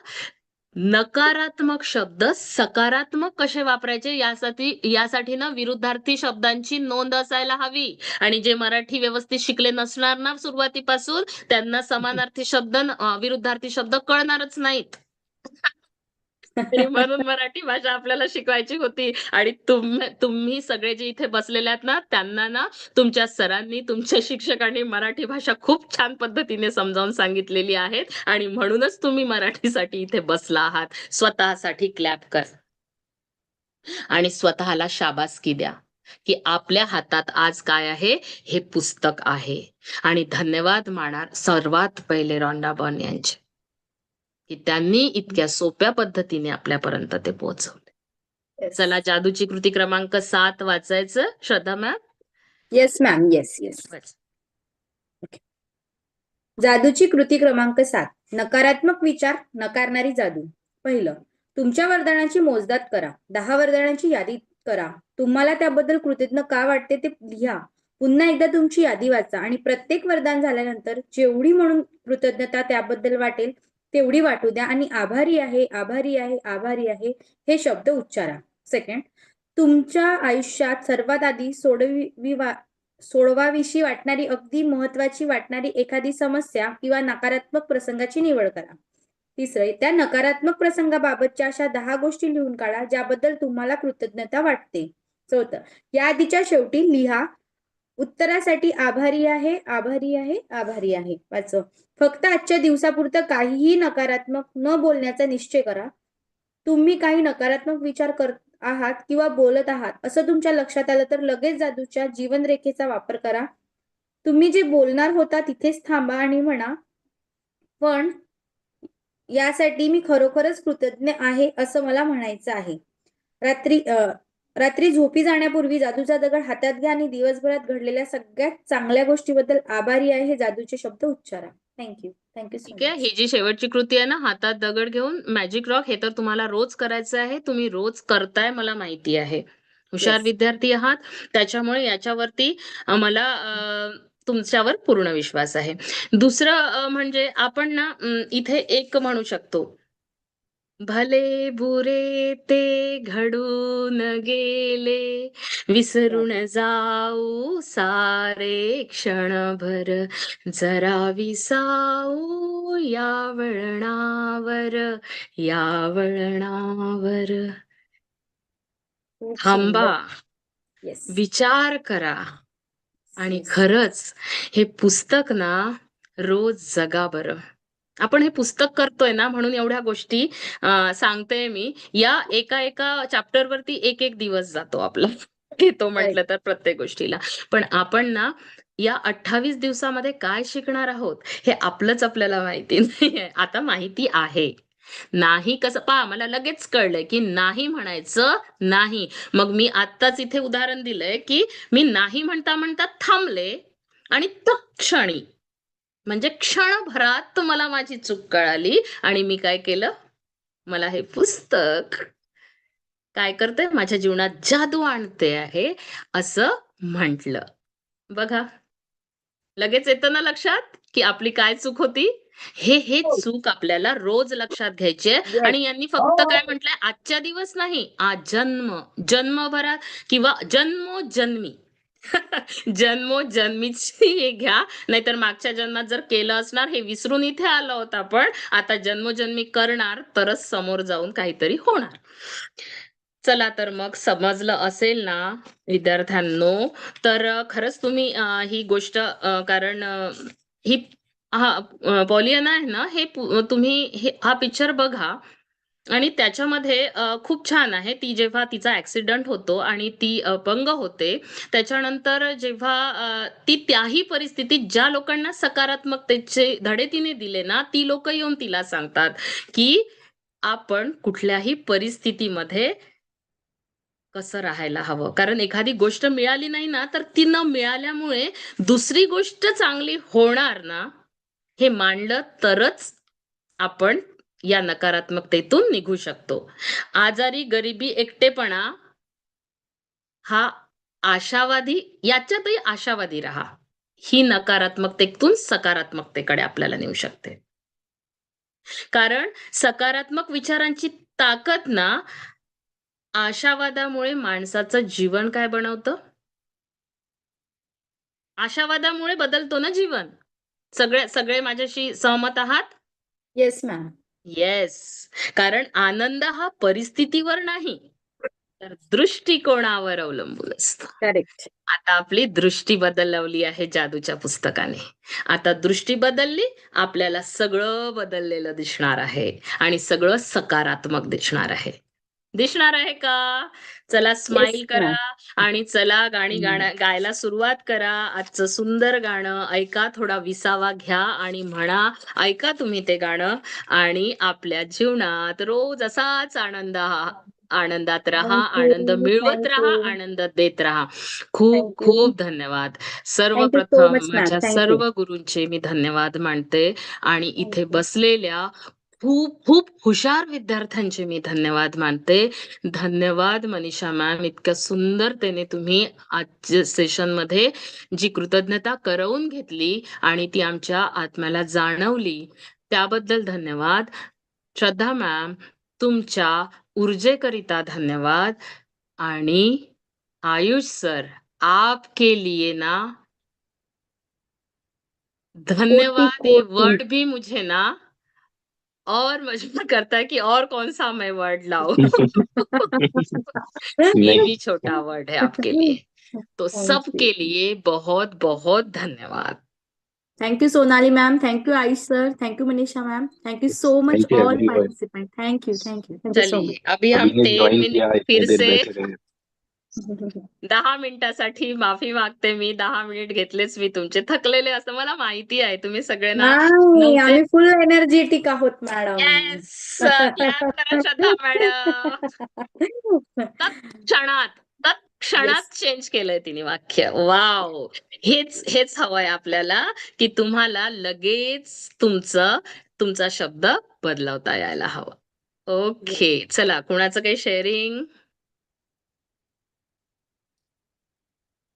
नकारात्मक शब्द सकारात्मक कसे वापरायचे यासाठी ना विरुद्धार्थी शब्दांची नोंद असायला हवी. आणि जे मराठी व्यवस्थित शिकले नसणार ना सुरुवातीपासून, त्यांना समानार्थी शब्द विरुद्धार्थी शब्द कळणारच नाहीत. आणि म्हणून मराठी भाषा आपल्याला शिकवायची होती. आणि तुम्ही सगळे जे इथे बसलेले आहात ना, त्यांना ना तुमच्या सरांनी, तुमच्या शिक्षकांनी मराठी भाषा खूप छान पद्धतीने समजावून सांगितलेली आहे आणि म्हणूनच तुम्ही मराठीसाठी इथे बसला आहात. स्वतःसाठी क्लॅप कर आणि स्वतःला शाबासकी द्या की आपल्या हातात आज काय आहे? हे पुस्तक आहे. आणि धन्यवाद मानार सर्वात पहिले रॉन्डा बर्न यांचे, की त्यांनी इतक्या सोप्या पद्धतीने आपल्यापर्यंत ते पोहोचवले. येस. चला, जादूची कृती क्रमांक 7 वाचायचं. Shraddha ma'am yes ma'am. Yes, yes. जादूची कृती क्रमांक 7. नकारात्मक विचार नकारणारी जादू. पहिलं, तुमच्या वरदानाची मोजदाद करा. 10 वरदानांची यादी करा. तुम्हाला त्याबद्दल कृतज्ञ का वाटते ते लिहा. पुन्हा एकदा तुमची यादी वाचा आणि प्रत्येक वरदान झाल्यानंतर जेवढी म्हणून कृतज्ञता त्याबद्दल वाटेल तेवढी वाटू द्या आणि आभारी आहे, आभारी आहे, आभारी आहे हे शब्द उच्चारा. सेकंड, तुमच्या आयुष्यात सर्वात आधी सोडवाविषयी वाटणारी, अगदी महत्वाची वाटणारी एखादी समस्या किंवा नकारात्मक प्रसंगाची निवड करा. तिसरे, त्या नकारात्मक प्रसंगाबाबतच्या अशा 10 गोष्टी लिहून काढा ज्याबद्दल तुम्हाला कृतज्ञता वाटते. चौथं, यादीच्या शेवटी लिहा, उत्तरासाठी आभारी आहे, आभारी आहे, आभारी आहे. पाचवं, फक्त आजच्या दिवसापुरतं काहीही नकारात्मक न बोलण्याचा निश्चय करा. तुम्ही काही नकारात्मक विचार आहात किंवा बोलत आहात असं तुमच्या लक्षात आलं तर लगेच जादूच्या जीवनरेखेचा वापर करा. तुम्ही जे बोलणार होता तिथेच थांबा आणि म्हणा, पण यासाठी मी खरोखरच कृतज्ञ आहे असं मला म्हणायचं आहे. रात्री रात्री झोपी जाण्यापूर्वी जादूचा दगड हातात घ्या आणि दिवसभरात घडलेल्या सगळ्यात चांगल्या गोष्टीबद्दल आभारी आहे हे जादूचे शब्द उच्चारा. थँक्यू. थँक्यू सो ठीक आहे. ही मच. जी शेवटची कृती आहे ना, हातात दगड घेऊन मॅजिक रॉक, हे तर तुम्हाला रोज करायचं आहे. तुम्ही रोज करताय मला माहिती आहे. हुशार येस. विद्यार्थी आहात. त्याच्यामुळे याच्यावरती मला तुमच्यावर पूर्ण विश्वास आहे. दुसरं म्हणजे आपण ना इथे एक म्हणू शकतो. भले बुरे ते घडून गेले, विसरून जाऊ सारे क्षणभर, जरा विसाऊ या वळणावर, या वळणावर. खूप थांबा, सुंदर. येस. विचार करा आणि येस. खरंच हे पुस्तक ना रोज जगा बरं. आपण हे पुस्तक करतोय ना म्हणून एवढ्या गोष्टी सांगते मी. या एका एका चॅप्टर वरती एक एक दिवस जातो आपला. घेतो राईट. म्हटलं तर प्रत्येक गोष्टीला. पण आपण ना या 28 दिवसामध्ये काय शिकणार आहोत हे आपलंच आपल्याला माहिती नाहीये. आता माहिती आहे. नाही कसं पहा, मला लगेच कळलंय की नाही म्हणायचं नाही. मग मी आत्ताच इथे उदाहरण दिलंय की मी नाही म्हणता म्हणता थांबले आणि तत्क्षणी म्हणजे क्षणभरात मला माझी चूक कळाली आणि मी काय केलं, मला हे पुस्तक काय करते, माझ्या जीवनात जादू आणते आहे असं म्हटलं. बघा, लगेच येतं ना लक्षात की आपली काय चूक होती. हे हो. चूक आपल्याला रोज लक्षात घ्यायची आहे. येस. आणि यांनी फक्त काय म्हटलंय, आजच्या दिवस नाही, जन्म जन्मभरात किंवा जन्मोजन्मी. जन्मोजन्मीची हे घ्या. नाहीतर मागच्या जन्मात जर केलं असणार हे विसरून इथे आलं होतं, पण आता जन्मोजन्मी करणार तरच समोर जाऊन काहीतरी होणार. चला तर मग समजलं असेल ना विद्यार्थ्यांनो. तर खरंच तुम्ही ही गोष्ट कारण ही पॉलियाना आहे ना, हे तुम्ही हा पिक्चर बघा. आणि त्याच्यामध्ये खूप छान आहे. ती जेव्हा तिचा ऍक्सिडेंट होतो आणि ती अपंग होते, त्याच्यानंतर जेव्हा ती त्याही परिस्थितीत ज्या लोकांना सकारात्मकतेचे धडे तिने दिले ना, ती लोक येऊन तिला सांगतात की आपण कुठल्याही परिस्थितीमध्ये कसं राहायला हवं. कारण एखादी गोष्ट मिळाली नाही ना, तर ती न मिळाल्यामुळे दुसरी गोष्ट चांगली होणार ना, हे मांडलं तरच आपण या नकारात्मकतेतून निघू शकतो. आजारी, गरिबी, एकटेपणा हा आशावादी, याच्यातही आशावादी राहा. ही नकारात्मकतेतून सकारात्मकतेकडे आपल्याला नेऊ शकते. कारण सकारात्मक विचारांची ताकद ना, आशावादामुळे माणसाचं जीवन काय बनवतं? आशावादामुळे बदलतो ना जीवन. सगळे सगळे माझ्याशी सहमत आहात? Yes ma'am. येस. कारण आनंद हा परिस्थितीवर नाही, तर दृष्टिकोनावर अवलंबून असतो. करेक्ट. आता आपली दृष्टी बदलवली आहे जादूच्या पुस्तकाने. आता दृष्टी बदलली, आपल्याला सगळं बदललेलं दिसणार आहे आणि सगळं सकारात्मक दिसणार आहे. दिसणार आहे का? चला येस स्माइल करा मॅम. आणि चला गाणी गायला सुरुवात करा. आजचं सुंदर गाणं ऐका, थोडा विसावा घ्या आणि म्हणा. ऐका तुम्ही ते गाणं आणि आपल्या जीवनात रोज असाच आनंदात राहा, आनंद थँक्यू. मिळवत राहा, थँक्यू. आनंद देत राहा. खूप थँक्यू. खूप धन्यवाद. थँक्यू सो सर्वप्रथम मच मॅम. माझ्या थँक्यू. सर्व गुरूंचे मी धन्यवाद मानते आणि इथे थँक्यू. बसलेल्या खूप खूप हुशार विद्यार्थ्यांचे मी धन्यवाद मानते. धन्यवाद मनीषा मॅम, इतक्या सुंदरतेने तुम्ही आजच्या सेशनमध्ये जी कृतज्ञता करवून घेतली आणि ती आमच्या आत्म्याला जाणवली, त्याबद्दल धन्यवाद. श्रद्धा मॅम, तुमच्या ऊर्जेकरिता धन्यवाद. आणि आयुष सर, आपके लिए ना कोटि धन्यवाद, ये कोटि. वर्ड भी मुझे ना और मजबूर करता है कि और कौन सा मैं वर्ड लाऊं. ये नहीं। भी छोटा वर्ड है आपके लिए. तो थँक्यू. सबके लिए बहुत बहुत धन्यवाद. Thank you Sonali ma'am, thank you Ayush sir, thank you Manisha ma'am, thank you so much thank you all everyone. Participant, thank you thank you thank you so चलिए अभी हम सभी ने 3 ज्वाइन मिनट किया, फिर इतने देर से बैठे रहे। मच. 10 मिनिटासाठी माफी मागते मी. 10 मिनिट घेतलेच मी तुमचे. थकलेले असं मला माहिती आहे. तुम्ही सगळे ना नाही, 9 ते आम्ही फुल एनर्जेटिक आहोत मॅडम. येस क्लॅप करा श्रद्धा मॅडम. तत्क्षणात तत्क्षणात येस, चेंज केलंय तिने वाक्य. वाव. हेच हवंय आपल्याला, की तुम्हाला लगेच तुमचा शब्द बदलवता यायला हवा. ओके चला, कुणाचं काही शेअरिंग?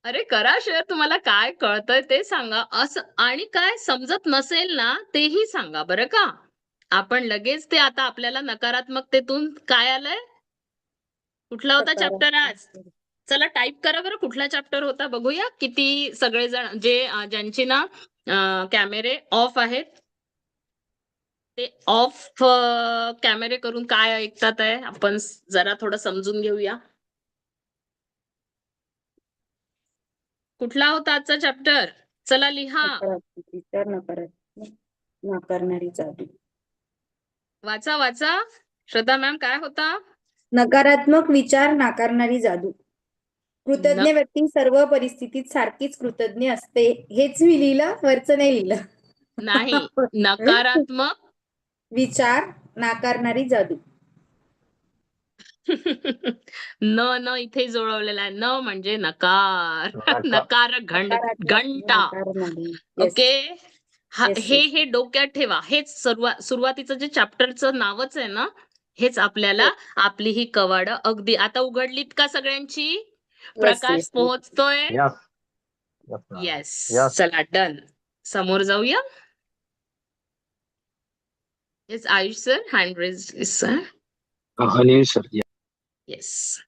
अरे करा शेअर. तुम्हाला काय कळतंय ते सांगा. असं आणि काय समजत नसेल ना तेही सांगा बरं का. आपण लगेच ते आता आपल्याला नकारात्मकतेतून काय आलंय? कुठला होता चॅप्टर आज? चला टाईप करा बरं, कुठला चॅप्टर होता बघूया. किती सगळेजण ज्यांची ना कॅमेरे ऑफ आहेत ते ऑफ कॅमेरे करून काय ऐकतात आहे आपण जरा थोडं समजून घेऊया. कुठला होता आजचा चॅप्टर? चला लिहा. विचार नाकारणारी जादू. वाचा वाचा. श्रद्धा मॅम काय होता? नकारात्मक विचार नाकारणारी जादू. कृतज्ञ व्यक्ती सर्व परिस्थितीत सारखीच कृतज्ञ असते. हेच मी लिहिलं, वरचं नाही लिहिलं. नाही, नकारात्मक विचार नाकारणारी जादू. न इथे जुळवलेला आहे. न म्हणजे नकार. नकार घंटा. नाकारणारी. Yes okay. येस हे डोक्यात ठेवा. हेच सुरुवातीचं जे चॅप्टरचं नावच आहे ना, हेच आपल्याला आपली ही कवाड अगदी आता उघडलीत का सगळ्यांची? प्रकाश पोहोचतोय. Yes yes. यस चला डन. समोर जाऊया. Yes Ayush sir, hand raise sir. Anil sir. Yes.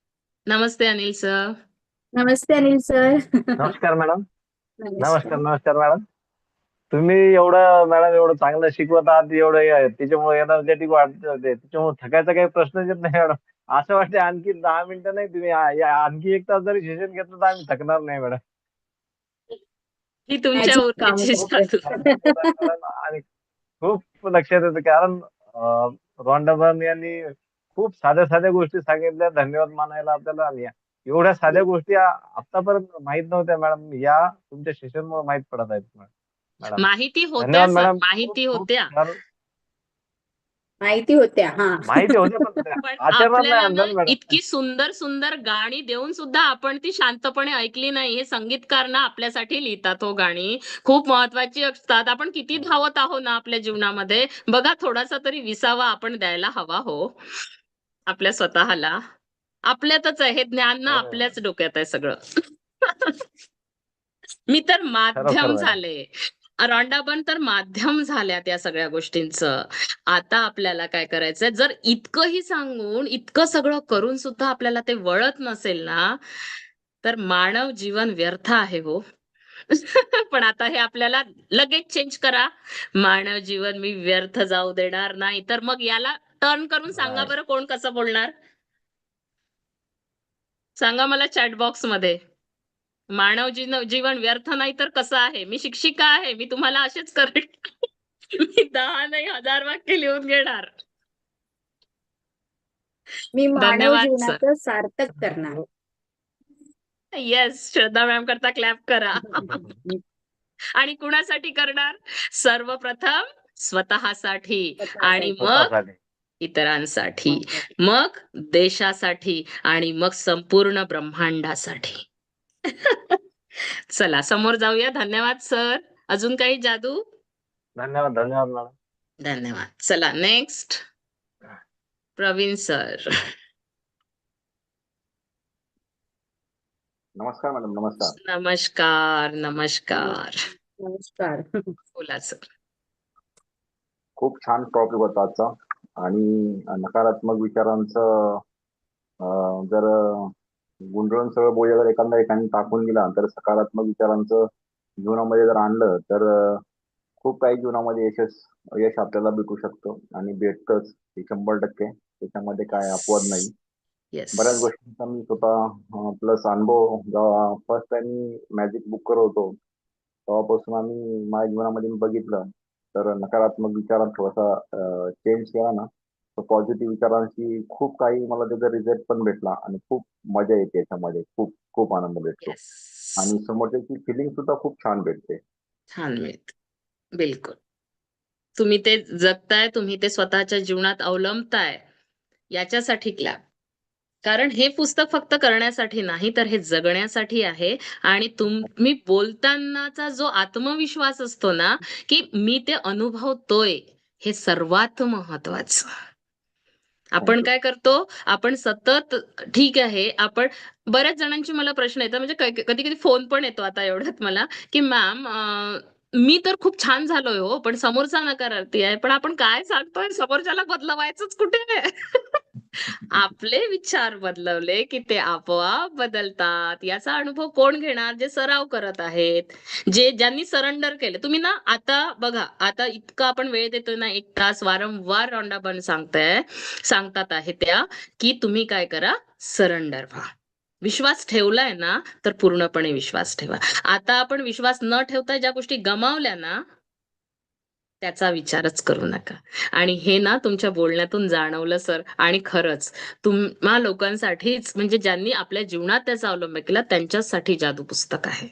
नमस्ते अनिल सर. नमस्ते अनिल सर. नमस्कार मॅडम. नमस्कार. नमस्कार मॅडम. तुम्ही मॅडम एवढं चांगलं शिकवत आहात, एवढं त्याच्यामुळे एनर्जेटिक वाटते, त्याच्यामुळे थकायचा काही प्रश्नच येत नाही मॅडम. असं वाटतं आणखी 10 मिनिटं नाही, तुम्ही आणखी 1 तास जरी सेशन घेतलं तर आम्ही थकणार नाही मॅडम. ही तुमच्या मॅजिक काम उर्जेची करतोय. जादू. मॅडम आणि खूप लक्षात येतं, कारण रॉन्डाबर्न यांनी खूप साध्या साध्या गोष्टी सांगितल्या, धन्यवाद मानायला आपल्याला. आणि एवढ्या साध्या गोष्टी आतापर्यंत माहित नव्हत्या मॅडम, या तुमच्या सेशनमुळे माहित पडत आहेत मॅडम. माहिती होत्या धन्यवाद सर, मॅडम. माहिती खूप होत्या. छान माहिती होत्या. हा माहिती होत्या, पण पण आचरणात नाही आपल्याला ना आणलं ना मॅडम. इतकी सुंदर सुंदर गाणी देऊन सुद्धा आपण ती शांतपणे ऐकली नाही. हे संगीतकार ना आपल्यासाठी लिहितात हो गाणी. खूप महत्वाची असतात. आपण किती धावत आहोत ना आपल्या जीवनामध्ये. बघा थोडासा तरी विसावा आपण द्यायला हवा हो आपल्या स्वतःला. आपल्यातच आहे हे ज्ञान ना, खरं आहे आपल्याच मॅडम. डोक्यात आहे सगळं. मी तर खरोखर माध्यम मॅडम. झाले. रॉन्डाबन तर माध्यम झाल्या त्या सगळ्या गोष्टींचं. आता आपल्याला काय करायचंय, जर इतकंही सांगून इतकं सगळं करून सुद्धा आपल्याला ते वळत नसेल ना, तर मानव जीवन व्यर्थ आहे हो. पण आता हे आपल्याला लगेच चेंज करा. मानव जीवन मी व्यर्थ जाऊ देणार नाही. तर मग याला टर्न करून सांगा बरं, कोण कसं बोलणार? सांगा मला चॅट बॉक्स मध्ये. मानव जीवन व्यर्थ नाही तर कसं आहे? मी शिक्षिका आहे. मी तुम्हाला असेच करेन. मी 10 नाही 1000 वाक्य लिहून घेणार. मी मानव धन्यवाद सर. जीवनाचं सार्थक करणार. येस, श्रद्धा मॅम करता क्लॅप करा. आणि कुणासाठी करणार? सर्वप्रथम स्वतःसाठी आणि मग स्वतःसाठी. इतरांसाठी, मग देशासाठी आणि मग संपूर्ण ब्रह्मांडासाठी. चला समोर जाऊया. धन्यवाद सर. अजून काही जादू? धन्यवाद मॅडम. धन्यवाद. चला नेक्स्ट. प्रवीण सर. नमस्कार मॅडम. नमस्कार. नमस्कार. नमस्कार. बोला सर. खूप छान टॉपिक होता आजचा. आणि नकारात्मक विचारांचं जर गुंडळून सगळं बोजा जर एकाने टाकून दिला, तर सकारात्मक विचारांचं जीवनामध्ये जर आणलं, तर खूप काही जीवनामध्ये यश आपल्याला भेटू शकतं आणि भेटतंच. हे 100%. त्याच्यामध्ये काय अपवाद नाही. येस. बऱ्याच गोष्टींचा मी स्वतः प्लस अनुभव जेव्हा फर्स्ट टाइम मी मॅजिक बुक करत होतो, तेव्हापासून आम्ही माझ्या जीवनामध्ये मी बघितलं तर नकारात्मक विचारात थोडासा चेंज केला ना, तर पॉझिटिव्ह विचारांशी खूप काही मला त्याचा रिझल्ट पण भेटला आणि खूप मजा येते याच्यामध्ये. खूप खूप आनंद भेटतो येस, आणि समोरच्याची फिलिंग सुद्धा खूप छान भेटते. छान मिळत. बिलकुल. तुम्ही ते जगताय, तुम्ही ते स्वतःच्या जीवनात अवलंबताय, याच्यासाठी क्लॅप. कारण हे पुस्तक फक्त करण्यासाठी नाही, तर हे जगण्यासाठी आहे. आणि तुम्ही बोलतानाचा जो आत्मविश्वास असतो ना, की मी ते अनुभवतोय, हे सर्वात महत्वाचं. आपण थँक्यू. काय करतो, आपण सतत ठीक आहे, आपण बऱ्याच जणांची मला प्रश्न येतात, म्हणजे कधी-कधी फोन पण येतो आता एवढ्यात मला, की मॅम मी तर खूप छान झालोय हो, पण समोरचा नकारार्थी आहे. पण आपण काय सांगतोय, समोरच्याला बदलवायचंच कुठे आहे? आपले विचार बदलवले, की ते आपोआप बदलतात. याचा अनुभव कोण घेणार? जे सराव करत आहेत. ज्यांनी सरेंडर केलं. तुम्ही ना आता बघा, आता इतका आपण वेळ देतोय ना, 1 तास वारंवार रॉन्डाबन सांगतात आहे त्या, की तुम्ही काय करा, सरेंडर व्हा. विश्वास ठेवलाय ना, तर पूर्णपणे विश्वास ठेवा. आता आपण विश्वास न ठेवता ज्या गोष्टी गमावल्या ना, त्याचा विचारच करू नका. आणि हे ना तुमच्या बोलण्यातून जाणवलं सर. आणि खरंच तुम्हा लोकांसाठीच, म्हणजे ज्यांनी आपल्या जीवनात त्याचा अवलंब केला, त्यांच्यासाठी जादू पुस्तक आहे.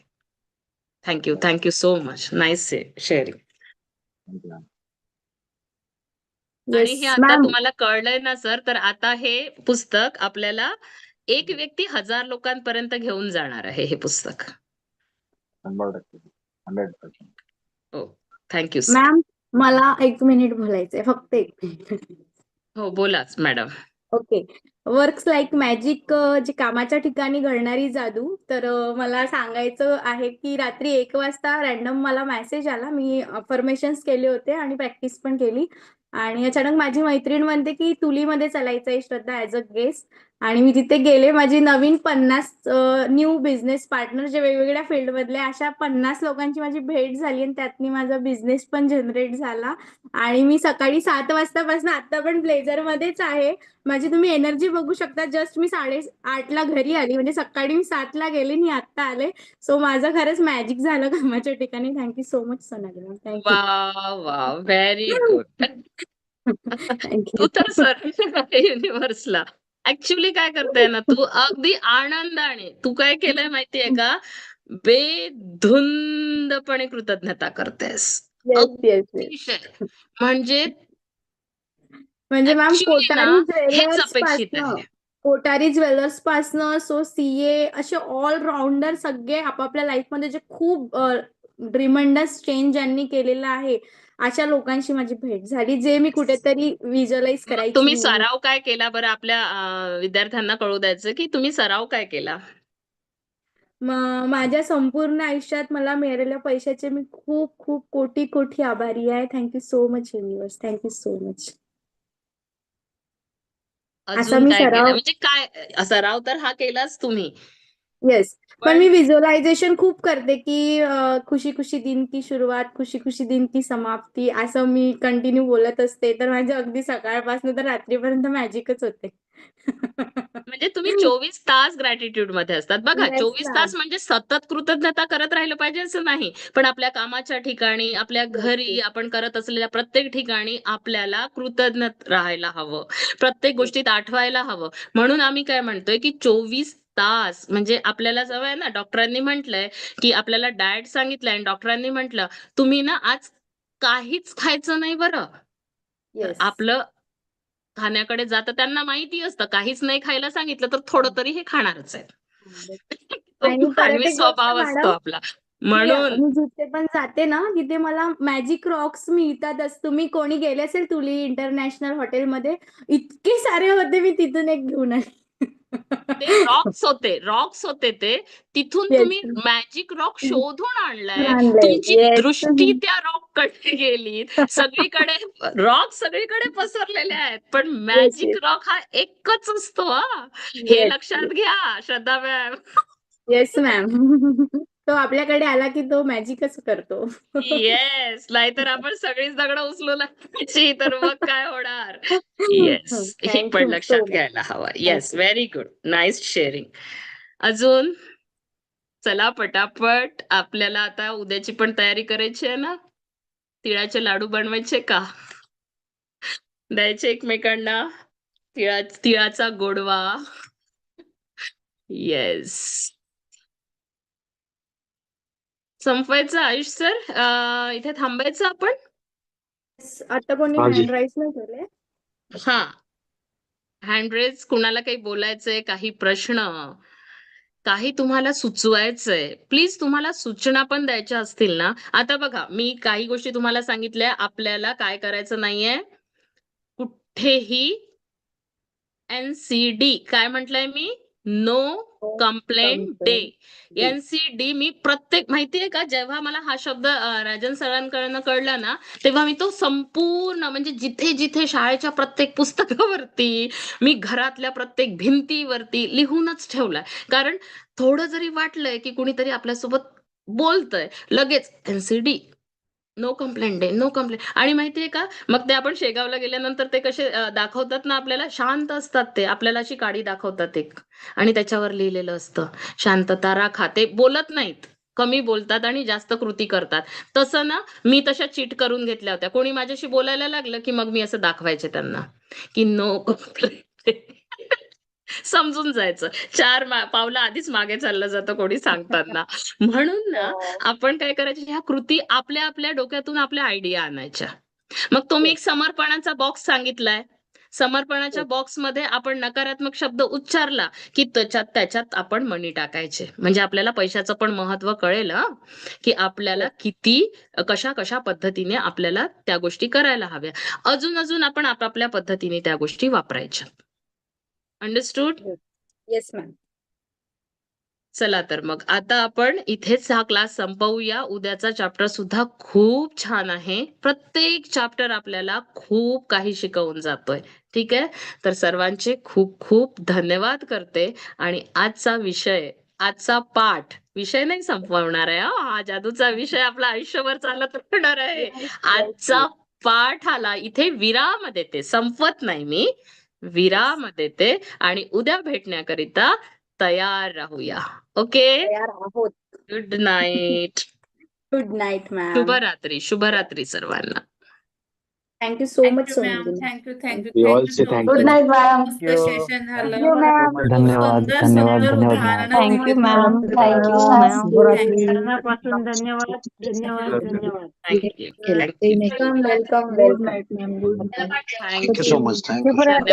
Thank you so much. Nice sharing. Thank you ma'am. आणि येस हे आता मॅम. तुम्हाला कळलंय ना सर, तर आता हे पुस्तक आपल्याला एक व्यक्ती 1000 लोकांपर्यंत घेऊन जाणार आहे हे पुस्तक. 100%. 100%. हो. Thank you sir. मॅम, मला 1 मिनिट बोलायचंय, फक्त 1 मिनिट. हो, बोलाच madam. Okay. Works like magic, जे कामाच्या ठिकाणी घडणारी जादू. तर मला सांगायचं आहे की रात्री 1 वाजता रॅन्डम मला मेसेज आला. मी अफर्मेशन्स केले होते आणि प्रॅक्टिस पण केली. आणि अचानक माझी मैत्रीण म्हणते की तुलीमध्ये चालायचं आहे श्रद्धा, ॲज अ गेस्ट. आणि मी तिथे गेले. माझी नवीन 50 न्यू बिझनेस पार्टनर, जे वेगवेगळ्या फील्डमधले, अशा 50 लोकांची माझी भेट झाली आणि त्यातनी माझा बिझनेस पण जनरेट झाला. आणि मी सकाळी 7 वाजतापासून आता पण ब्लेझरमध्येच आहे. माझी तुम्ही एनर्जी बघू शकता. जस्ट मी 8:30ला घरी आली. म्हणजे सकाळी मी 7ला गेले आणि आता आले. सो माझं खरंच मॅजिक झालं कामाच्या ठिकाणी. Thank you so much Sonali ma'am. Thank you. वाह! वाह! Very good. थँक तू यू. तर सरेंडर आहे युनिव्हर्सला. ॲक्चुअली काय करतेय ना, तू अगदी आनंदाने, तू काय केलंय माहितीये का? बेधुंदपणे कृतज्ञता करतेस. Yes, yes, yes. अतिशय. म्हणजे म्हणजे मॅम, ॲक्चुअली ना, हेच अपेक्षित आहे. कोठारी ज्वेलर्स पासनं सो सीए, असे ऑलराऊंडर सगळे आपापल्या लाईफमध्ये जे खूप ट्रिमेंडस चेंज ज्यांनी केलेला आहे, अशा लोकांशी माझी भेट झाली, जे मी कुठेतरी व्हिज्युअलाइज मग करायची तुम्ही नेहमी. सराव काय केला बरं? आपल्या विद्यार्थ्यांना कळू द्यायचं, की तुम्ही सराव काय केला? माझ्या संपूर्ण आयुष्यात मला मिळालेल्या पैशाचे मी खूप खूप कोटी कोटी आभारी आहे. Thank you so much universe. Thank you so much. असा अजून मी काय केलं? सराव. म्हणजे काय, सराव तर हा केलाच तुम्ही. येस. पण पण मी व्हिज्युअलायझेशन खूप करते की खुशी खुशी दिन की सुरुवात, खुशी खुशी दिन की समाप्ती, असं मी कंटिन्यू बोलत असते. तर माझे अगदी सकाळपासून तर रात्रीपर्यंत मॅजिकच होते. म्हणजे तुम्ही 24 तास ग्रॅटिट्यूडमध्ये असतात. बघा, येस 24 मॅम. तास म्हणजे सतत कृतज्ञता करत राहिलं पाहिजे असं नाही. पण आपल्या कामाच्या ठिकाणी, आपल्या येस, घरी, येस, आपण करत असलेल्या प्रत्येक ठिकाणी आपल्याला कृतज्ञ राहायला हवं. प्रत्येक येस. गोष्टीत आठवायला हवं. म्हणून आम्ही काय म्हणतोय, की 24 तास म्हणजे आपल्याला सवय आहे ना, डॉक्टरांनी म्हटलंय, की आपल्याला डाएट सांगितलंय आणि डॉक्टरांनी म्हटलं, "तुम्ही ना आज काहीच खायचं नाही बरं." तर येस. आपलं खाण्याकडे जातं. त्यांना माहिती असतं काहीच नाही खायला सांगितलं तर थोडं तरी हे खाणारच आहेत. तो आणि परत मानवी एक गोष्ट स्वभाव असतो मॅडम, आपला. की म्हणून मी जिथे पण जाते ना, तिथे मला मॅजिक रॉक्स मिळतातच. तुम्ही कोणी गेले असेल तुली इंटरनॅशनल हॉटेलमध्ये, इतके सारे होते, मी तिथून एक घेऊन आले. ते रॉक्स होते ते. तिथून येस. तुम्ही मॅजिक रॉक शोधून आणलाय. आणलंय. तुमची येस. दृष्टी त्या रॉककडे गेली. सगळीकडे रॉक सगळीकडे पसरलेले आहेत. पण येस, मॅजिक येस. रॉक हा एकच असतो हां. हे येस, लक्षात घ्या श्रद्धा मॅम. Yes ma'am. तो आपल्याकडे आला की तो मॅजिकच करतो. येस. नाहीतर आपण सगळीच दगडं उचलू लागायची, तर मग काय होणार? येस. हे थँक पण यू सो लक्षात मच. घ्यायला हवं. Thank yes. You. Very good. Nice sharing. अजून? चला पटापट, आपल्याला आता उद्याची पण तयारी करायची आहे ना. तिळाचे लाडू बनवायचे का, द्यायचे एकमेकांना तिळाचा गोडवा. येस, संपवायचं आयुष सर, इथे थांबायचं आपण. आता कोणी हा जी. हँड राईज नाही केले? हा, हँड रेज, कुणाला काही बोलायचंय, काही प्रश्न, काही तुम्हाला सुचवायचंय, प्लीज तुम्हाला सूचना पण द्यायच्या असतील ना. आता बघा, मी काही गोष्टी तुम्हाला सांगितल्या, आपल्याला काय करायचं नाहीये, कुठेही NCD काय म्हटलंय मी, नो कंप्लेंट डे. NCD मी प्रत्येक, माहितीये का, जेव्हा मला हा शब्द राजन सरांकडनं कळला ना, तेव्हा मी तो संपूर्ण, म्हणजे जिथे जिथे शाळेच्या प्रत्येक पुस्तकावरती, मी घरातल्या प्रत्येक भिंतीवरती लिहूनच ठेवलाय. कारण थोडं जरी वाटलंय की कुणीतरी आपल्यासोबत बोलतंय, लगेच NCD, no complaint day, no complaint. आणि माहितीये का, मग ते आपण शेगावला गेल्यानंतर ते कसे दाखवतात ना आपल्याला, शांत असतात ते, आपल्याला अशी काडी दाखवतात एक, आणि त्याच्यावर लिहिलेलं असतं शांतता राखा. ते बोलत नाहीत, कमी बोलतात आणि जास्त कृती करतात. तसं ना, मी तशा चीट करून घेतल्या होत्या. कोणी माझ्याशी बोलायला लागलं की मग मी असं दाखवायचे त्यांना की नो कंप्लेंट. समजून जायचं, पावलं आधीच मागे चाललं जातं कोणी सांगताना. म्हणून ना, आपण काय करायचं, ह्या कृती आपल्या आपल्या डोक्यातून आपल्या आयडिया आणायच्या. मग तो मी एक समर्पणाचा बॉक्स सांगितलाय. समर्पणाच्या बॉक्समध्ये आपण नकारात्मक शब्द उच्चारला की त्याच्यात आपण मनी टाकायचे. म्हणजे आपल्याला पैशाचं पण महत्व कळेल हं, की आपल्याला किती, कशा कशा पद्धतीने आपल्याला त्या गोष्टी करायला हव्या. अजून आपण आपापल्या पद्धतीने त्या गोष्टी वापरायच्या. अंडरस्टूड? Yes ma'am. चला तर मग आता आपण इथेच हा क्लास संपवूया. उद्याचा चॅप्टर सुद्धा खूप छान आहे. प्रत्येक चॅप्टर आपल्याला खूप काही शिकवून जातोय. ठीक आहे, तर सर्वांचे खूप खूप धन्यवाद करते. आणि आजचा पाठ, विषय नाही संपवणार आहे हा जादूचा विषय आपला आयुष्यभर चालत राहणार आहे. आजचा पाठ आला इथे विराम देते, संपवत नाही मी, विराम देते. आणि उद्या भेटण्याकरिता तयार राहूया. ओके, तयार आहोत. Good night, good night ma'am. शुभरात्री सर्वांना. Thank you so much thank you ma'am, Sonali. Thank you thank you We all thank you say so thank much. you. Good night ma'am. मस्त सेशन Thank झालं. you ma'am. so much. धन्यवाद सुंदर धन्यवाद सुंदर धन्यवाद मॅम. उदाहरणं थँक्यू दिलीत मॅम. मॅम. Thank you ma'am. मनापासून धन्यवाद धन्यवाद धन्यवाद. Thank you. Welcome welcome welcome. Thank you so much. Thank you so much. धन्यवाद.